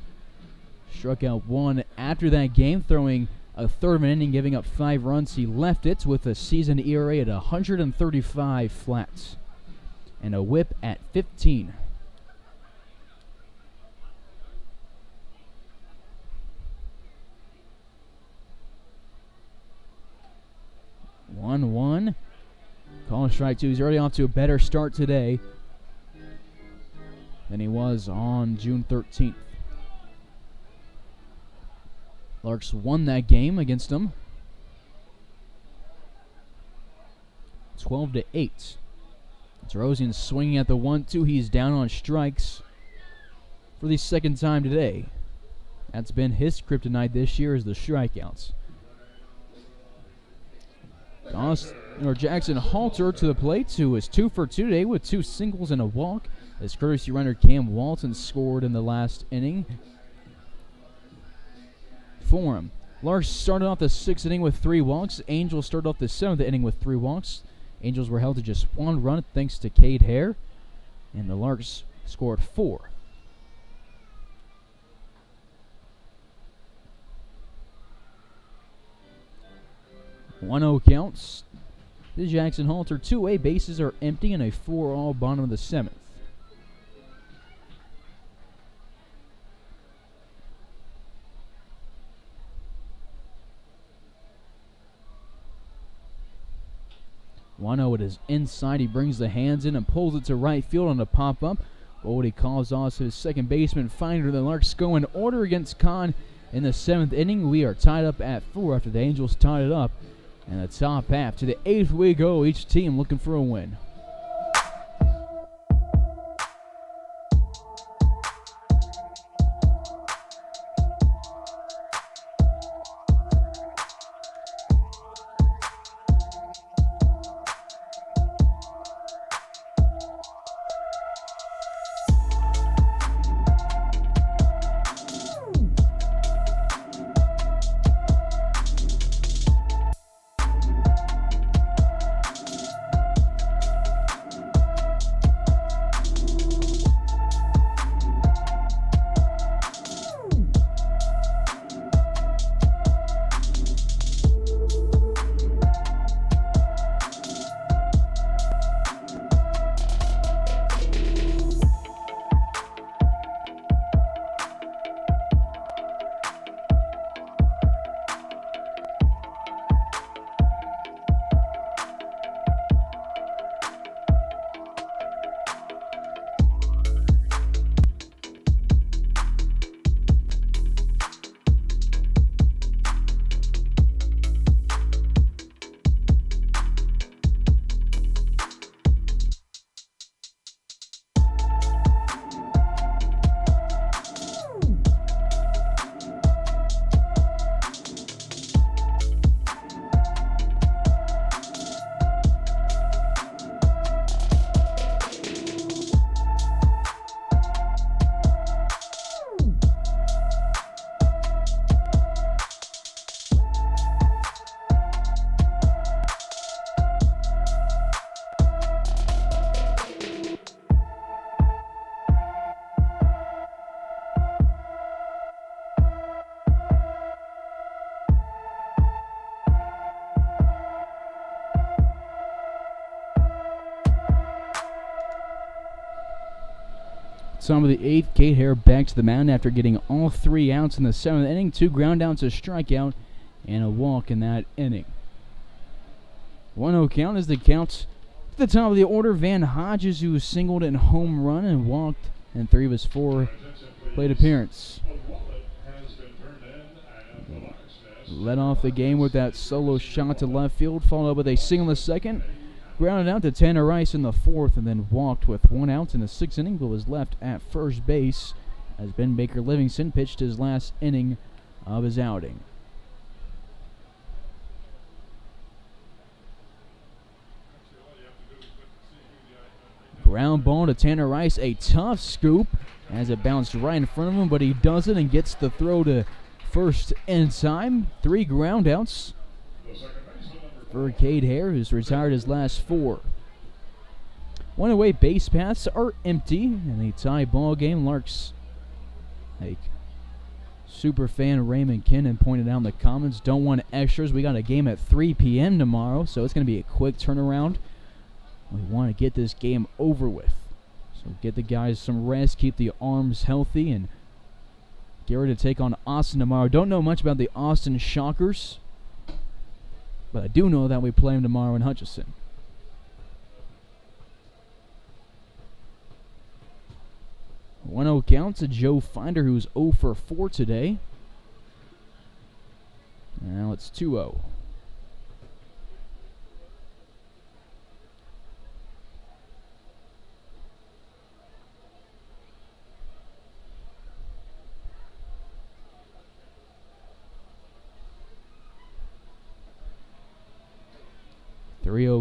Struck out 1 after that game, throwing a third of an inning, giving up 5 runs. He left it with a season ERA at 135 flats and a whip at 15. One. Call strike 2. He's already off to a better start today than he was on June 13th. Larks won that game against him 12-8. Terosian swinging at the 1-2. He's down on strikes for the second time today. That's been his kryptonite this year, is the strikeouts. Jackson Halter to the plate, who is 2 for 2 today with 2 singles and a walk, as courtesy runner Cam Walton scored in the last inning for him. Larks started off the 6th inning with 3 walks. Angels started off the 7th inning with 3 walks. Angels were held to just 1 run thanks to Cade Hare, and the Larks scored 4. One-0 counts. The Jackson Halter 2-way bases are empty and a 4-all bottom of the 7th. Wano, it is inside. He brings the hands in and pulls it to right field on a pop-up. Goldie calls off his second baseman finder. The Larks go in order against Kahn in the 7th inning. We are tied up at 4 after the Angels tied it up. And the top half to the 8th we go. Each team looking for a win. Top of the 8th, Kate Hare back to the mound after getting all 3 outs in the 7th inning. 2 ground outs, a strikeout, and a walk in that inning. 1-0 count is the count. At the top of the order, Van Hodges, who singled and home run and walked in 3 of his 4 plate appearance. Led off the game with that solo shot to left field, followed up with a single in the 2nd. Grounded out to Tanner Rice in the 4th, and then walked with 1 out in the 6th inning, but was left at first base as Ben Baker Livingston pitched his last inning of his outing. Ground ball to Tanner Rice, a tough scoop as it bounced right in front of him, but he does it and gets the throw to first in time. 3 ground outs for Cade Hare, who's retired his last 4. 1 away base paths are empty in the tie ball game. Larks, like super fan Raymond Kinnan pointed out in the comments, don't want extras. We got a game at 3 p.m. tomorrow, so it's going to be a quick turnaround. We want to get this game over with. So get the guys some rest, keep the arms healthy, and get ready to take on Austin tomorrow. Don't know much about the Austin Shockers, but I do know that we play them tomorrow in Hutchinson. One 0 count to Joe Finder, who's 0 for 4 today. Now it's 2-0.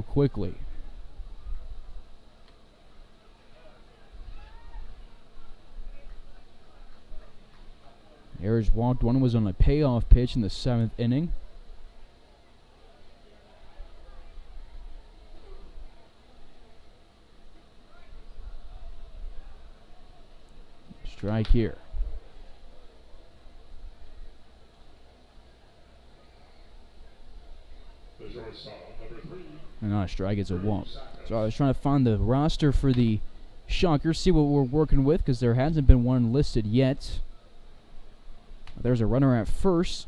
Quickly. Ayers walked. 1 was on a payoff pitch in the 7th inning. Strike here. And not a strike, it's a walk. So I was trying to find the roster for the Shockers, see what we're working with, because there hasn't been one listed yet. There's a runner at first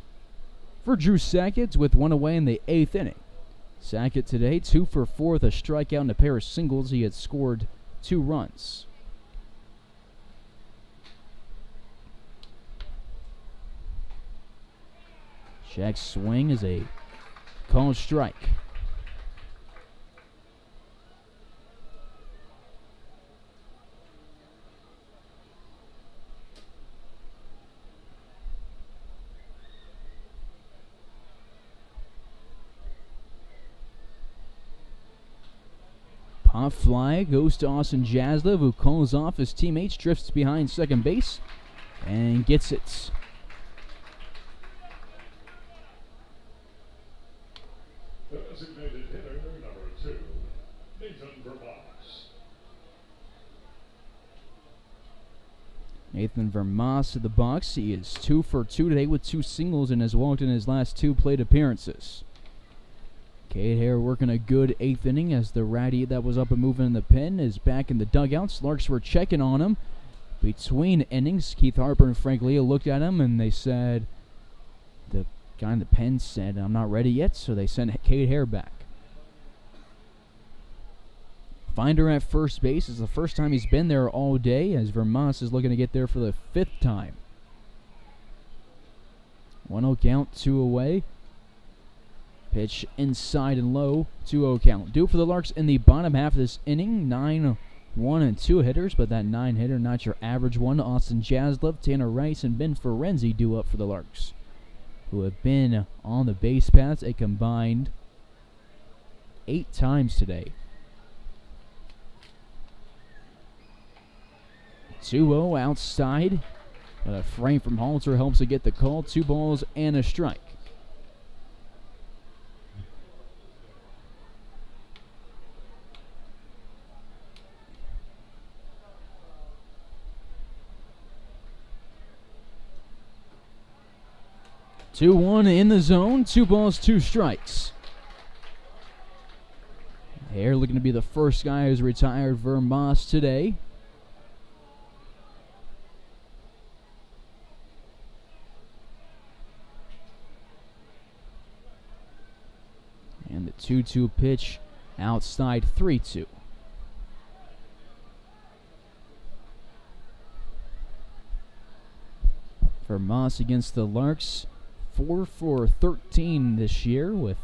for Drew Sackett with 1 away in the 8th inning. Sackett today 2 for 4 with a strikeout and a pair of singles. He had scored 2 runs. Jack's swing is a called strike. Pop fly goes to Austin Jaslev, who calls off his teammates, drifts behind second base, and gets it. The designated hitter, number 2, Nathan Vermont. Nathan Vermont to the box. He is 2 for 2 today with 2 singles and has walked in his last 2 plate appearances. Cade Hare working a good 8th inning as the righty that was up and moving in the pen is back in the dugouts. Larks were checking on him between innings. Keith Harper and Frank Leah looked at him and they said, the guy in the pen said, I'm not ready yet, so they sent Cade Hare back. Finder at first base is the first time he's been there all day, as Vermont is looking to get there for the 5th time. 1-0 count, 2 away. Pitch inside and low, 2-0 count. Due for the Larks in the bottom half of this inning. 9, 1, and 2 hitters, but that 9 hitter, not your average one. Austin Jaslev, Tanner Rice, and Ben Ferenzi due up for the Larks, who have been on the base paths a combined 8 times today. 2-0 outside, but a frame from Halter helps to get the call. 2 balls and a strike. Two 1 in the zone, 2 balls, 2 strikes. Hare looking to be the first guy who's retired Vermont today. 2-2 pitch outside 3-2. For Moss against the Larks, 4 for 13 this year with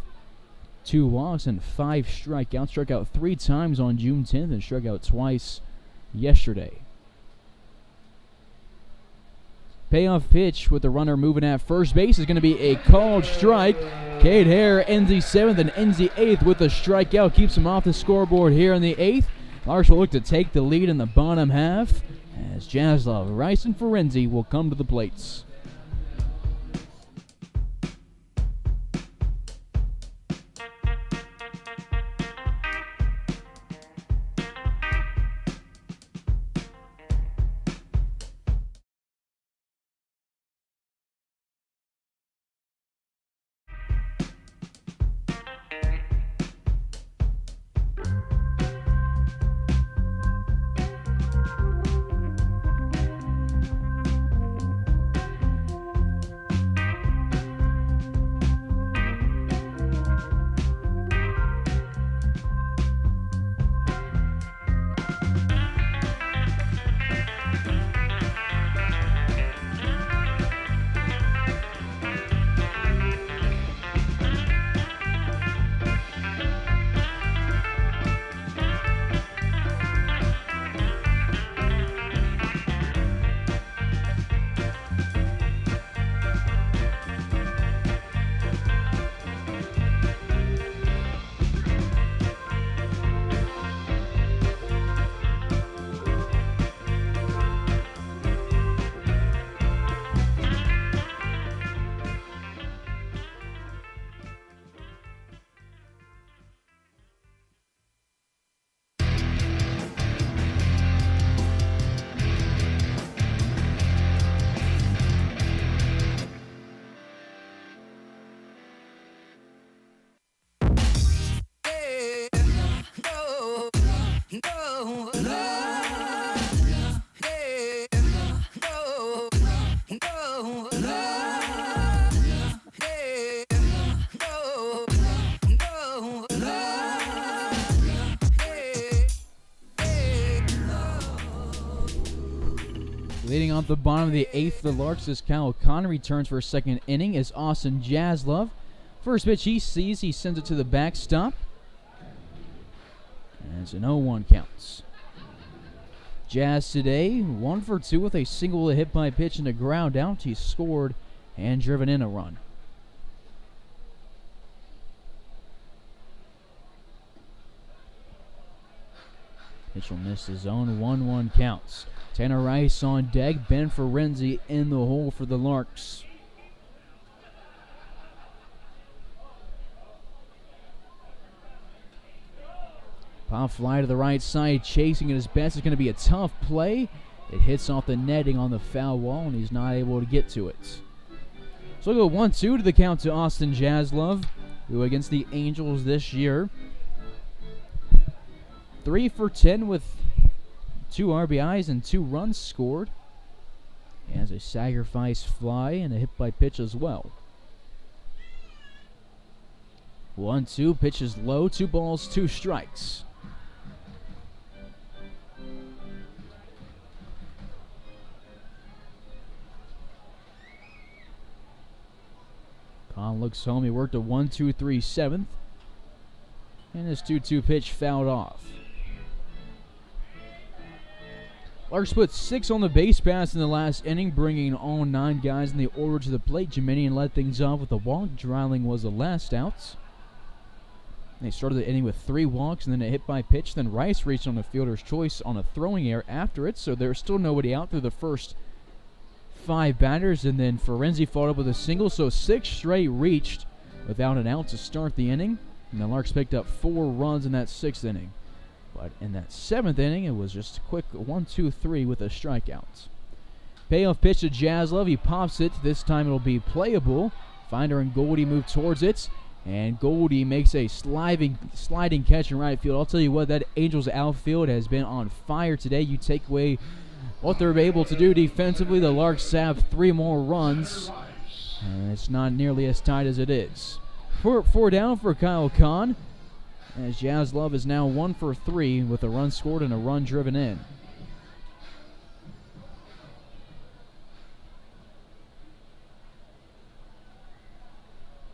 2 walks and 5 strikeouts. Struck out 3 times on June 10th and struck out twice yesterday. Payoff pitch with the runner moving at first base is going to be a called strike. Cade Hare ends the 7th and ends the 8th with a strikeout. Keeps him off the scoreboard here in the 8th. Larks will look to take the lead in the bottom half as Jaslov, Rice, and Ferenzi will come to the plates. Leading off the bottom of the 8th, the Larks, as Kyle O'Connor returns for a second inning, is Austin Jaslov. First pitch he sees, he sends it to the backstop. And it's an 0-1 counts. Jazz today, 1 for 2 with a single hit by pitch and a ground out. He scored and driven in a run. Pitch will miss the zone, 1-1 counts. Tanner Rice on deck, Ben Ferenzi in the hole for the Larks. Pop fly to the right side, chasing it his best. It's going to be a tough play. It hits off the netting on the foul wall, and he's not able to get to it. So we'll go 1-2 to the count to Austin Jaslov, who against the Angels this year. 3 for 10 with 2 RBIs and 2 runs scored. He has a sacrifice fly and a hit by pitch as well. 1-2, pitch is low, 2 balls, 2 strikes. Kahn looks home, he worked a 1-2-3 7th. And his 2-2 pitch fouled off. Larks put 6 on the base pass in the last inning, bringing all 9 guys in the order to the plate. Jeminian led things off with a walk. Dreiling was the last out. They started the inning with 3 walks and then a hit by pitch. Then Rice reached on the fielder's choice on a throwing error after it, so there's still nobody out through the first 5 batters. And then Ferenzi followed up with a single, so 6 straight reached without an out to start the inning. And the Larks picked up 4 runs in that 6th inning. But in that 7th inning, it was just a quick 1-2-3 with a strikeout. Payoff pitch to Jaslov. He pops it. This time it'll be playable. Finder and Goldie move towards it. And Goldie makes a sliding catch in right field. I'll tell you what, that Angels outfield has been on fire today. You take away what they're able to do defensively, the Larks have 3 more runs. And it's not nearly as tight as it is. Four down for Kyle Kahn, as Jaslov is now 1 for 3 with a run scored and a run driven in.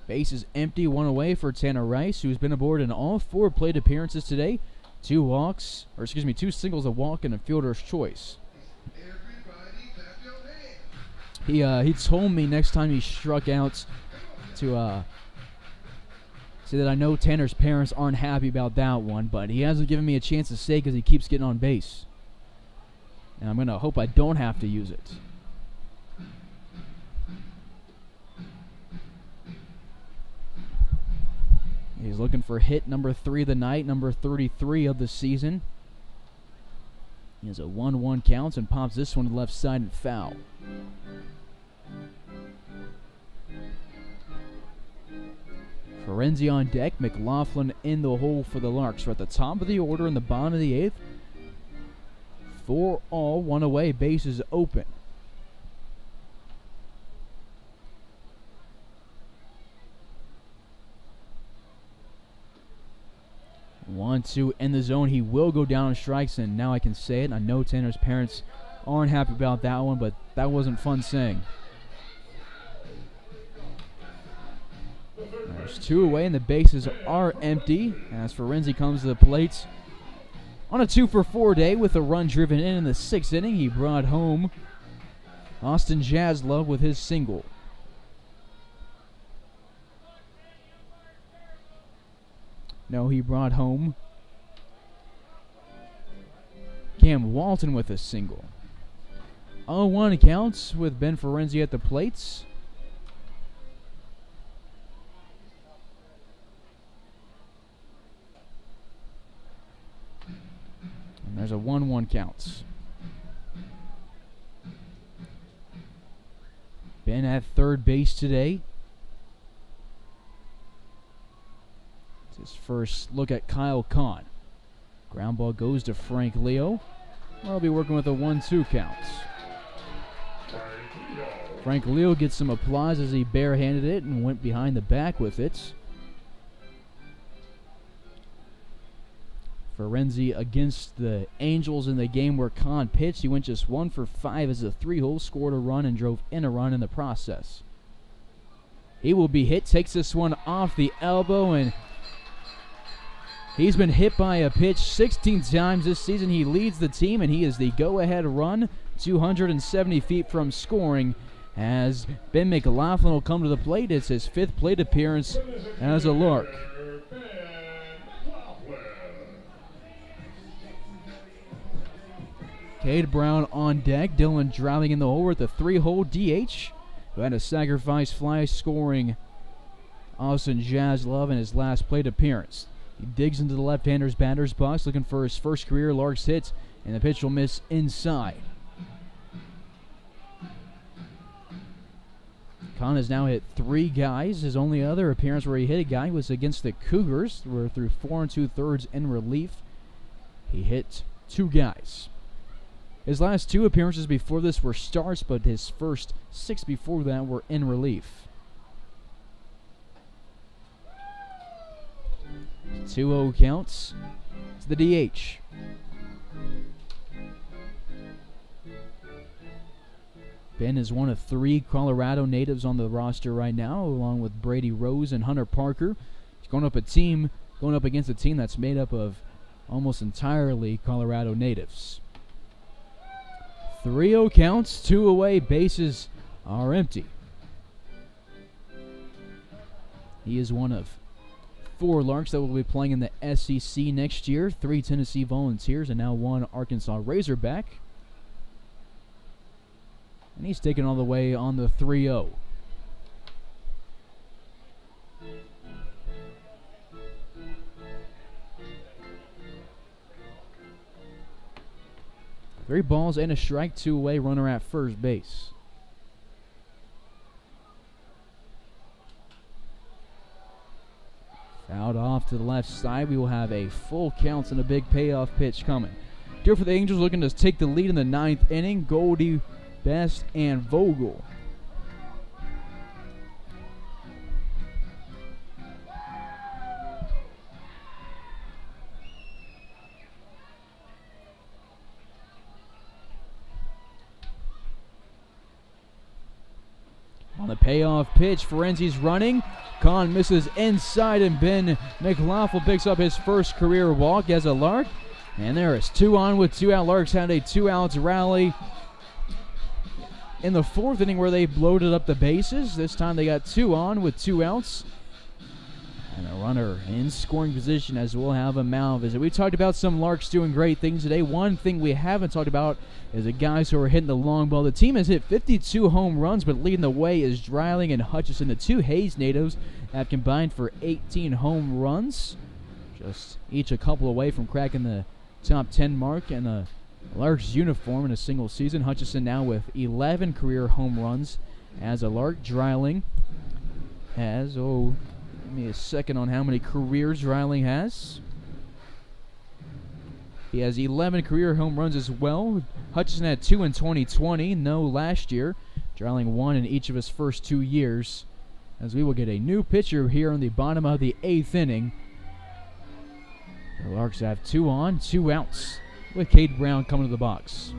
Base is empty, 1 away for Tanner Rice, who's been aboard in all 4 plate appearances today. 2 singles, a walk, and a fielder's choice. He told me next time he struck out to say that I know Tanner's parents aren't happy about that one, but he hasn't given me a chance to say because he keeps getting on base. And I'm going to hope I don't have to use it. He's looking for hit number 3 of the night, number 33 of the season. He has a 1-1 count and pops this one to the left side and foul. Ferenzi on deck, McLaughlin in the hole for the Larks. We're at the top of the order in the bottom of the 8th. 4 all, 1 away, bases open. One, two in the zone. He will go down on strikes, and now I can say it. I know Tanner's parents aren't happy about that one, but that wasn't fun saying. There's 2 away, and the bases are empty. As Ferenzi comes to the plate on a 2-for-4 day with a run driven in the 6th inning, he brought home Austin Jaslov with his single. No, he brought home Cam Walton with a single. 0-1 counts with Ben Ferenzi at the plates. And there's a 1-1 counts. Ben at third base today. His first look at Kyle Kahn. Ground ball goes to Frank Leo. I'll be working with a 1-2 count. Frank Leo gets some applause as he barehanded it and went behind the back with it. Ferenzi against the Angels in the game where Kahn pitched. He went just 1 for 5 as a 3-hole, scored a run and drove in a run in the process. He will be hit, takes this one off the elbow, and he's been hit by a pitch 16 times this season. He leads the team, and he is the go-ahead run 270 feet from scoring as Ben McLaughlin will come to the plate. It's his 5th plate appearance as a Lark. Cade Brown on deck. Dylan driving in the hole with a 3-hole DH, who had a sacrifice fly scoring Austin Jaslov in his last plate appearance. He digs into the left-hander's batter's box looking for his first career Larks hit, and the pitch will miss inside. Kahn has now hit 3 guys. His only other appearance where he hit a guy was against the Cougars, where through 4 2/3 in relief, he hit 2 guys. His last 2 appearances before this were starts, but his first 6 before that were in relief. 2-0 counts. It's the DH. Ben is one of 3 Colorado natives on the roster right now, along with Brady Rose and Hunter Parker. He's going up against a team that's made up of almost entirely Colorado natives. 3-0 counts, 2 away, bases are empty. He is one of 4 Larks that will be playing in the SEC next year. 3 Tennessee Volunteers and now 1 Arkansas Razorback. And he's taken all the way on the 3-0. Three balls and a strike, 2 away, runner at first base. Fouled off to the left side. We will have a full count and a big payoff pitch coming. Here for the Angels, looking to take the lead in the 9th inning. Goldie, Best, and Vogel. On the payoff pitch, Ferenzi's running. Kahn misses inside, and Ben McLaughlin picks up his first career walk as a Lark. And there is 2 on with 2 out. Larks had a 2-out rally in the 4th inning where they loaded up the bases. This time they got 2 on with 2 outs. And a runner in scoring position as we'll have a mound visit. We talked about some Larks doing great things today. One thing we haven't talked about is the guys who are hitting the long ball. The team has hit 52 home runs, but leading the way is Dreiling and Hutchison. The 2 Hayes natives have combined for 18 home runs. Just each a couple away from cracking the top 10 mark in the Larks uniform in a single season. Hutchison now with 11 career home runs as a Lark. Dreiling has, give me a second on how many careers Dreiling has. He has 11 career home runs as well. Hutchison had 2 in 2020, no last year. Dreiling 1 in each of his first 2 years. As we will get a new pitcher here in the bottom of the 8th inning. The Larks have 2 on, 2 outs, with Cade Brown coming to the box.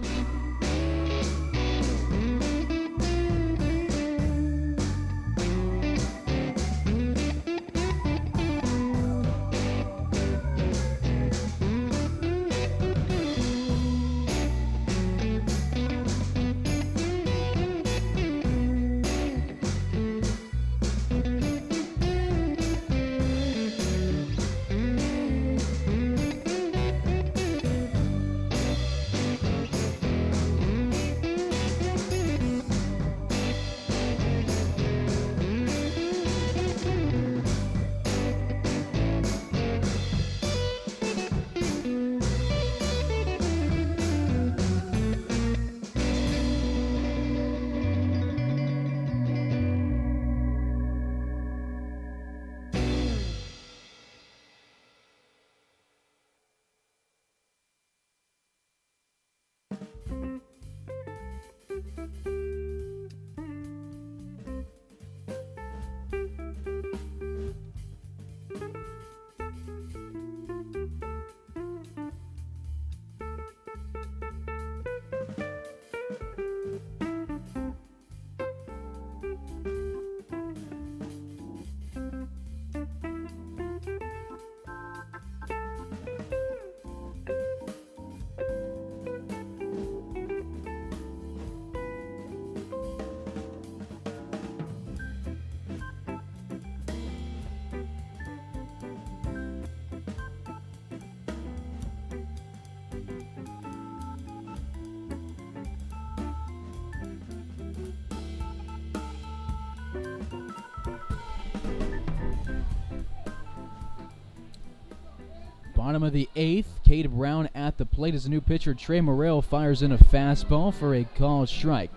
Bottom of the 8th, Cade Brown at the plate as a new pitcher. Trey Morrell fires in a fastball for a called strike.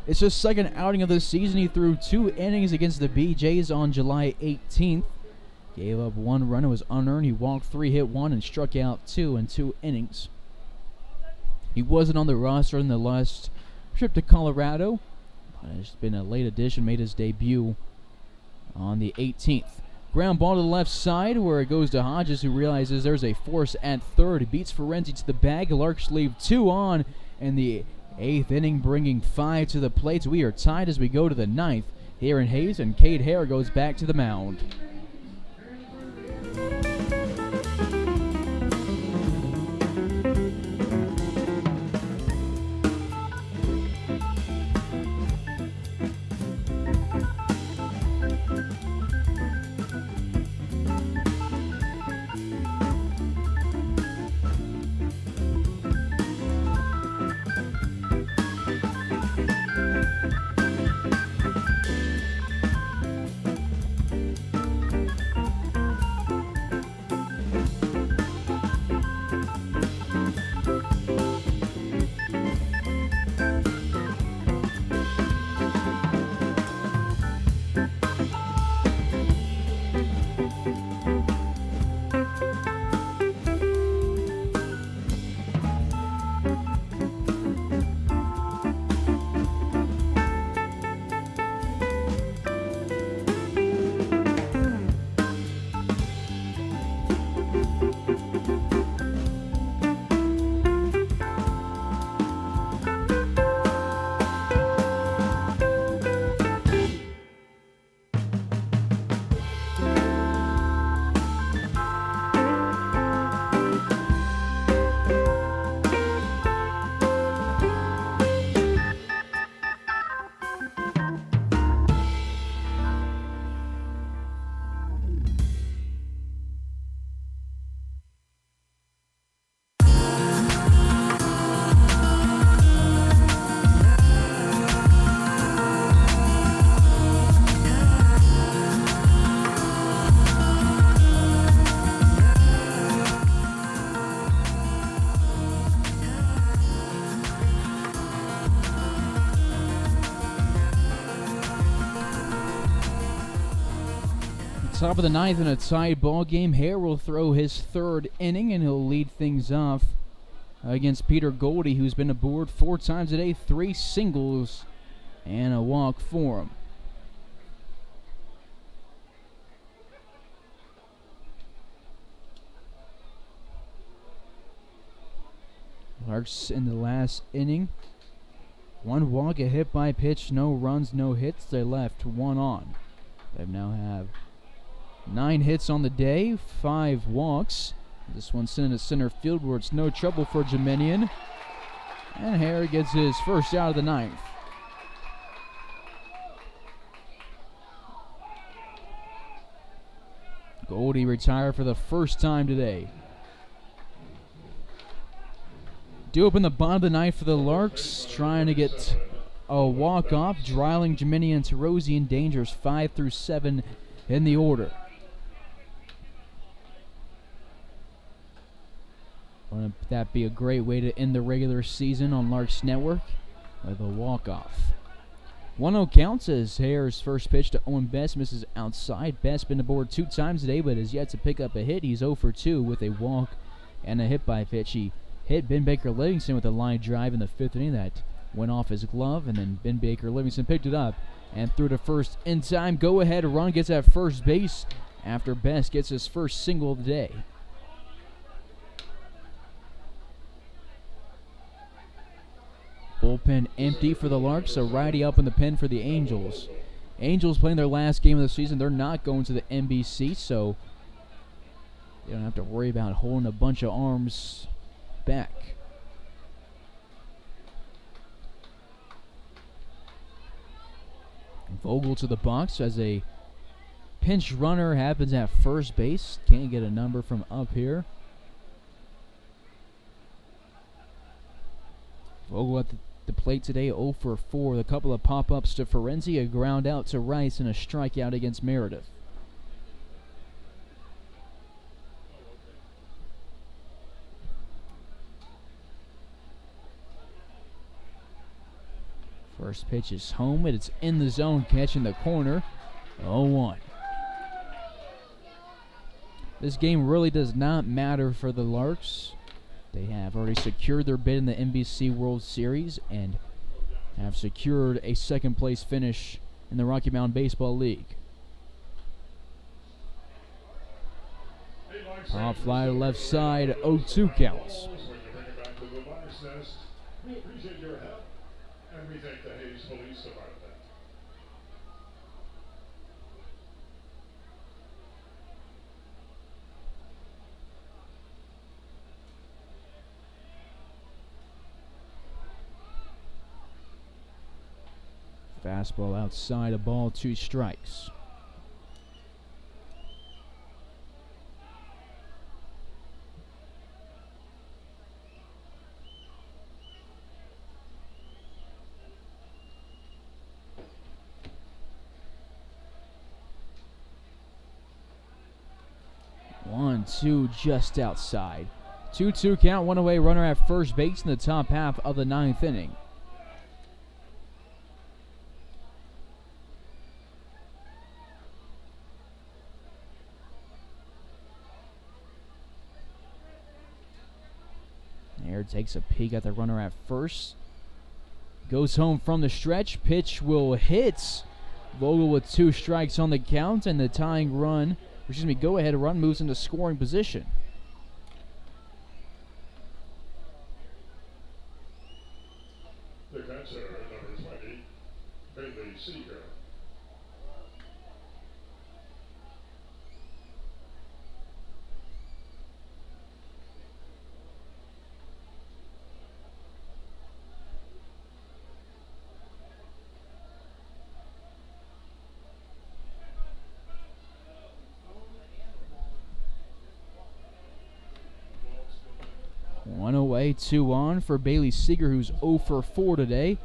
It's his second outing of the season. He threw 2 innings against the BJs on July 18th. Gave up 1 run. It was unearned. He walked 3, hit 1, and struck out 2 in 2 innings. He wasn't on the roster in the last trip to Colorado. It's been a late addition. Made his debut on the 18th. Ground ball to the left side where it goes to Hodges, who realizes there's a force at third. He beats Ferenzi to the bag. Larks leave 2 on in the 8th inning, bringing 5 to the plate. We are tied as we go to the 9th. Aaron Hayes and Cade Hare goes back to the mound. Top of the ninth in a tied ball game. Hare will throw his third inning, and he'll lead things off against Peter Goldie, who's been aboard 4 times today, 3 singles and a walk for him. Larks in the last inning. 1 walk, a hit by pitch, no runs, no hits. They left 1 on. They now have 9 hits on the day, 5 walks. This one's sent to center field where it's no trouble for Jemenian. And Hare gets his first out of the ninth. Goldie retired for the first time today. Due up in the bottom of the ninth for the Larks, trying to get a walk-off. Dreiling, Jemenian, and Tarosian. Dangers 5 through 7 in the order. Wouldn't that be a great way to end the regular season on Larks Network with a walk-off? 1-0 counts as Hare's first pitch to Owen Best misses outside. Best been aboard 2 times today, but has yet to pick up a hit. He's 0 for 2 with a walk and a hit by pitch. He hit Ben Baker Livingston with a line drive in the 5th inning that went off his glove, and then Ben Baker Livingston picked it up and threw to first in time. Go ahead, run gets at first base after Best gets his first single of the day. Bullpen empty for the Larks, a righty up in the pen for the Angels. Angels playing their last game of the season. They're not going to the NBC, so you don't have to worry about holding a bunch of arms back. Vogel to the box as a pinch runner happens at first base. Can't get a number from up here. Vogel at the plate today, 0 for 4. A couple of pop-ups to Ferenzi, a ground out to Rice, and a strikeout against Meredith. First pitch is home, and it's in the zone, catching the corner. 0-1. This game really does not matter for the Larks. They have already secured their bid in the NBC World Series and have secured a second-place finish in the Rocky Mountain Baseball League. Pop fly to left side, 0-2 counts. We appreciate your help, and we thank the Hayes Police Department. Fastball outside, a ball, 2 strikes. One, two, just outside. 2-2 count, 1 away runner at first base in the top half of the 9th inning. Air takes a peek at the runner at first. Goes home from the stretch. Pitch will hit. Vogel with 2 strikes on the count, and the tying run, go ahead run moves into scoring position. The catcher, number 20, Bailey Seeger. One away, 2 on for Bailey Seeger, who's 0 for 4 today.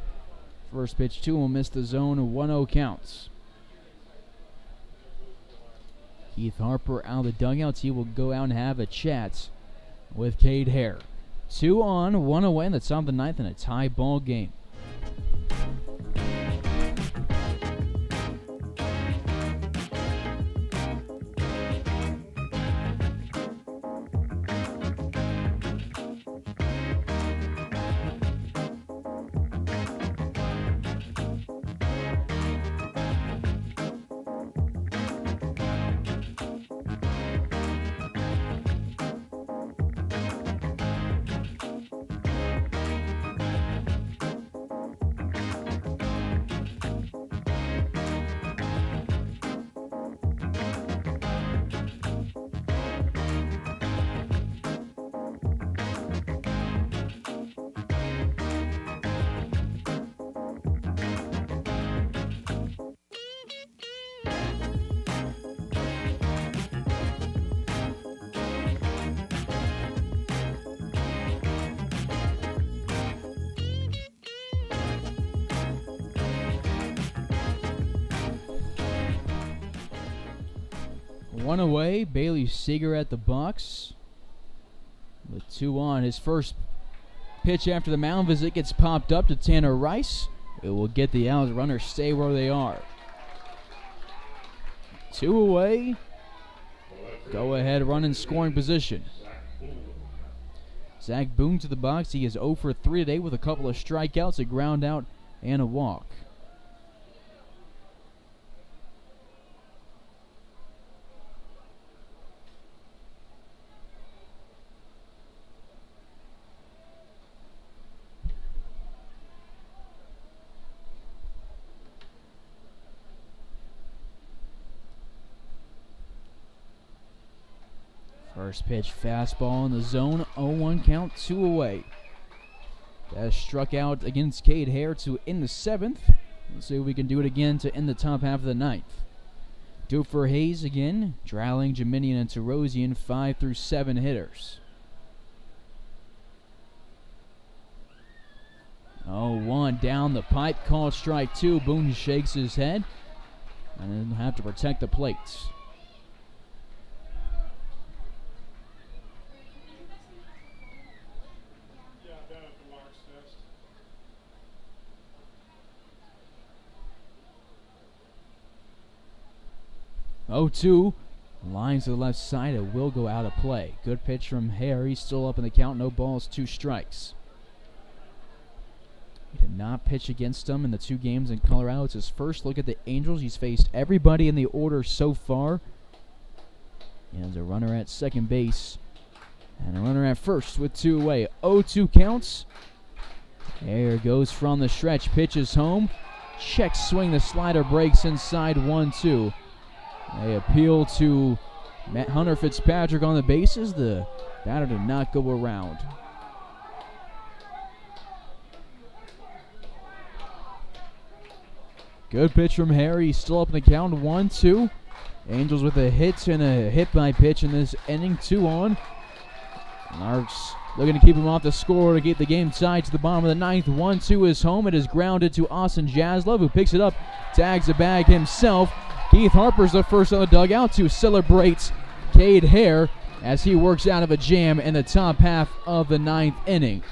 First pitch 2 will miss the zone, 1-0 counts. Keith Harper out of the dugouts. He will go out and have a chat with Cade Hare. 2 on, 1 away in the top of the 9th in a tie ball game. One away. Bailey Seeger at the box. With 2 on. His first pitch after the mound visit gets popped up to Tanner Rice. It will get the out. Runners stay where they are. 2 away. Go ahead run in scoring position. Zach Boone to the box. He is 0 for 3 today with a couple of strikeouts, a ground out, and a walk. First pitch, fastball in the zone, 0-1 count, 2 away. That struck out against Cade Hare to end the 7th. Let's see if we can do it again to end the top half of the 9th. Do it for Hayes again, Drouling, Geminian, and Tarosian, 5 through 7 hitters. 0-1 down the pipe, called strike 2. Boone shakes his head and then have to protect the plates. Down at the Larks next. 0-2. Lines to the left side. It will go out of play. Good pitch from Hare. He's still up in the count. No balls, 2 strikes. He did not pitch against them in the 2 games in Colorado. It's his first look at the Angels. He's faced everybody in the order so far. He has a runner at second base and a runner at first with 2 away. 0-2 counts. Hare goes from the stretch. Pitches home. Check swing. The slider breaks inside 1-2. They appeal to Matt Hunter Fitzpatrick on the bases. The batter did not go around. Good pitch from Harry. He's still up in the count. 1-2. Angels with a hit and a hit by pitch in this inning. 2 on. Larks looking to keep him off the score to get the game tied to the bottom of the 9th. 1-2 is home. It is grounded to Austin Jaslov, who picks it up, tags the bag himself. Keith Harper's the first on the dugout to celebrate Cade Hare as he works out of a jam in the top half of the 9th inning.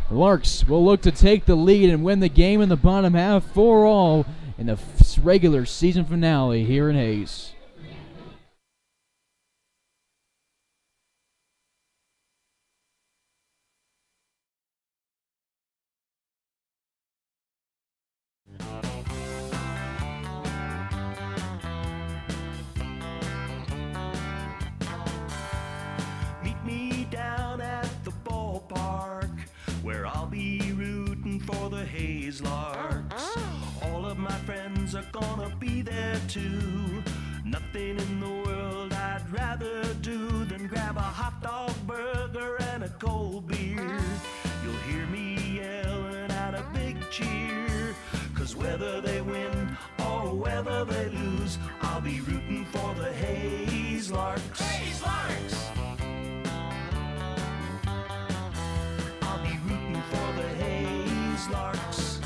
The Larks will look to take the lead and win the game in the bottom half 4-all in the regular season finale here in Hayes. Meet me down at the ballpark, where I'll be rooting for the Hayes Larks. All of my friends are gonna be there too. Nothing in the world I'd rather do than grab a hot dog burger and a cold beer. You'll hear me yelling out a big cheer, 'cause whether they win or whether they lose, I'll be rooting for the Hayes Larks. Hayes Larks! I'll be rooting for the Hayes Larks.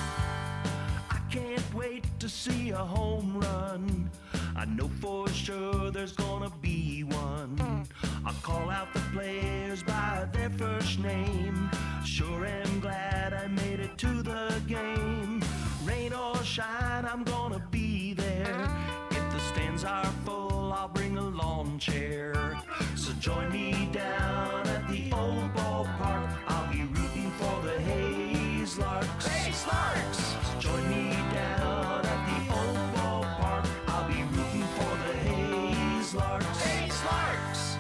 I can't wait to see a home run. I know for sure there's gonna be one. I'll call out the players by their first name. Sure am glad I made it to the game. Rain or shine, I'm gonna be there. If the stands are full, I'll bring a lawn chair. So join me down at the old ballpark. I'll be rooting for the Hayes Larks. Hayes Larks! So join me down at the old ballpark. I'll be rooting for the Hayes Larks. Hayes Larks!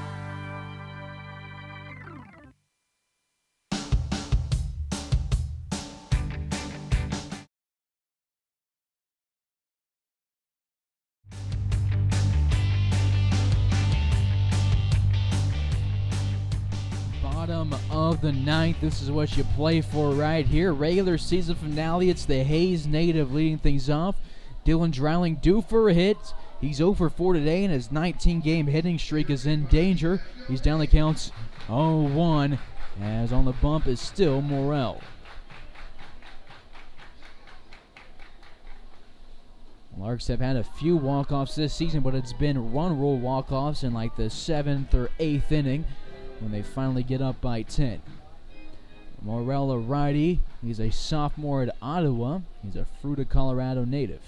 Bottom of the 9th. This is what you play for right here. Regular season finale. It's the Hayes native leading things off. Dylan Drouling due for a hit. He's 0 for 4 today, and his 19-game hitting streak is in danger. He's down the counts 0-1, as on the bump is still Morrell. Larks have had a few walk-offs this season, but it's been run rule walk-offs in like the 7th or 8th inning when they finally get up by 10. Morel, a righty. He's a sophomore at Ottawa. He's a Fruita, Colorado native.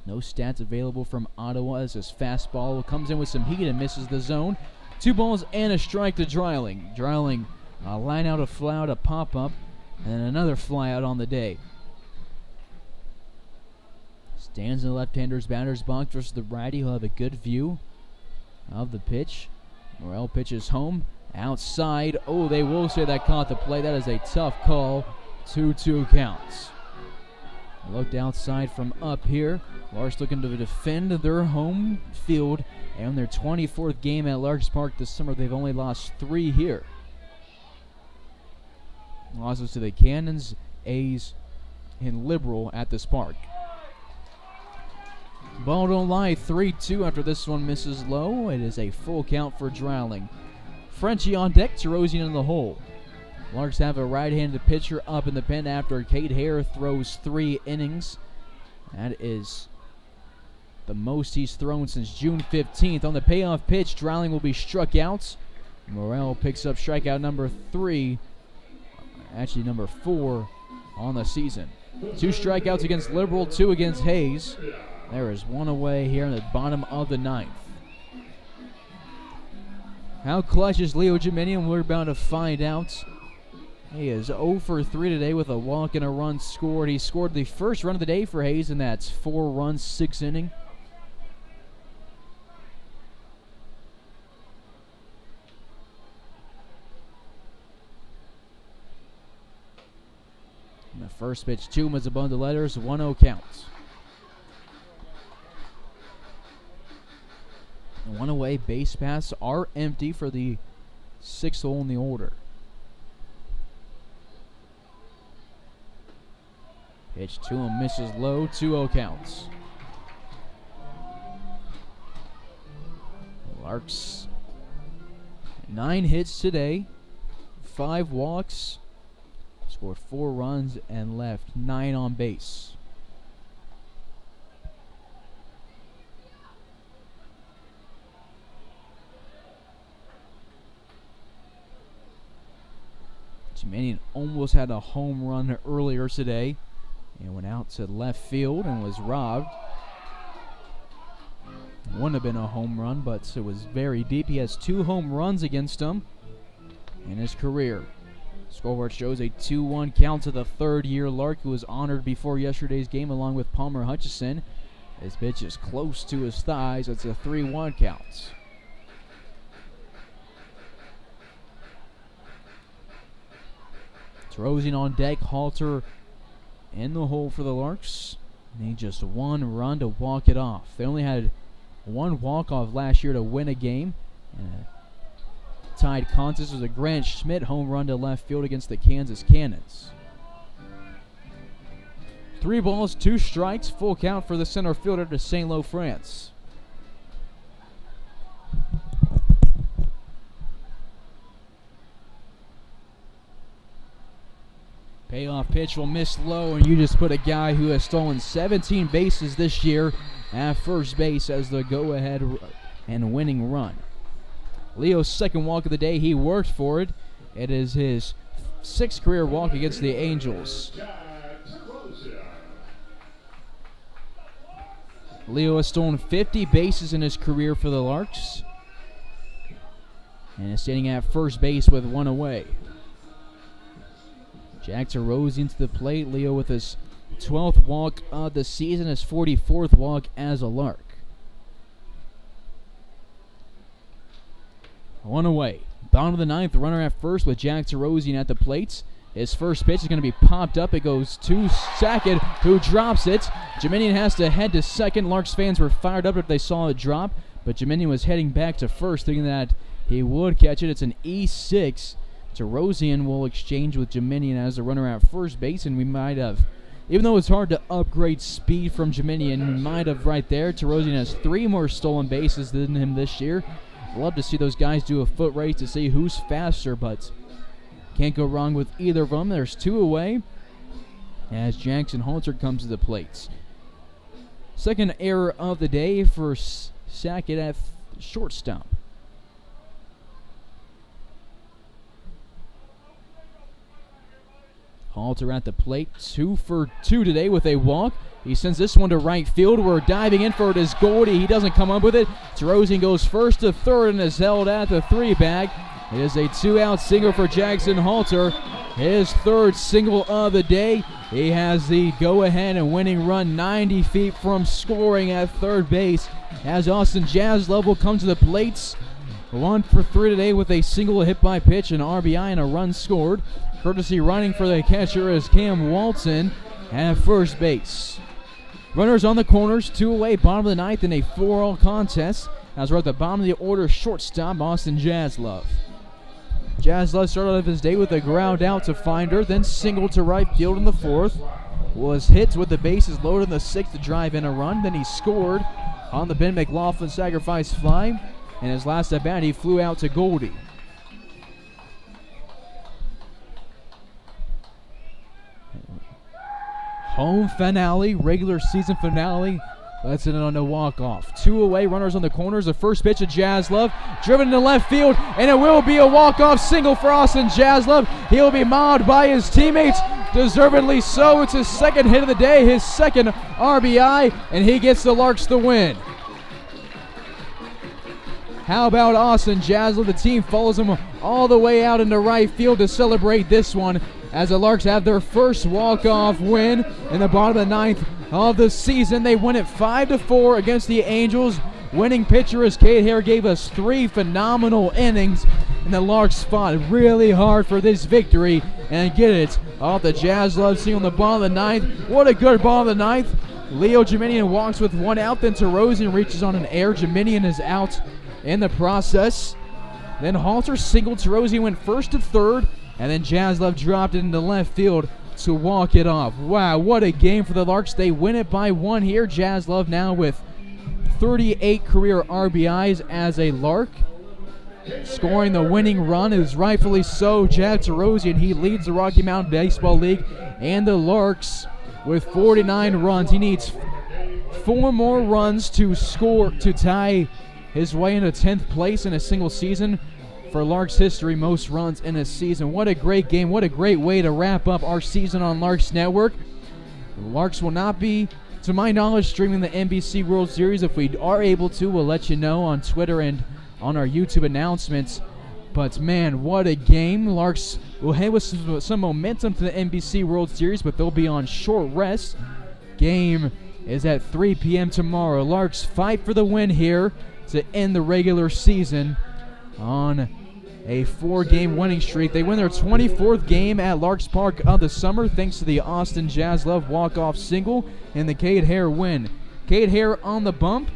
No stats available from Ottawa as his fastball comes in with some heat and misses the zone. 2 balls and a strike to Dreiling. Dreiling, a line out, a fly out, a pop-up, and another fly out on the day. Stands in the left-hander's batter's box versus the righty. He'll have a good view of the pitch. Morel pitches home. Outside. Oh, they will say that caught the play. That is a tough call. 2-2 counts. Looked outside from up here. Larks looking to defend their home field. And their 24th game at Larks Park this summer, they've only lost 3 here. Losses to the Cannons, A's, and Liberal at this park. Ball don't lie, 3-2 after this one misses low. It is a full count for Dreiling. Frenchie on deck, Terosian in the hole. Larks have a right-handed pitcher up in the pen after Cade Hare throws 3 innings. That is the most he's thrown since June 15th. On the payoff pitch, Dreiling will be struck out. Morel picks up strikeout number 3, actually number 4 on the season. 2 strikeouts against Liberal, 2 against Hayes. There is 1 away here in the bottom of the 9th. How clutch is Leo Geminian? We're about to find out. He is 0 for 3 today with a walk and a run scored. He scored the first run of the day for Hayes, and that's 4 runs, 6 inning. And the first pitch to him was above the letters, 1-0 counts. 1 away, base paths are empty for the 6th hole in the order. Pitch to him, misses low, 2-0 counts. Larks, 9 hits today, 5 walks, scored 4 runs, and left 9 on base. Geminian almost had a home run earlier today and went out to left field and was robbed. Wouldn't have been a home run, but it was very deep. He has 2 home runs against him in his career. Scoreboard shows a 2-1 count to the 3rd-year Lark, who was honored before yesterday's game along with Palmer Hutchison. His pitch is close to his thighs. It's a 3-1 count. Terosian on deck, Halter in the hole for the Larks. Need just 1 run to walk it off. They only had 1 walk-off last year to win a game. And a tied contest was a Grant Schmidt home run to left field against the Kansas Cannons. 3 balls, 2 strikes, full count for the center fielder to St. Lo, France. Payoff pitch will miss low, and you just put a guy who has stolen 17 bases this year at first base as the go-ahead and winning run. Leo's 2nd walk of the day, he worked for it. It is his 6th career walk against the Angels. Leo has stolen 50 bases in his career for the Larks and is standing at first base with 1 away. Jack Terosian to the plate. Leo with his 12th walk of the season, his 44th walk as a Lark. 1 away. Bottom of the 9th, runner at first with Jack Terosian at the plate. His first pitch is going to be popped up. It goes to second, who drops it. Geminian has to head to second. Larks fans were fired up if they saw it drop, but Geminian was heading back to first, thinking that he would catch it. It's an E6. Terosian will exchange with Geminian as the runner at first base, and we might have, even though it's hard to upgrade speed from Geminian, we might have right there. Terosian has 3 more stolen bases than him this year. I'd love to see those guys do a foot race to see who's faster, but can't go wrong with either of them. There's 2 away as Jackson Halter comes to the plate. Second error of the day for Sackett at shortstop. Halter at the plate, 2 for 2 today with a walk. He sends this one to right field. We're diving in for it is Goldie. He doesn't come up with it. Terosian goes first to third and is held at the 3 bag. It is a 2-out single for Jackson Halter. His third single of the day. He has the go-ahead and winning run 90 feet from scoring at third base. As Austin Jaslove will come to the plates. 1 for 3 today with a single hit by pitch, an RBI, and a run scored. Courtesy running for the catcher is Cam Walton at first base. Runners on the corners, 2 away, bottom of the ninth in a 4-all contest. As we're at the bottom of the order, shortstop Austin Jaslove. Jaslove started off his day with a ground out to Finder, then singled to right field in the 4th. Was hit with the bases loaded in the 6th to drive in a run. Then he scored on the Ben McLaughlin sacrifice fly. And his last at bat, he flew out to Goldie. Home finale, regular season finale. Let's end it on a walk-off. 2 away, runners on the corners. The first pitch of Jaslove, driven to left field, and it will be a walk-off single for Austin Jaslove. He'll be mobbed by his teammates, deservedly so. It's his second hit of the day, his second RBI, and he gets the Larks the win. How about Austin Jaslove? The team follows him all the way out into right field to celebrate this one, as the Larks have their first walk-off win in the bottom of the ninth of the season. They win it 5-4 against the Angels. Winning pitcher is Cade Hare, gave us 3 phenomenal innings, and the Larks fought really hard for this victory and get it off the Jaslove single on the bottom of the ninth. What a good ball of the ninth. Leo Jeminian walks with 1 out, then Terosian reaches on an air. Jeminian is out in the process. Then Halter singled. Terosian went first to third, and then Jaslove dropped it into left field to walk it off. Wow, what a game for the Larks. They win it by 1 here. Jaslove now with 38 career RBIs as a Lark. Scoring the winning run is rightfully so Jack Terosian. He leads the Rocky Mountain Baseball League and the Larks with 49 runs. He needs 4 more runs to score to tie his way into 10th place in a single season for Larks history, most runs in a season. What a great game. What a great way to wrap up our season on Larks Network. The Larks will not be, to my knowledge, streaming the NBC World Series. If we are able to, we'll let you know on Twitter and on our YouTube announcements. But man, what a game. Larks will head with some momentum to the NBC World Series, but they'll be on short rest. Game is at 3 p.m. tomorrow. Larks fight for the win here to end the regular season on a 4-game winning streak. They win their 24th game at Larks Park of the summer thanks to the Austin Jaslove walk-off single and the Cade Hare win. Cade Hare on the bump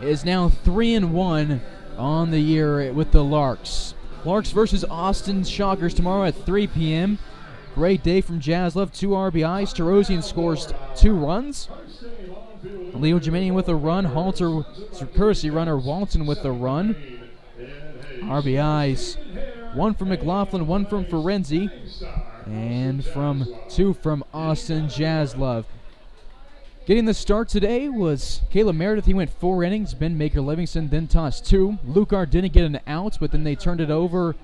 is now 3-1 on the year with the Larks. Larks versus Austin Shockers tomorrow at 3 p.m. Great day from Jaslove, 2 RBIs. Terosian scores 2 runs. Leo Jeminian with a run. Halter, courtesy runner, Walton with a run. RBIs, 1 from McLaughlin, 1 from Ferenzi, and 2 from Austin Jaslove. Getting the start today was Caleb Meredith. He went 4 innings. Ben Maker-Livingston then tossed 2. Lukar didn't get an out, but then they turned it over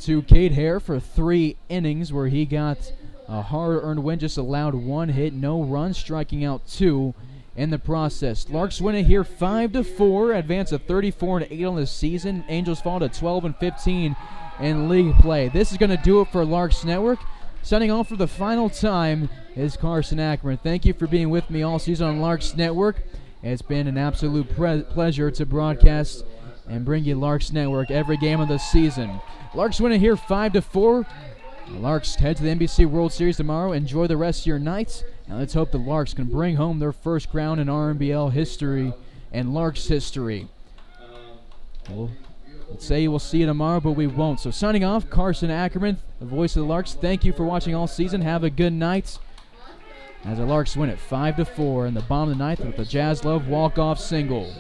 to Cade Hare for 3 innings, where he got a hard-earned win, just allowed 1 hit, no runs, striking out 2 in the process. Larks win it here 5-4, advance to 34-8 on the season. Angels fall to 12-15 in league play. This is going to do it for Larks Network. Signing off for the final time is Carson Ackerman. Thank you for being with me all season on Larks Network. It's been an absolute pleasure to broadcast and bring you Larks Network every game of the season. Larks win it here 5-4. The Larks head to the NBC World Series tomorrow. Enjoy the rest of your nights. And let's hope the Larks can bring home their first crown in RMBL history and Larks history. Let's say we'll see you tomorrow, but we won't. So signing off, Carson Ackerman, the voice of the Larks. Thank you for watching all season. Have a good night. As the Larks win it 5-4 in the bottom of the ninth with the Jaslove walk-off single.